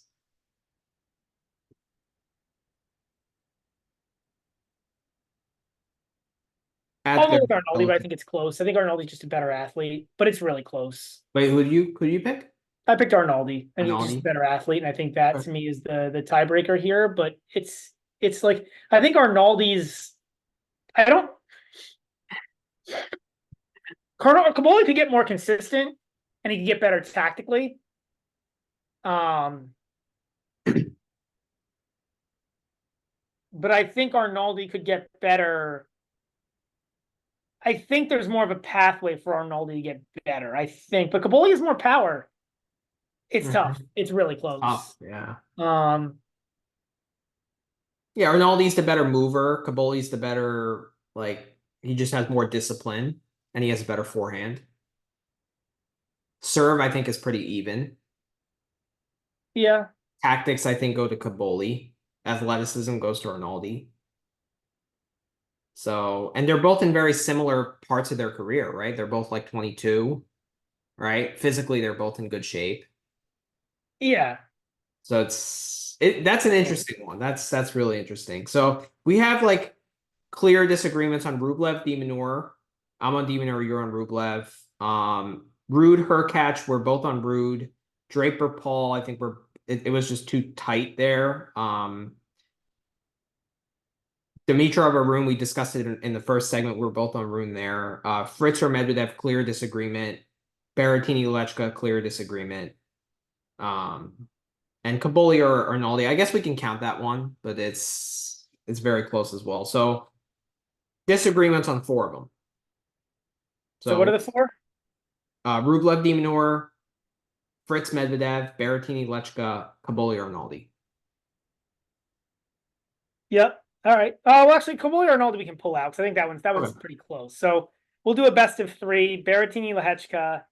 I'll At go their with Arnaldi, but I relative. think it's close. I think Arnaldi's just a better athlete, but it's really close. Wait, who do you pick? I picked Arnaldi. I think he's just a Arnaldi? better athlete, and I think that Okay. to me is the tiebreaker here. But it's like I think Arnaldi's. I don't. Cobolli could get more consistent, and he could get better tactically. But I think Arnaldi could get better. I think there's more of a pathway for Arnaldi to get better. I think, but Cobolli has more power. It's tough. It's really close. Tough, yeah. Yeah, Arnaldi's the better mover. Cobolli's the better, like, he just has more discipline and he has a better forehand. Serve, I think, is pretty even. Yeah. Tactics, I think, go to Cobolli. Athleticism goes to Arnaldi. So, and they're both in very similar parts of their career, right? They're both like 22, right? Physically, they're both in good shape. Yeah. So that's an interesting one. That's really interesting. So we have like clear disagreements on Rublev, Minaur. I'm on Minaur, you're on Rublev. Ruud, Hurkacz, we're both on Ruud. Draper, Paul, I think it was just too tight there. Dimitrov or Rune, we discussed it in the first segment. We were both on Rune there. Fritz or Medvedev, clear disagreement. Berrettini, Lechka, clear disagreement. And Cobolli or Arnaldi, I guess we can count that one, but it's very close as well. So disagreements on 4 of them. So what are the 4? Rublev, Minaur, Fritz, Medvedev, Berrettini, Lechka, Cobolli, Arnaldi. Yep. All right. Oh, well, actually, Cobolli or Arnaldi we can pull out because I think that one's Okay. pretty close. So we'll do a best of 3: Berrettini, Lechka,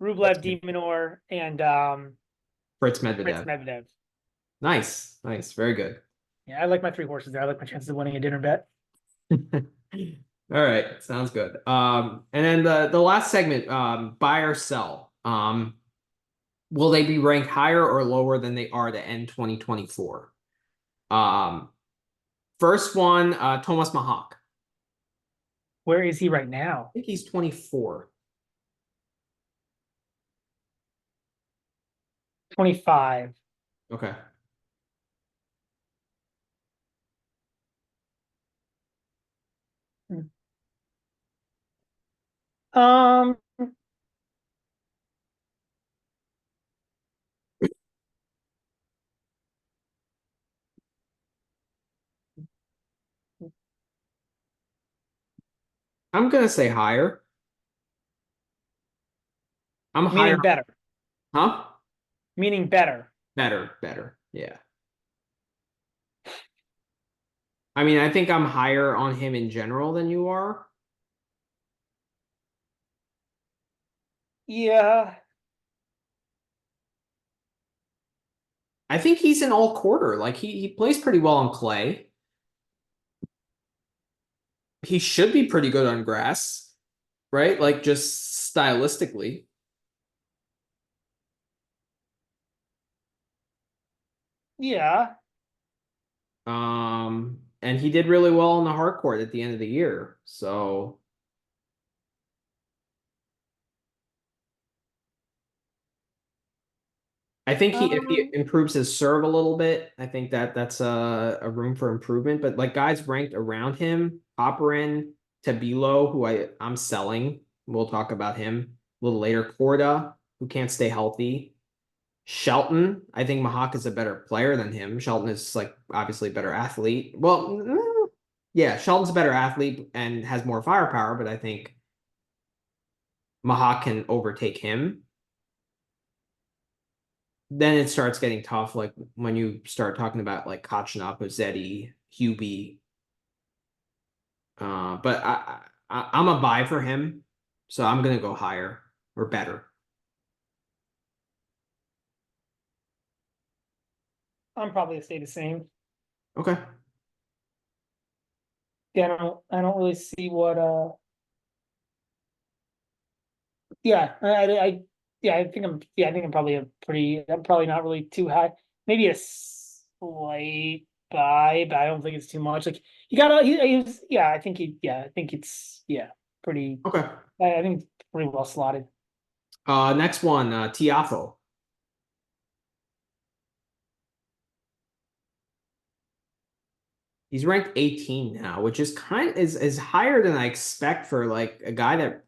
Rublev, de Minaur, and Fritz, Fritz Medvedev. Medvedev. Nice. Very good. Yeah, I like my 3 horses there. I like my chances of winning a dinner bet. All right, sounds good. And then the last segment, buy or sell. Will they be ranked higher or lower than they are to end 2024? First one, Thomas Machac. Where is he right now? I think he's 24. 25. Okay. Um, I'm gonna say higher. I'm higher. meaning better. Huh? Meaning better. Better. Yeah. I mean, I think I'm higher on him in general than you are. Yeah. I think he's an all quarter. Like he plays pretty well on clay. He should be pretty good on grass, right? Like just stylistically. Yeah. And he did really well on the hard court at the end of the year. So I think if he improves his serve a little bit, I think that's a room for improvement. But like guys ranked around him, Popperin, Tabilo, who I'm selling. We'll talk about him a little later. Korda, who can't stay healthy. Shelton, I think Machac is a better player than him. Shelton is like obviously a better athlete. Well, yeah, Shelton's a better athlete and has more firepower, but I think Machac can overtake him. Then it starts getting tough, like when you start talking about like Kachanov, Musetti, Hubie. But I'm a buy for him, so I'm gonna go higher or better. I'm probably gonna stay the same. Okay. Yeah, I don't really see what yeah, I think I'm probably I'm probably not really too high. Maybe a slight buy, but I don't think it's too much. Like he was, I think it's pretty Okay. I think it's pretty well slotted. Next one, Tiafoe. He's ranked 18 now, which is is higher than I expect for like a guy that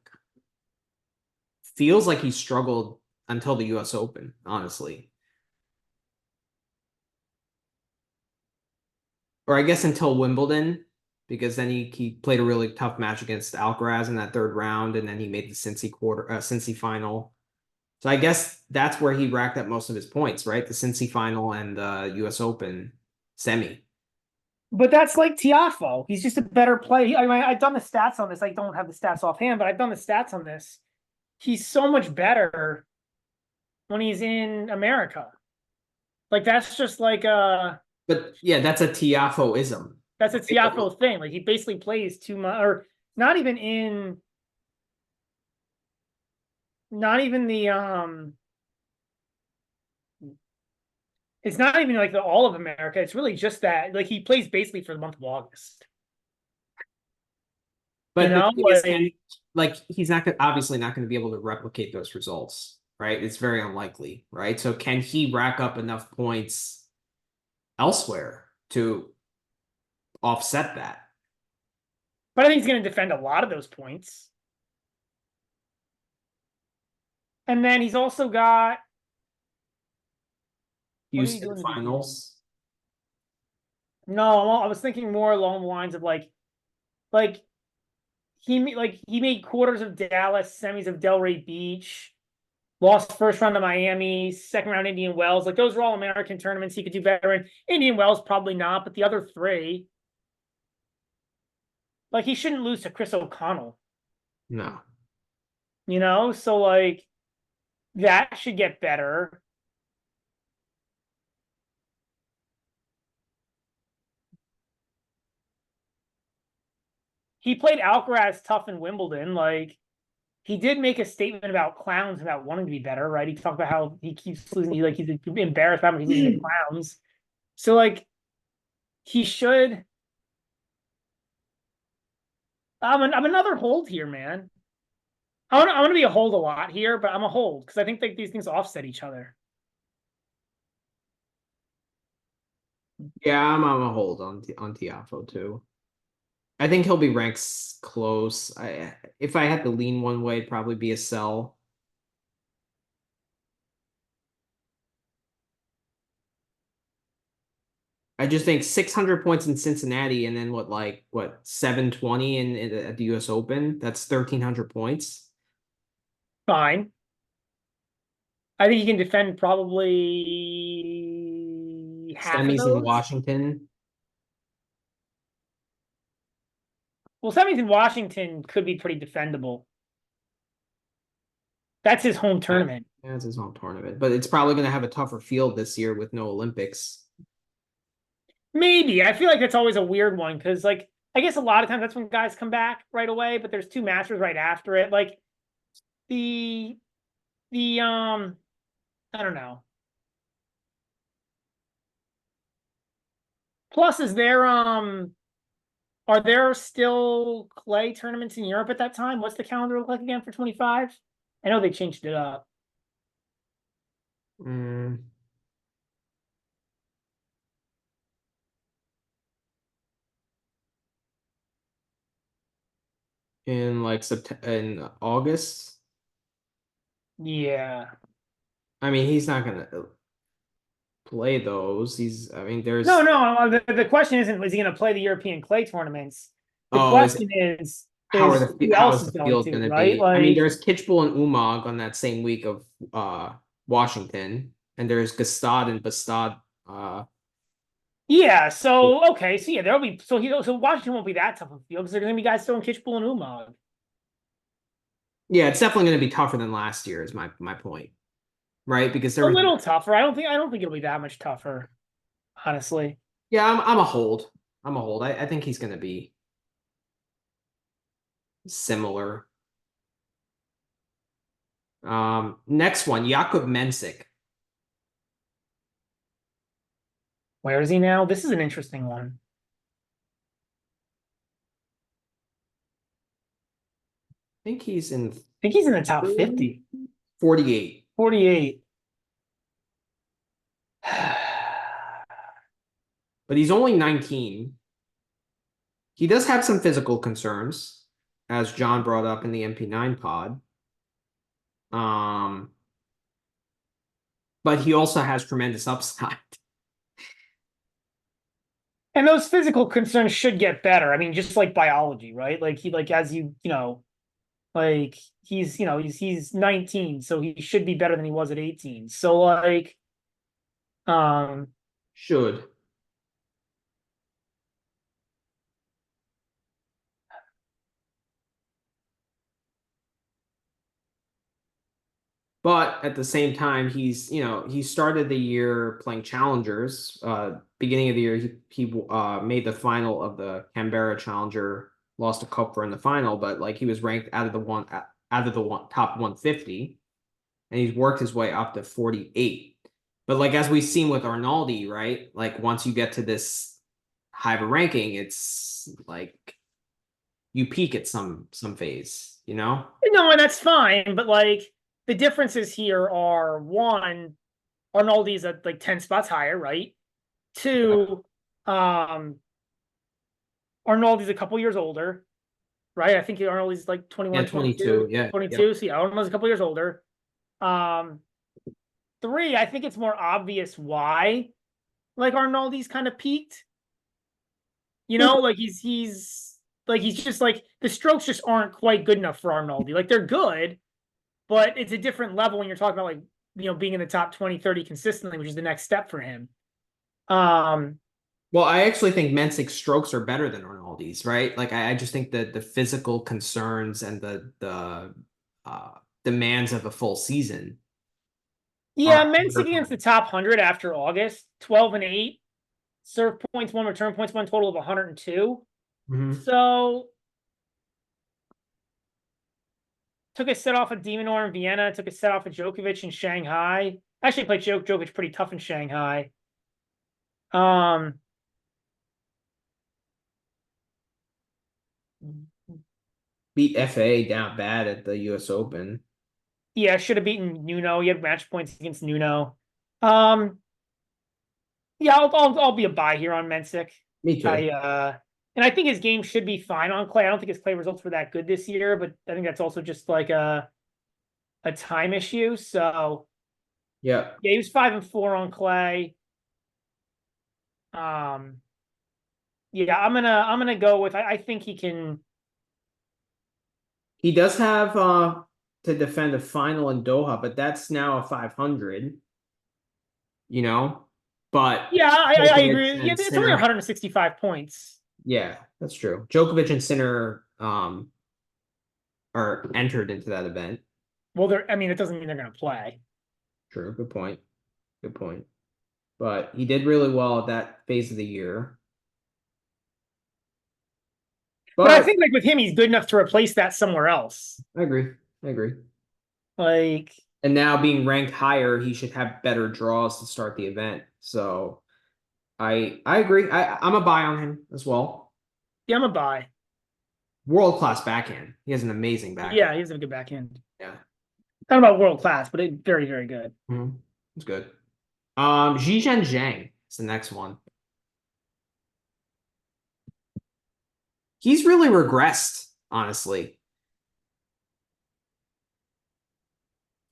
feels like he struggled until the US Open, honestly. Or I guess until Wimbledon, because then he played a really tough match against Alcaraz in that 3rd round, and then he made the Cincy final. So I guess that's where he racked up most of his points, right? The Cincy final and the US Open semi. But that's like Tiafoe. He's just a better player. I mean, I've done the stats on this. I don't have the stats offhand, but I've done the stats on this. He's so much better when he's in America. Like that's just like But yeah, that's a Tiafoeism. that's a Tiafoe thing. Like he basically plays too much, or not even not even the it's not even like the all of America. It's really just that like he plays basically for the month of August. But You know, the thing is, like he's not obviously not going to be able to replicate those results. right? It's very unlikely, right? So can he rack up enough points elsewhere to offset that? But I think he's going to defend a lot of those points. And then he's also got Houston finals. No, I was thinking more along the lines of like he made quarters of Dallas, semis of Delray Beach, lost first round to Miami, second round Indian Wells. Like those are all American tournaments he could do better in. Indian Wells probably not, but the other three, like he shouldn't lose to Chris O'Connell. No. You know, so like that should get better. He played Alcaraz tough in Wimbledon. Like he did make a statement about clowns about wanting to be better, right? He talked about how he keeps losing. He's embarrassed about he's losing to clowns. So like he should. I'm another hold here, man. I'm gonna be a hold a lot here, but I'm a hold because I think like these things offset each other. Yeah, I'm a hold on Tiafoe too. I think he'll be ranked close. If I had to lean one way, it'd probably be a sell. I just think 600 points in Cincinnati and then what 720 at the US Open. That's 1,300 points. Fine. I think he can defend probably half of Semis in those. Washington. Well, semis in Washington could be pretty defendable. That's his home tournament. Yeah, it's his home tournament, but it's probably going to have a tougher field this year with no Olympics. Maybe. I feel like that's always a weird one because, like, I guess a lot of times that's when guys come back right away, but there's two Masters right after it. Like the I don't know. Plus, are there still clay tournaments in Europe at that time? What's the calendar look like again for 25? I know they changed it up. Mm. In like in August. Yeah. I mean, he's not gonna play those. I mean, there's No. The question isn't is he going to play the European clay tournaments? The oh, question is who how else is is the going field to, gonna right? be? I mean, Like, there's Kitchbull and Umag on that same week of Washington, and there's Gastad and Bastad. yeah. So okay, so yeah, there'll be so Washington won't be that tough of a field because there's going to be guys still in Kitchbull and Umag. Yeah, it's definitely going to be tougher than last year. Is my point, right? Because there A was little tougher. I don't think it'll be that much tougher, honestly. yeah, I'm a hold. I'm a hold. I think he's going to be similar. Next one, Jakub Mensik. Where is he now? This is an interesting one. I think he's in I think he's in the top 50. 48. 48. But he's only 19. He does have some physical concerns, as John brought up in the MP9 pod. But he also has tremendous upside. And those physical concerns should get better. I mean, just like biology, right? Like as like he's 19, so he should be better than he was at 18. So like Should. But at the same time, he started the year playing challengers. Beginning of the year, he made the final of the Canberra Challenger, lost to Kopfer in the final, but like he was ranked out of the top 150, and he's worked his way up to 48. But like as we've seen with Arnaldi, right? Like once you get to this high of a ranking, it's like you peak at some phase, you know? no, and that's fine, but like the differences here are, one, Arnaldi's at like 10 spots higher, right? Two, Arnaldi's a couple years older, right? I think Arnaldi's like 21, Yeah, 22. 22, Yeah. 22. So yeah, Arnaldi's a couple years older. Three, I think it's more obvious why like Arnaldi's kind of peaked. You know, like he's just like the strokes just aren't quite good enough for Arnaldi. Like they're good, but it's a different level when you're talking about like, being in the top 20, 30 consistently, which is the next step for him. Well, I actually think Mensik's strokes are better than Arnaldi's, right? Like I just think that the physical concerns and the demands of a full season Yeah, are Mensik against the top 100 after August, 12-8, serve points one, return points one, total of 102. So took a set off of Minaur in Vienna, took a set off of Djokovic in Shanghai. Actually played Djokovic pretty tough in Shanghai. Beat FA down bad at the US Open. Yeah, should have beaten Nuno. He had match points against Nuno. Yeah, I'll be a buy here on Mensik. Me too. And I think his game should be fine on clay. I don't think his clay results were that good this year, but I think that's also just like a time issue. So yeah, he was 5-4 on clay. Yeah, I'm gonna go with I think he can. He does have to defend a final in Doha, but that's now a 500. But Yeah, I Djokovic agree. Yeah, and it's only Sinner, 165 points. yeah, that's true. Djokovic and Sinner are entered into that event. Well, it doesn't mean they're gonna play. True, good point. Good point. But he did really well at that phase of the year. But I think like with him, he's good enough to replace that somewhere else. I agree. Like, and now being ranked higher, he should have better draws to start the event. So I agree. I'm a buy on him as well. yeah, I'm a buy. World-class backhand. He has an amazing backhand. Yeah, he has a good backhand. Yeah. Not about world class, but very, very good. It's good. Zhang is the next one. He's really regressed, honestly.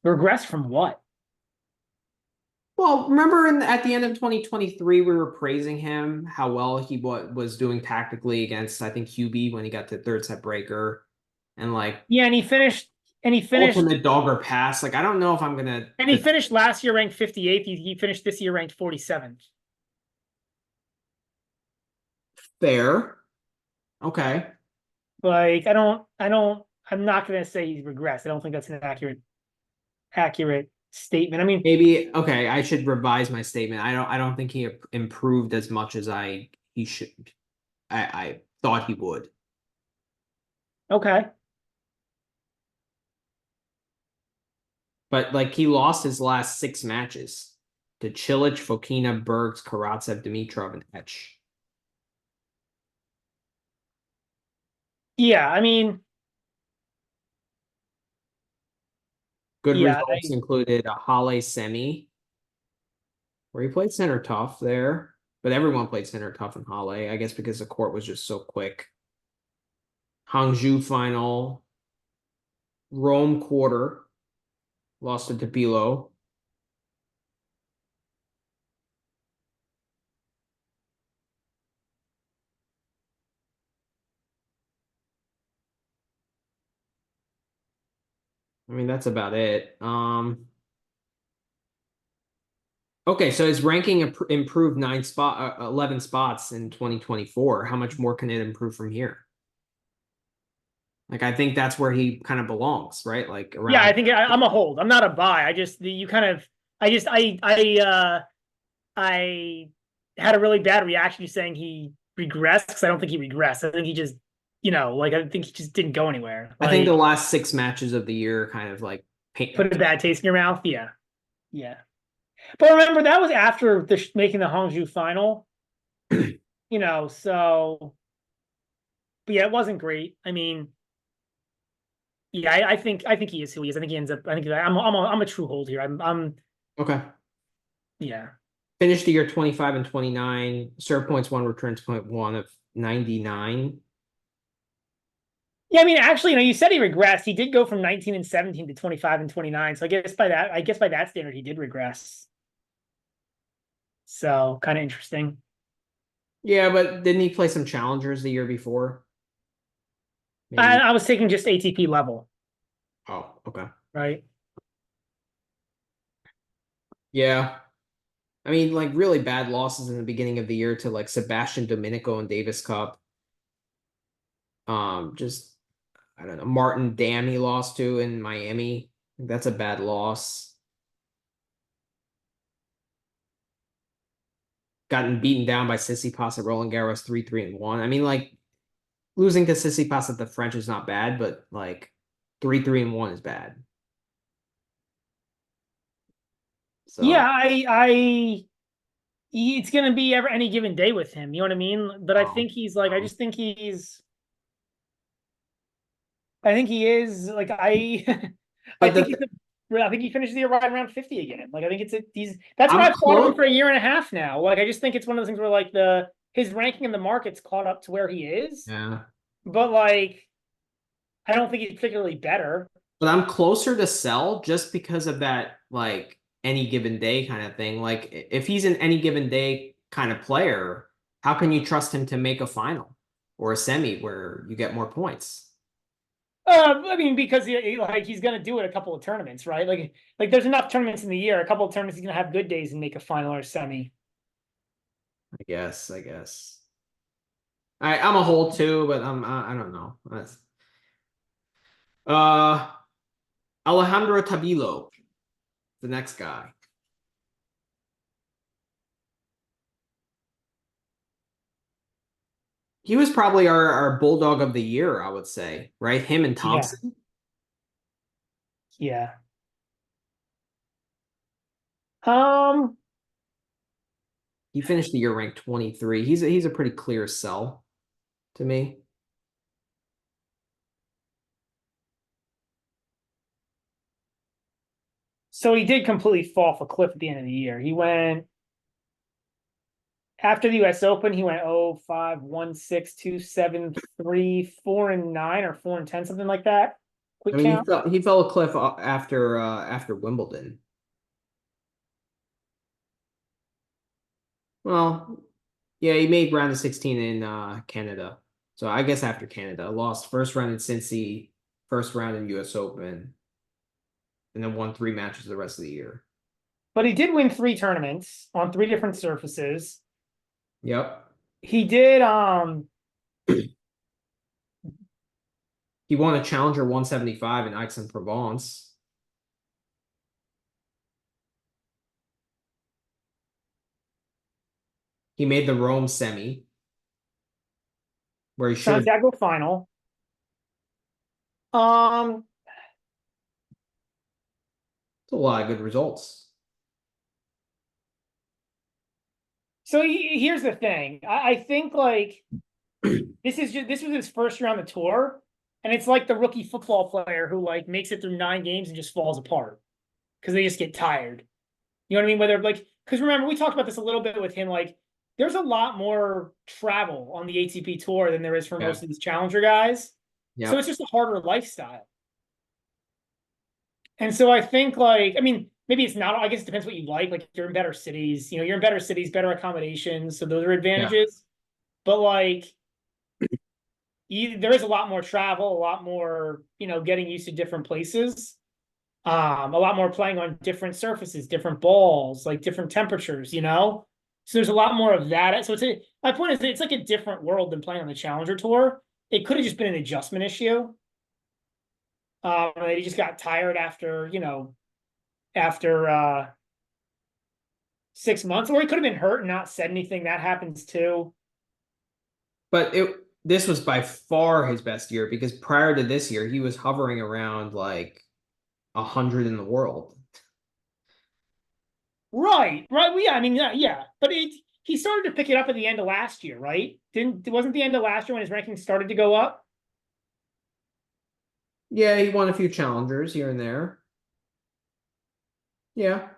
Regress from what? Well, remember at the end of 2023, we were praising him, how well he was doing tactically against, I think, Hubie when he got to third set breaker. And like, yeah, and he finished ultimate dogger pass. Like, I don't know if I'm gonna. And he finished last year ranked 58th. He finished this year ranked 47th. Fair. Okay. Like, I'm not gonna say he's regressed. I don't think that's an accurate statement. I mean, maybe okay. I should revise my statement. I don't think he improved as much as he should. I thought he would. Okay. But like he lost his last 6 matches to Cilic, Fokina, Bergs, Karatsev, Dimitrov, and Etch. Yeah, I mean, good results included a Halle semi, where he played center tough there, but everyone played center tough in Halle, I guess because the court was just so quick. Hangzhou final, Rome quarter, lost to Tabilo. I mean, that's about it. Okay, so his ranking improved 11 spots in 2024. How much more can it improve from here? Like, I think that's where he kind of belongs, right? Like around. Yeah, I think I'm a hold. I'm not a buy. I had a really bad reaction to saying he regressed because I don't think he regressed. I think he just, I think he just didn't go anywhere. I think the last 6 matches of the year kind of like put a bad taste in your mouth. Yeah. Yeah. But remember, that was after making the Hangzhou final. So. But yeah, it wasn't great. I mean, Yeah, I think he is who he is. I think he ends up. I think I'm a true hold here. I'm Okay. yeah. Finished the year 25 and 29. Serve points one, returns point one of 99. Yeah, I mean, actually, you said he regressed. He did go from 19 and 17 to 25 and 29. So I guess by that standard, he did regress. So kind of interesting. Yeah, but didn't he play some challengers the year before? I, Maybe. I was taking just ATP level, Oh, okay. right? Yeah. I mean, like really bad losses in the beginning of the year to like Sebastian Domenico and Davis Cup. Just I don't know. Martin Dam he lost to in Miami. That's a bad loss. Gotten beaten down by Tsitsipas at Roland Garros 3-3 and 1. I mean, like losing to Tsitsipas at the French is not bad, but like 3-3 and 1 is bad. Yeah, So, it's gonna be ever any given day with him. You know what I mean? But I um, think I just think I think he is like I but think the I think he finishes the year right around 50 again. Like I think that's what I'm I've thought of him close. for a year and a half now. Like I just think it's one of those things where like his ranking in the market's caught up to where he is, Yeah. but like I don't think he's particularly better. But I'm closer to sell just because of that, like any given day kind of thing. Like if he's an any given day kind of player, how can you trust him to make a final or a semi where you get more points? I mean, because he's gonna do it a couple of tournaments, right? Like there's enough tournaments in the year. A couple of tournaments he's gonna have good days and make a final or a semi. I guess. I'm a hole too, but I don't know. Uh Alejandro Tabilo, the next guy. He was probably our bulldog of the year, I would say, right? Him and Yeah, Thompson. yeah. Um, He finished the year ranked 23. He's a pretty clear sell to me. so he did completely fall off a cliff at the end of the year. He went after the US Open, he went 0-5-1-6-2-7-3-4-9 or 4-10, something like that. I Quick mean, count. he fell a cliff after Wimbledon. Well, yeah, he made round of 16 in Canada. So I guess after Canada, lost first round in Cincy, first round in US Open, and then won three matches the rest of the year. But he did win 3 tournaments on 3 different surfaces. Yep. He did He won a Challenger 175 in Aix-en-Provence. He made the Rome semi, where he should have. Santiago final. Um, It's a lot of good results. so here's the thing. I think like this was his first year on the tour, and it's like the rookie football player who like makes it through 9 games and just falls apart because they just get tired. You know what I mean? Whether like because remember we talked about this a little bit with him. Like there's a lot more travel on the ATP tour than there is for Yeah. most of these challenger guys. So it's Yep. just a harder lifestyle. And so I think like I mean maybe it's not. I guess it depends what you like. Like you're in better cities. You're in better cities, better accommodations. So those are Yeah. advantages. But like there is a lot more travel, a lot more getting used to different places. A lot more playing on different surfaces, different balls, like different temperatures. So there's a lot more of that. So my point is it's like a different world than playing on the Challenger Tour. It could have just been an adjustment issue. He just got tired after 6 months, or he could have been hurt and not said anything. That happens too. But this was by far his best year because prior to this year, he was hovering around like 100 in the world. Right. Well, yeah. I mean, yeah. But he started to pick it up at the end of last year, right? Wasn't the end of last year when his ranking started to go up? Yeah, he won a few challengers here and there. Yeah.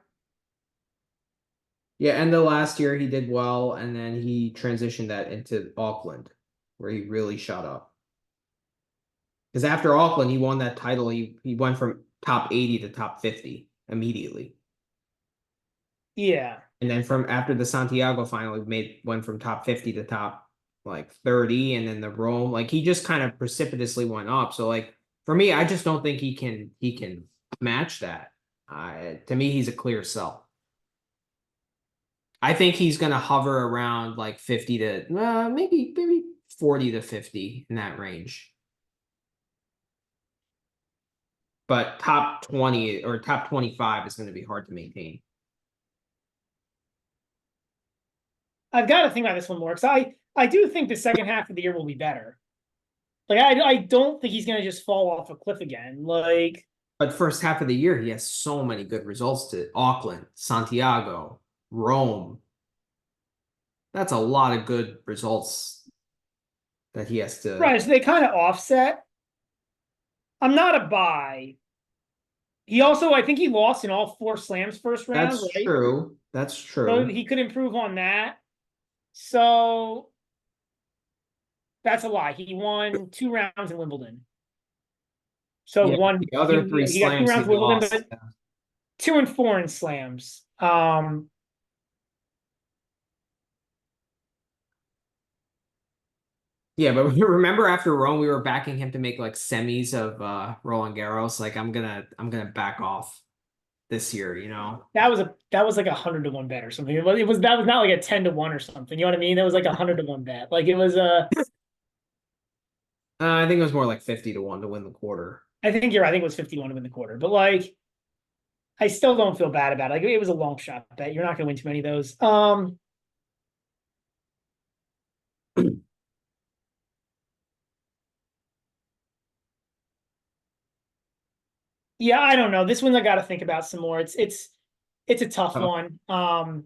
Yeah, and the last year he did well, and then he transitioned that into Auckland, where he really shot up. Because after Auckland, he won that title. He went from top 80 to top 50 immediately. Yeah. And then from after the Santiago final, went from top 50 to top like 30, and then the Rome, like he just kind of precipitously went up. So like for me, I just don't think he can match that. To me, he's a clear sell. I think he's gonna hover around like 50 to maybe 40 to 50 in that range. But top 20 or top 25 is going to be hard to maintain. I've got to think about this one more because I do think the second half of the year will be better. Like I don't think he's gonna just fall off a cliff again. Like, But first half of the year, he has so many good results to Auckland, Santiago, Rome. That's a lot of good results that he has to. right, so they kind of offset. I'm not a buy. He also, I think he lost in all 4 slams first round, That's right? true. That's So true. he could improve on that. So that's a lie. He won 2 rounds in Wimbledon. So Yeah, one, the other three he got two slams he rounds in Wimbledon, lost. but 2 and 4 in slams. Yeah, but remember after Rome, we were backing him to make like semis of Roland Garros. Like I'm gonna back off this year, you know. That was like 100 to 1 bet or something. It was that was not like a 10 to 1 or something. You know what I mean? That was like 100 to 1 bet. Like it was I think it was more like 50 to 1 to win the quarter. I think you're right. I think it was 51 to win the quarter. But like I still don't feel bad about it. Like it was a long shot bet. You're not gonna win too many of those. Yeah, I don't know. This one I got to think about some more. It's a tough Oh, one. I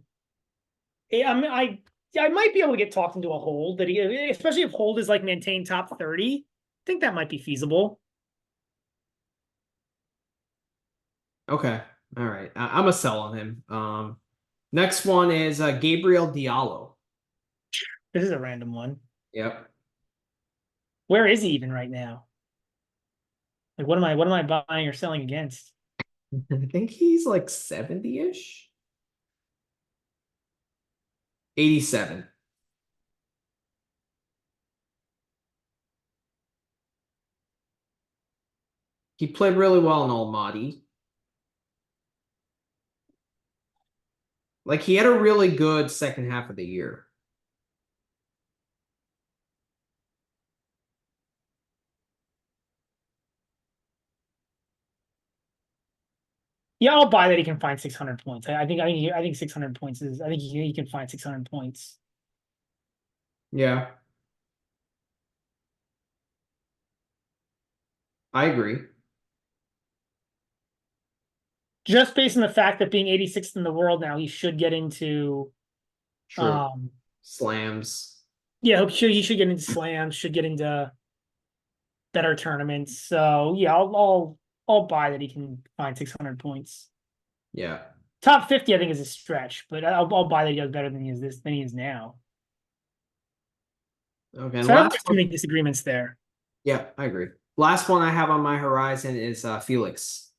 might be able to get talked into a hold that he, especially if hold is like maintain top 30. I think that might be feasible. okay. All right. I'm a sell on him. Next one is Gabriel Diallo. This is a random one. Yep. Where is he even right now? Like what am I buying or selling against? I think he's like 70-ish. 87. He played really well in Almaty. Like he had a really good second half of the year. Yeah, I'll buy that he can find 600 points. I think 600 points is I think he can find 600 points. Yeah, I agree. Just based on the fact that being 86th in the world now, he should get into True. um Slams. yeah, he should get into slams, should get into better tournaments. So yeah, I'll buy that he can find 600 points. Yeah. Top 50, I think, is a stretch, but I'll buy that he does better than he is now. Okay. And So I don't think last there's too one. many disagreements there. Yeah, I agree. Last one I have on my horizon is Felix.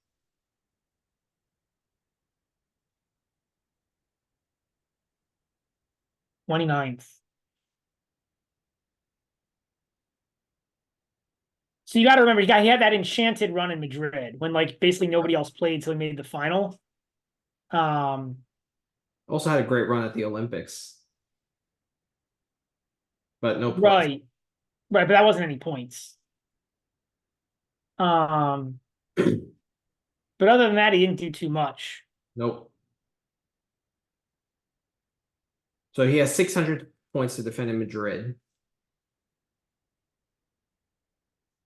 29th. So you got to remember, he had that enchanted run in Madrid when like basically nobody else played, so he made the final. Um, Also had a great run at the Olympics, but no points. right, right, but that wasn't any points. Um, but other than that, he didn't do too much. Nope. So he has 600 points to defend in Madrid.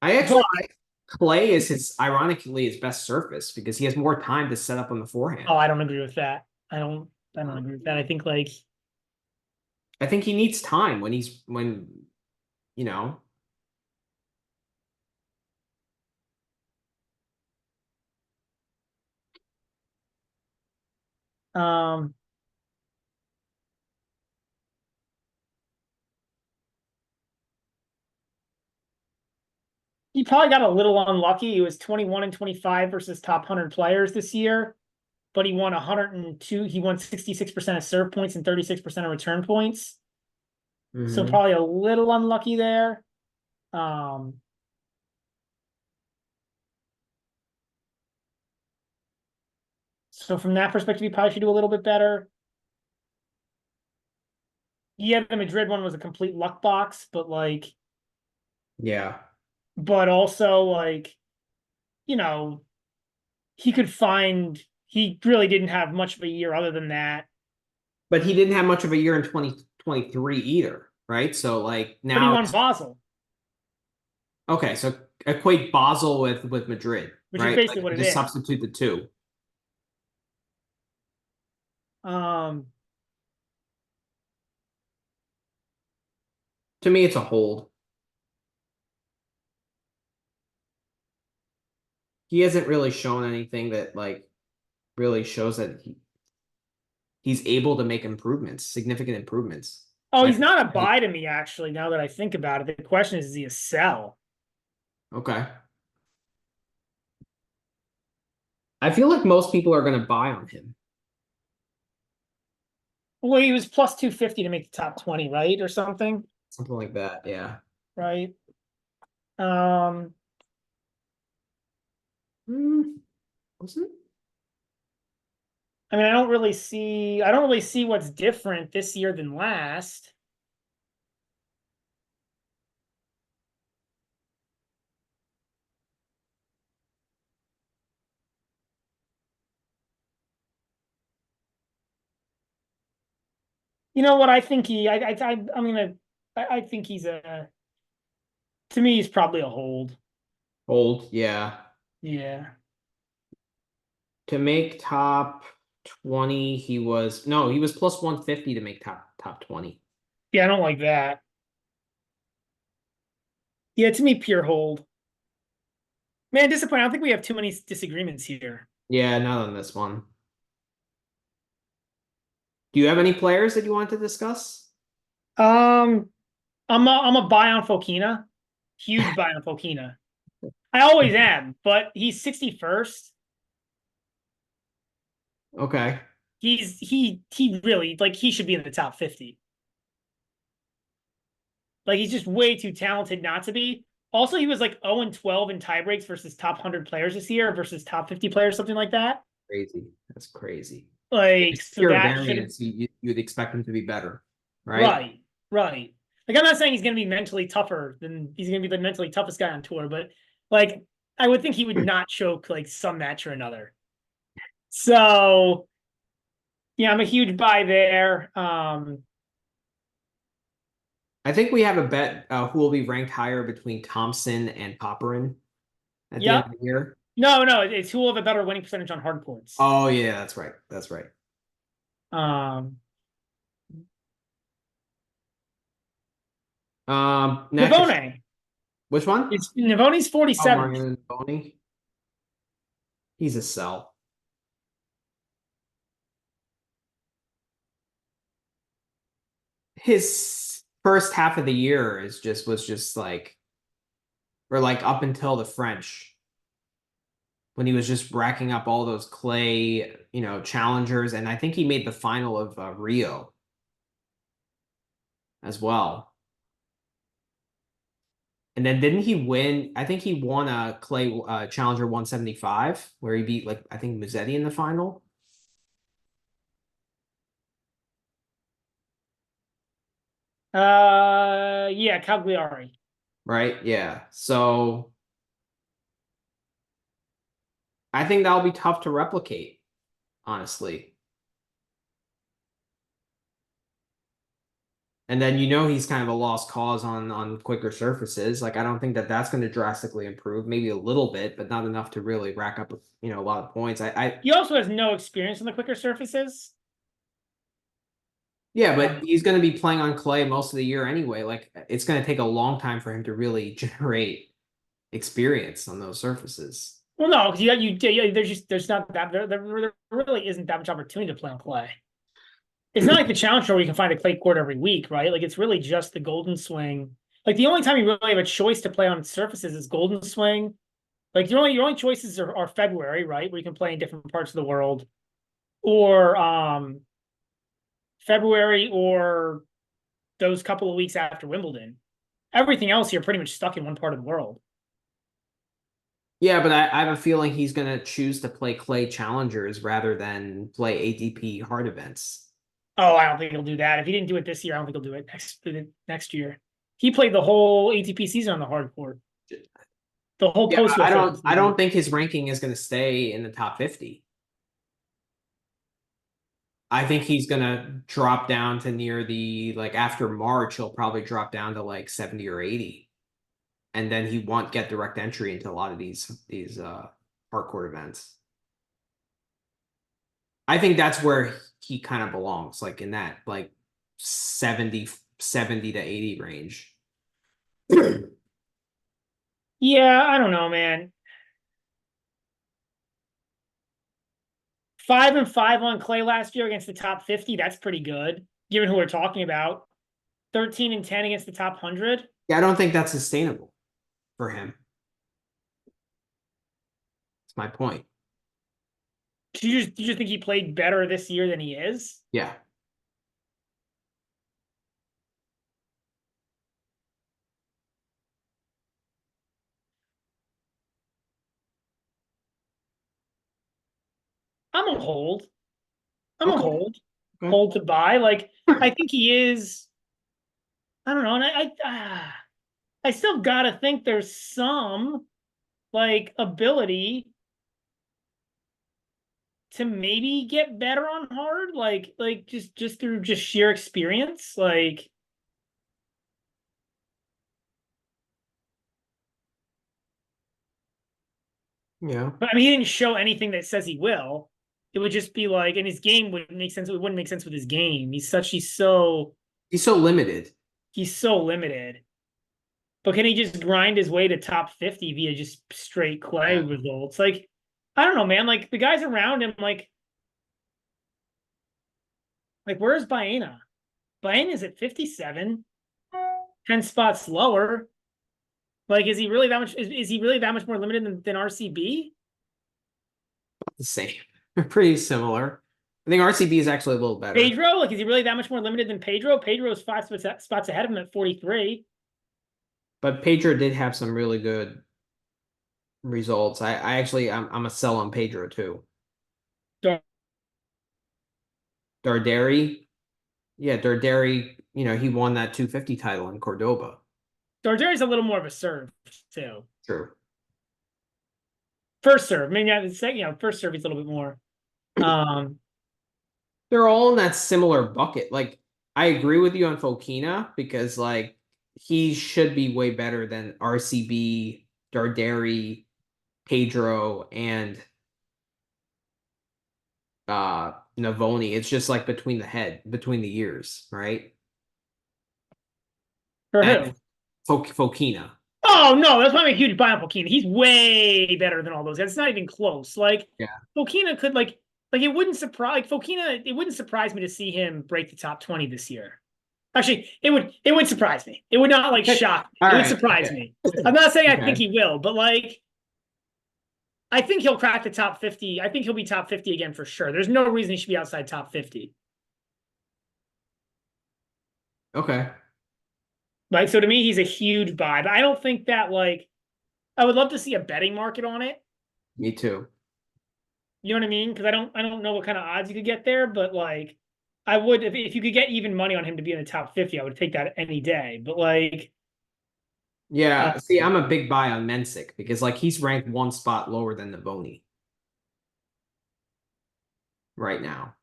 I But actually think clay is ironically his best surface because he has more time to set up on the forehand. I don't agree with that. I don't agree with that. I think like I think he needs time when you know Um, he probably got a little unlucky. He was 21 and 25 versus top 100 players this year, but he won 102. He won 66% of serve points and 36% of return points. So Mhm. probably a little unlucky there. Um, so from that perspective, he probably should do a little bit better. Yeah, the Madrid one was a complete luck box, but Yeah. but also you know, he could find he really didn't have much of a year other than that. But he didn't have much of a year in 2023 either, right? So like But he now won Basel, okay, so equate Basel with Madrid, which is right? basically Like what it just is. substitute the two. Um, To me, it's a hold. He hasn't really shown anything that like really shows that he's able to make improvements, significant improvements. oh, Like he's not a buy to me, actually, now that I think about it. The question is he a sell? okay. I feel like most people are gonna buy on him. Well, he was plus 250 to make the top 20, right? Or something, Something like that. Yeah. right? Um, Hmm, wasn't I mean, I don't really see what's different this year than last. You know what? I think he, I'm gonna, I think he's to me, he's probably a hold. old? Yeah. Yeah. To make top 20, he was no, he was plus 150 to make top 20. Yeah, I don't like that. Yeah, to me, pure hold. Man, disappointed. I don't think we have too many disagreements here. Yeah, not on this one. Do you have any players that you want to discuss? Um, I'm a buy on Fokina. Huge buy on Fokina. I always am, but he's 61st. Okay. He really he should be in the top 50. Like he's just way too talented not to be. Also, he was like 0 and 12 in tie breaks versus top 100 players this year versus top 50 players, something like that. Crazy. That's crazy. Like, so Pure that should have variance, you'd expect him to be better, right? right, right. Like I'm not saying he's gonna be mentally tougher than he's gonna be the mentally toughest guy on tour, but like I would think he would not choke like some match or another. So yeah, I'm a huge buy there. I think we have a bet who will be ranked higher between Thompson and Popperin at the end Yep. of the year. No, it's who will have a better winning percentage on hard courts. Oh yeah, that's right. That's right. Um, Next, Navone. which one? It's Navone's Oh, 47th. Marion Boney. He's a sell. His first half of the year was just like, or like up until the French, when he was just racking up all those clay, challengers, and I think he made the final of Rio as well. And then didn't he win? I think he won a clay challenger 175 where he beat like I think Musetti in the final. Yeah, Cagliari. Right? Yeah. So I think that'll be tough to replicate, honestly. And then he's kind of a lost cause on quicker surfaces. Like I don't think that that's going to drastically improve. Maybe a little bit, but not enough to really rack up a lot of points. He also has no experience on the quicker surfaces. Yeah, but he's going to be playing on clay most of the year anyway. Like it's going to take a long time for him to really generate experience on those surfaces. Well, no, because there's not that there really isn't that much opportunity to play on clay. It's not like the Challenger where you can find a clay court every week, right? Like it's really just the Golden Swing. Like the only time you really have a choice to play on surfaces is Golden Swing. Like your only choices are February, right, where you can play in different parts of the world, or February, or those couple of weeks after Wimbledon. Everything else, you're pretty much stuck in one part of the world. Yeah, but I have a feeling he's gonna choose to play clay challengers rather than play ATP hard events. Oh, I don't think he'll do that. If he didn't do it this year, I don't think he'll do it next year. He played the whole ATP season on the hard court. The whole Yeah, post. I don't think his ranking is gonna stay in the top 50. I think he's gonna drop down to near the like after March, he'll probably drop down to like 70 or 80. And then he won't get direct entry into a lot of these hardcore events. I think that's where he kind of belongs, like in that like 70 to 80 range. Yeah, I don't know, man. 5-5 on clay last year against the top 50. That's pretty good, given who we're talking about. 13-10 against the top 100. Yeah, I don't think that's sustainable for him. That's my point. Do you think he played better this year than he is? Yeah. I'm a hold. I'm a Okay. hold. Okay. Hold to buy. Like I think he is. I don't know, and I still gotta think there's some like ability to maybe get better on hard, like just through just sheer experience. Like Yeah. but I mean, he didn't show anything that says he will. It would just be like, and his game wouldn't make sense. It wouldn't make sense with his game. He's so limited. He's so limited. But can he just grind his way to top 50 via just straight clay Yeah. results? Like, I don't know, man. Like the guys around him, like where's Baena? Baena's at 57, 10 spots lower. Like, is he really that much? Is he really that much more limited than RCB? The same. Pretty similar. I think RCB is actually a little better. Pedro, like, is he really that much more limited than Pedro? Pedro's 5 spots ahead of him at 43. But Pedro did have some really good results. I'm a sell on Pedro too. Darderi. Yeah, Darderi, he won that 250 title in Cordoba. Darderi's a little more of a serve too. True. First serve, maybe not the second. First serve he's a little bit more. They're all in that similar bucket. Like, I agree with you on Fokina because like he should be way better than RCB, Darderi, Pedro, and Navoni. It's just like between the years, right? For who? And Fokina. Oh no, that's why I'm a huge buy on Fokina. He's way better than all those guys. It's not even close. Like Yeah. Fokina could like it wouldn't surprise Fokina. It wouldn't surprise me to see him break the top 20 this year. Actually, it would surprise me. It would not like shock me. It would surprise me. I'm not saying I think he will, but like I think he'll crack the top 50. I think he'll be top 50 again for sure. There's no reason he should be outside top 50. Okay. Like, so to me, he's a huge buy. But I don't think that like I would love to see a betting market on it. Me too. You know what I mean? Because I don't know what kind of odds you could get there, but like I would if you could get even money on him to be in the top 50, I would take that any day. But like Yeah, see, I'm a big buy on Mensik because like he's ranked one spot lower than Navoni right now.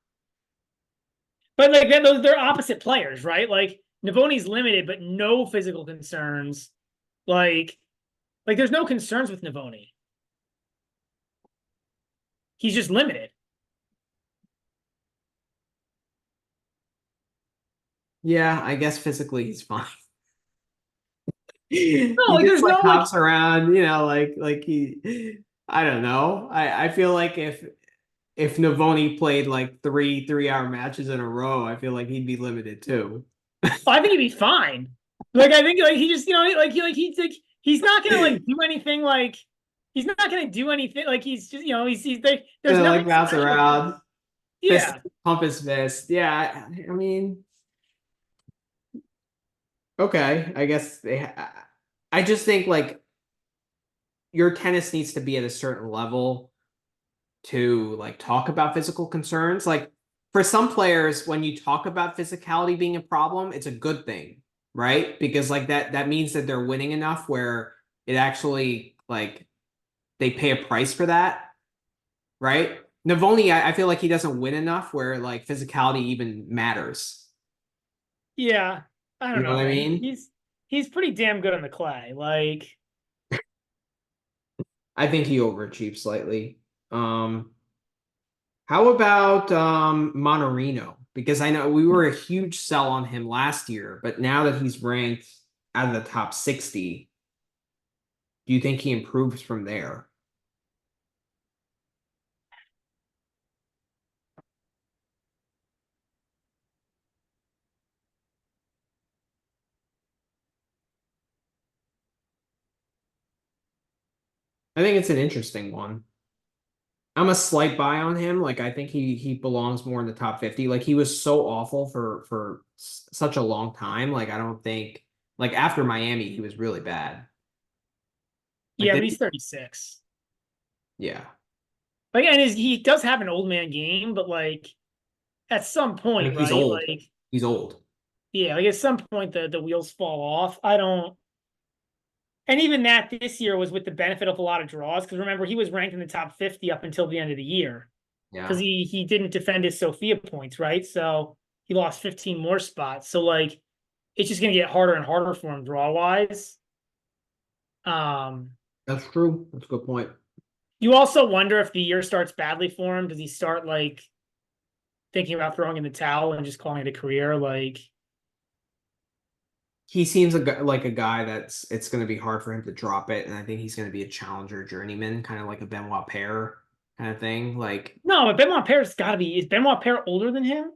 But like they're opposite players, right? Like Navoni's limited, but no physical concerns. Like there's no concerns with Navoni. He's just limited. Yeah, I guess physically he's fine. He No, like just there's like no like hops around, like he I don't know. I feel like if Navoni played like three-hour matches in a row, I feel like he'd be limited too. I think he'd be fine. Like I think like he just he's not gonna like do anything like he's not gonna do anything like he's just he's there, there's And nothing like bounce special. around, fist Yeah. pump his fist. Yeah, I mean, okay. I guess I just think like your tennis needs to be at a certain level to like talk about physical concerns. Like for some players, when you talk about physicality being a problem, it's a good thing, right? Because like that means that they're winning enough where it actually like they pay a price for that, right? Navoni, I feel like he doesn't win enough where like physicality even matters. Yeah. I You don't know know, what I man. mean? He's pretty damn good on the clay. Like I think he overachieved slightly. Um, how about Monorino? Because I know we were a huge sell on him last year, but now that he's ranked out of the top 60, do you think he improves from there? I think it's an interesting one. I'm a slight buy on him. Like I think he belongs more in the top 50. Like he was so awful for such a long time. Like I don't think like after Miami he was really bad. Like yeah, that, but he's 36. yeah. Like and he does have an old man game, but like at some I point, mean he's right? old. Like He's old. yeah, like at some point the wheels fall off. I don't And even that this year was with the benefit of a lot of draws because remember he was ranked in the top 50 up until the end of the year because Yeah. he didn't defend his Sophia points, right? So he lost 15 more spots. So like it's just gonna get harder and harder for him draw wise. Um, That's true. That's a good point. you also wonder if the year starts badly for him. Does he start like thinking about throwing in the towel and just calling it a career? Like, He seems like a guy that's it's going to be hard for him to drop it, and I think he's going to be a challenger journeyman, kind of like a Benoit Paire kind of thing. Like no, but Benoit Paire's got to be. Is Benoit Paire older than him?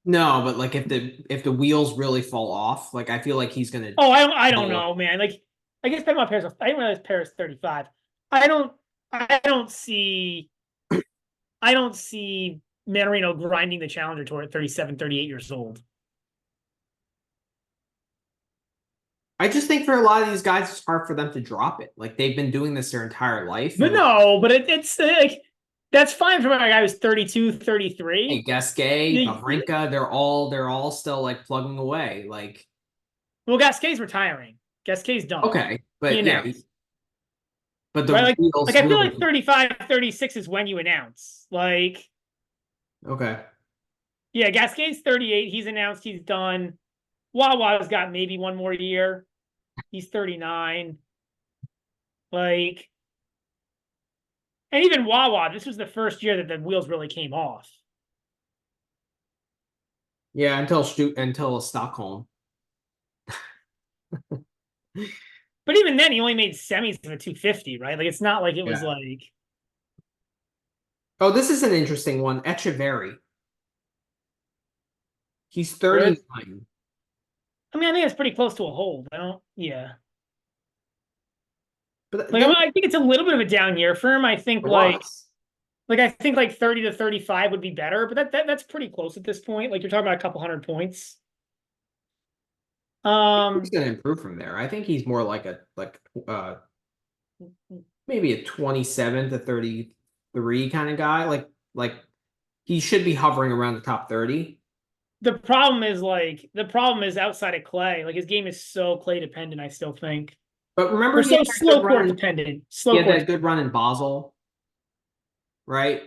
no, but like if the wheels really fall off, like I feel like he's going to Oh, I don't blow up. know, man. Like, I guess Benoit Paire's. I didn't realize Paire's 35. I don't. I don't see. I don't see Manarino grinding the challenger tour at 37, 38 years old. I just think for a lot of these guys, it's hard for them to drop it. Like they've been doing this their entire life, But and like no, but it's like that's fine for a guy who's 32, hey, 33. Gasquet, Wawrinka, they're all still like plugging away. Like Well, Gasquet's retiring. Gasquet's done. okay, He but yeah, announced. but Right? the Like wheels I feel like really 35, 36 is when you announce. Like, okay. yeah, Gasquet's 38. He's announced he's done. Wawa's got maybe one more year. He's 39. Like, and even Wawa, this was the first year that the wheels really came off. Yeah, until Stockholm. But even then, he only made semis in the 250, right? Like, it's not like it was Yeah. like, Oh, this is an interesting one. Echeverry. He's where, 39. I mean, I think it's pretty close to a hold. I don't, yeah. But Like, that I think it's a little bit of a down year for him. I think was. I think like 30 to 35 would be better, but that's pretty close at this point. Like, you're talking about a couple hundred points. He's gonna improve from there. I think he's more like maybe a 27 to 33 kind of guy. Like he should be hovering around the top 30. The problem is outside of clay. Like his game is so clay dependent. I still think, But remember or he had so that good slow run court in dependent. he Slow had court. that good run in Basel, right?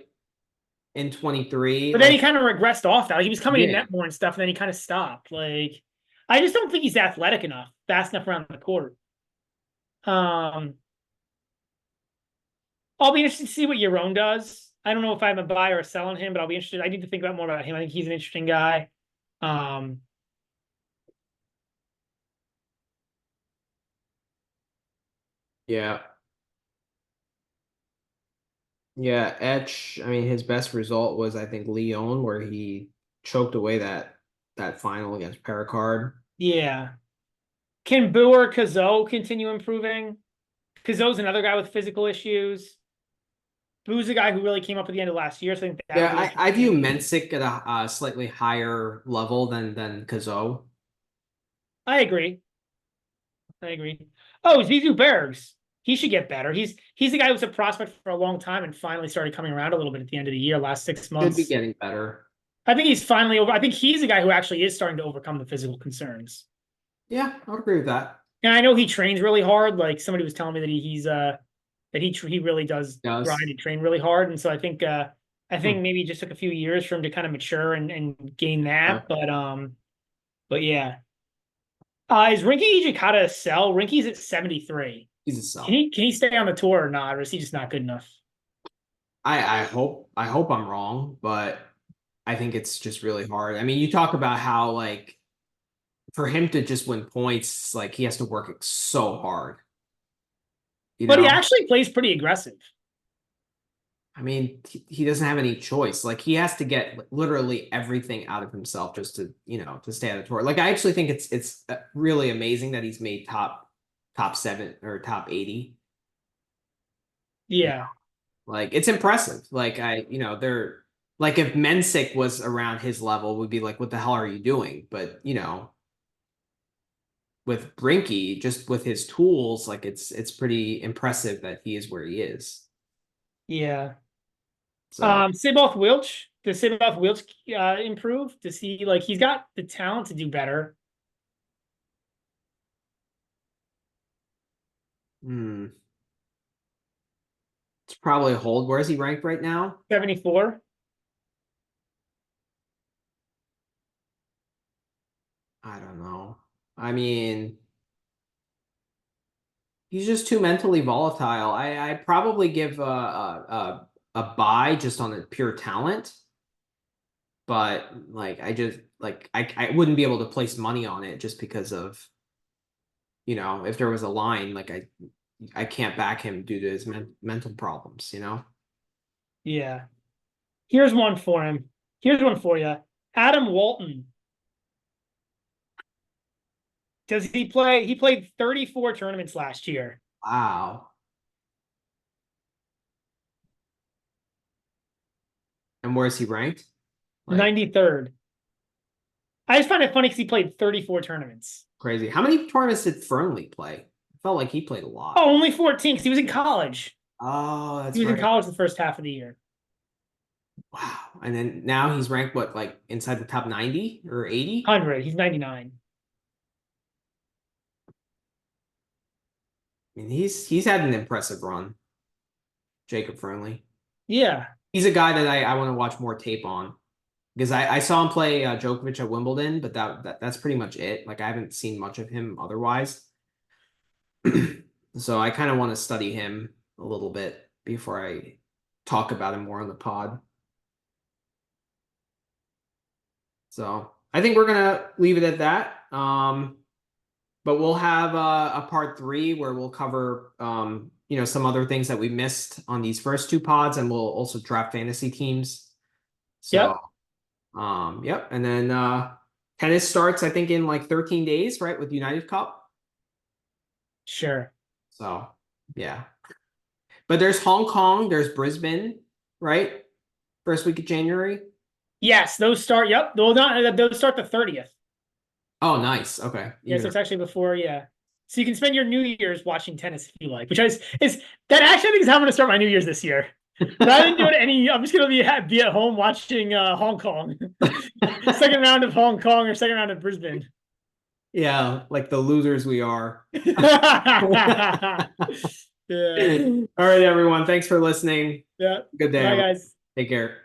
In 23. But then he Like kind of regressed off that. Like, he was coming in yeah. net more and stuff, and then he kind of stopped. Like, I just don't think he's athletic enough, fast enough around the court. Um, I'll be interested to see what Yaron does. I don't know if I'm a buy or a sell on him, but I'll be interested. I need to think about more about him. I think he's an interesting guy. Um, Yeah. Yeah, Etch, I mean, his best result was, I think, Lyon, where he choked away that final against Pericard. Yeah. Can Boo or Kazo continue improving? Kazo's another guy with physical issues. Boo's a guy who really came up at the end of last year, so I think that would Yeah, be I view interesting. Mensik at a slightly higher level than Kazo. I agree. I agree. Oh, Zizou Bergs. He should get better. He's the guy who was a prospect for a long time and finally started coming around a little bit at the end of the year, last six Should be months. getting better. I think he's finally over. I think he's a guy who actually is starting to overcome the physical concerns. Yeah, I would agree with that. And I know he trains really hard. Like somebody was telling me that he really does grind Does. and train really hard. And so I Hmm. think maybe it just took a few years for him to kind of mature and gain Yeah, that. But yeah. Is Rinky Hijikata a sell? Rinky's at 73. he's a Can sell. he stay on the tour or not? Or is he just not good enough? I hope I'm wrong, but I think it's just really hard. I mean, you talk about how like for him to just win points, like he has to work so hard, you But he know? actually plays pretty aggressive. I mean, he doesn't have any choice. Like he has to get literally everything out of himself just to stay on the tour. Like I actually think it's really amazing that he's made top 7 or top 80. You know, Yeah. like it's impressive. Like they're like if Mensik was around his level, we'd be like, what the hell are you doing? But with Brinky, just with his tools, like it's pretty impressive that he is where he is. Yeah. So Seyboth Wilch. Does Seyboth Wilch improve? Does he like he's got the talent to do better? hmm, it's probably a hold. Where is he ranked right now? 74. I don't know. I mean, he's just too mentally volatile. I probably give a buy just on the pure talent, but like I just like I wouldn't be able to place money on it just because of if there was a line like I can't back him due to his mental problems. Yeah. Here's one for him. Here's one for you. Adam Walton. Does he play? He played 34 tournaments last year. Wow. And where is he ranked? Like 93rd. I just find it funny because he played 34 tournaments. crazy. How many tournaments did Fernley play? I felt like he played a lot. Oh, only 14 because he was in college. Oh, He that's was in right. college the first half of the year. Wow. And then now he's ranked what, like inside the top 90 or 80? 100. He's 99. I mean, he's had an impressive run, Jacob Fernley. Yeah. He's a guy that I want to watch more tape on because I saw him play Djokovic at Wimbledon, but that's pretty much it. Like I haven't seen much of him otherwise. So I kind of want to study him a little bit before I talk about him more on the pod. So I think we're gonna leave it at that. But we'll have a part 3 where we'll cover some other things that we missed on these first 2 pods, and we'll also draft fantasy teams. So Yep. yep, and then tennis starts I think in like 13 days, right, with United Cup. Sure. So yeah, but there's Hong Kong, there's Brisbane, right? First week of January. Yes, those start. Yep. Those start the 30th. Oh, nice. Okay. Yeah, so Even it's actually before, yeah. So you can spend your New Year's watching tennis if you like, which is that actually I think is how I'm gonna start my New Year's this year. Rather than doing any, I'm just gonna be at home watching Hong Kong. Second round of Hong Kong or second round of Brisbane. yeah, like the losers we are. Yeah. All right, everyone. Thanks for listening. Yeah. Good day, Bye everyone. guys. Take care.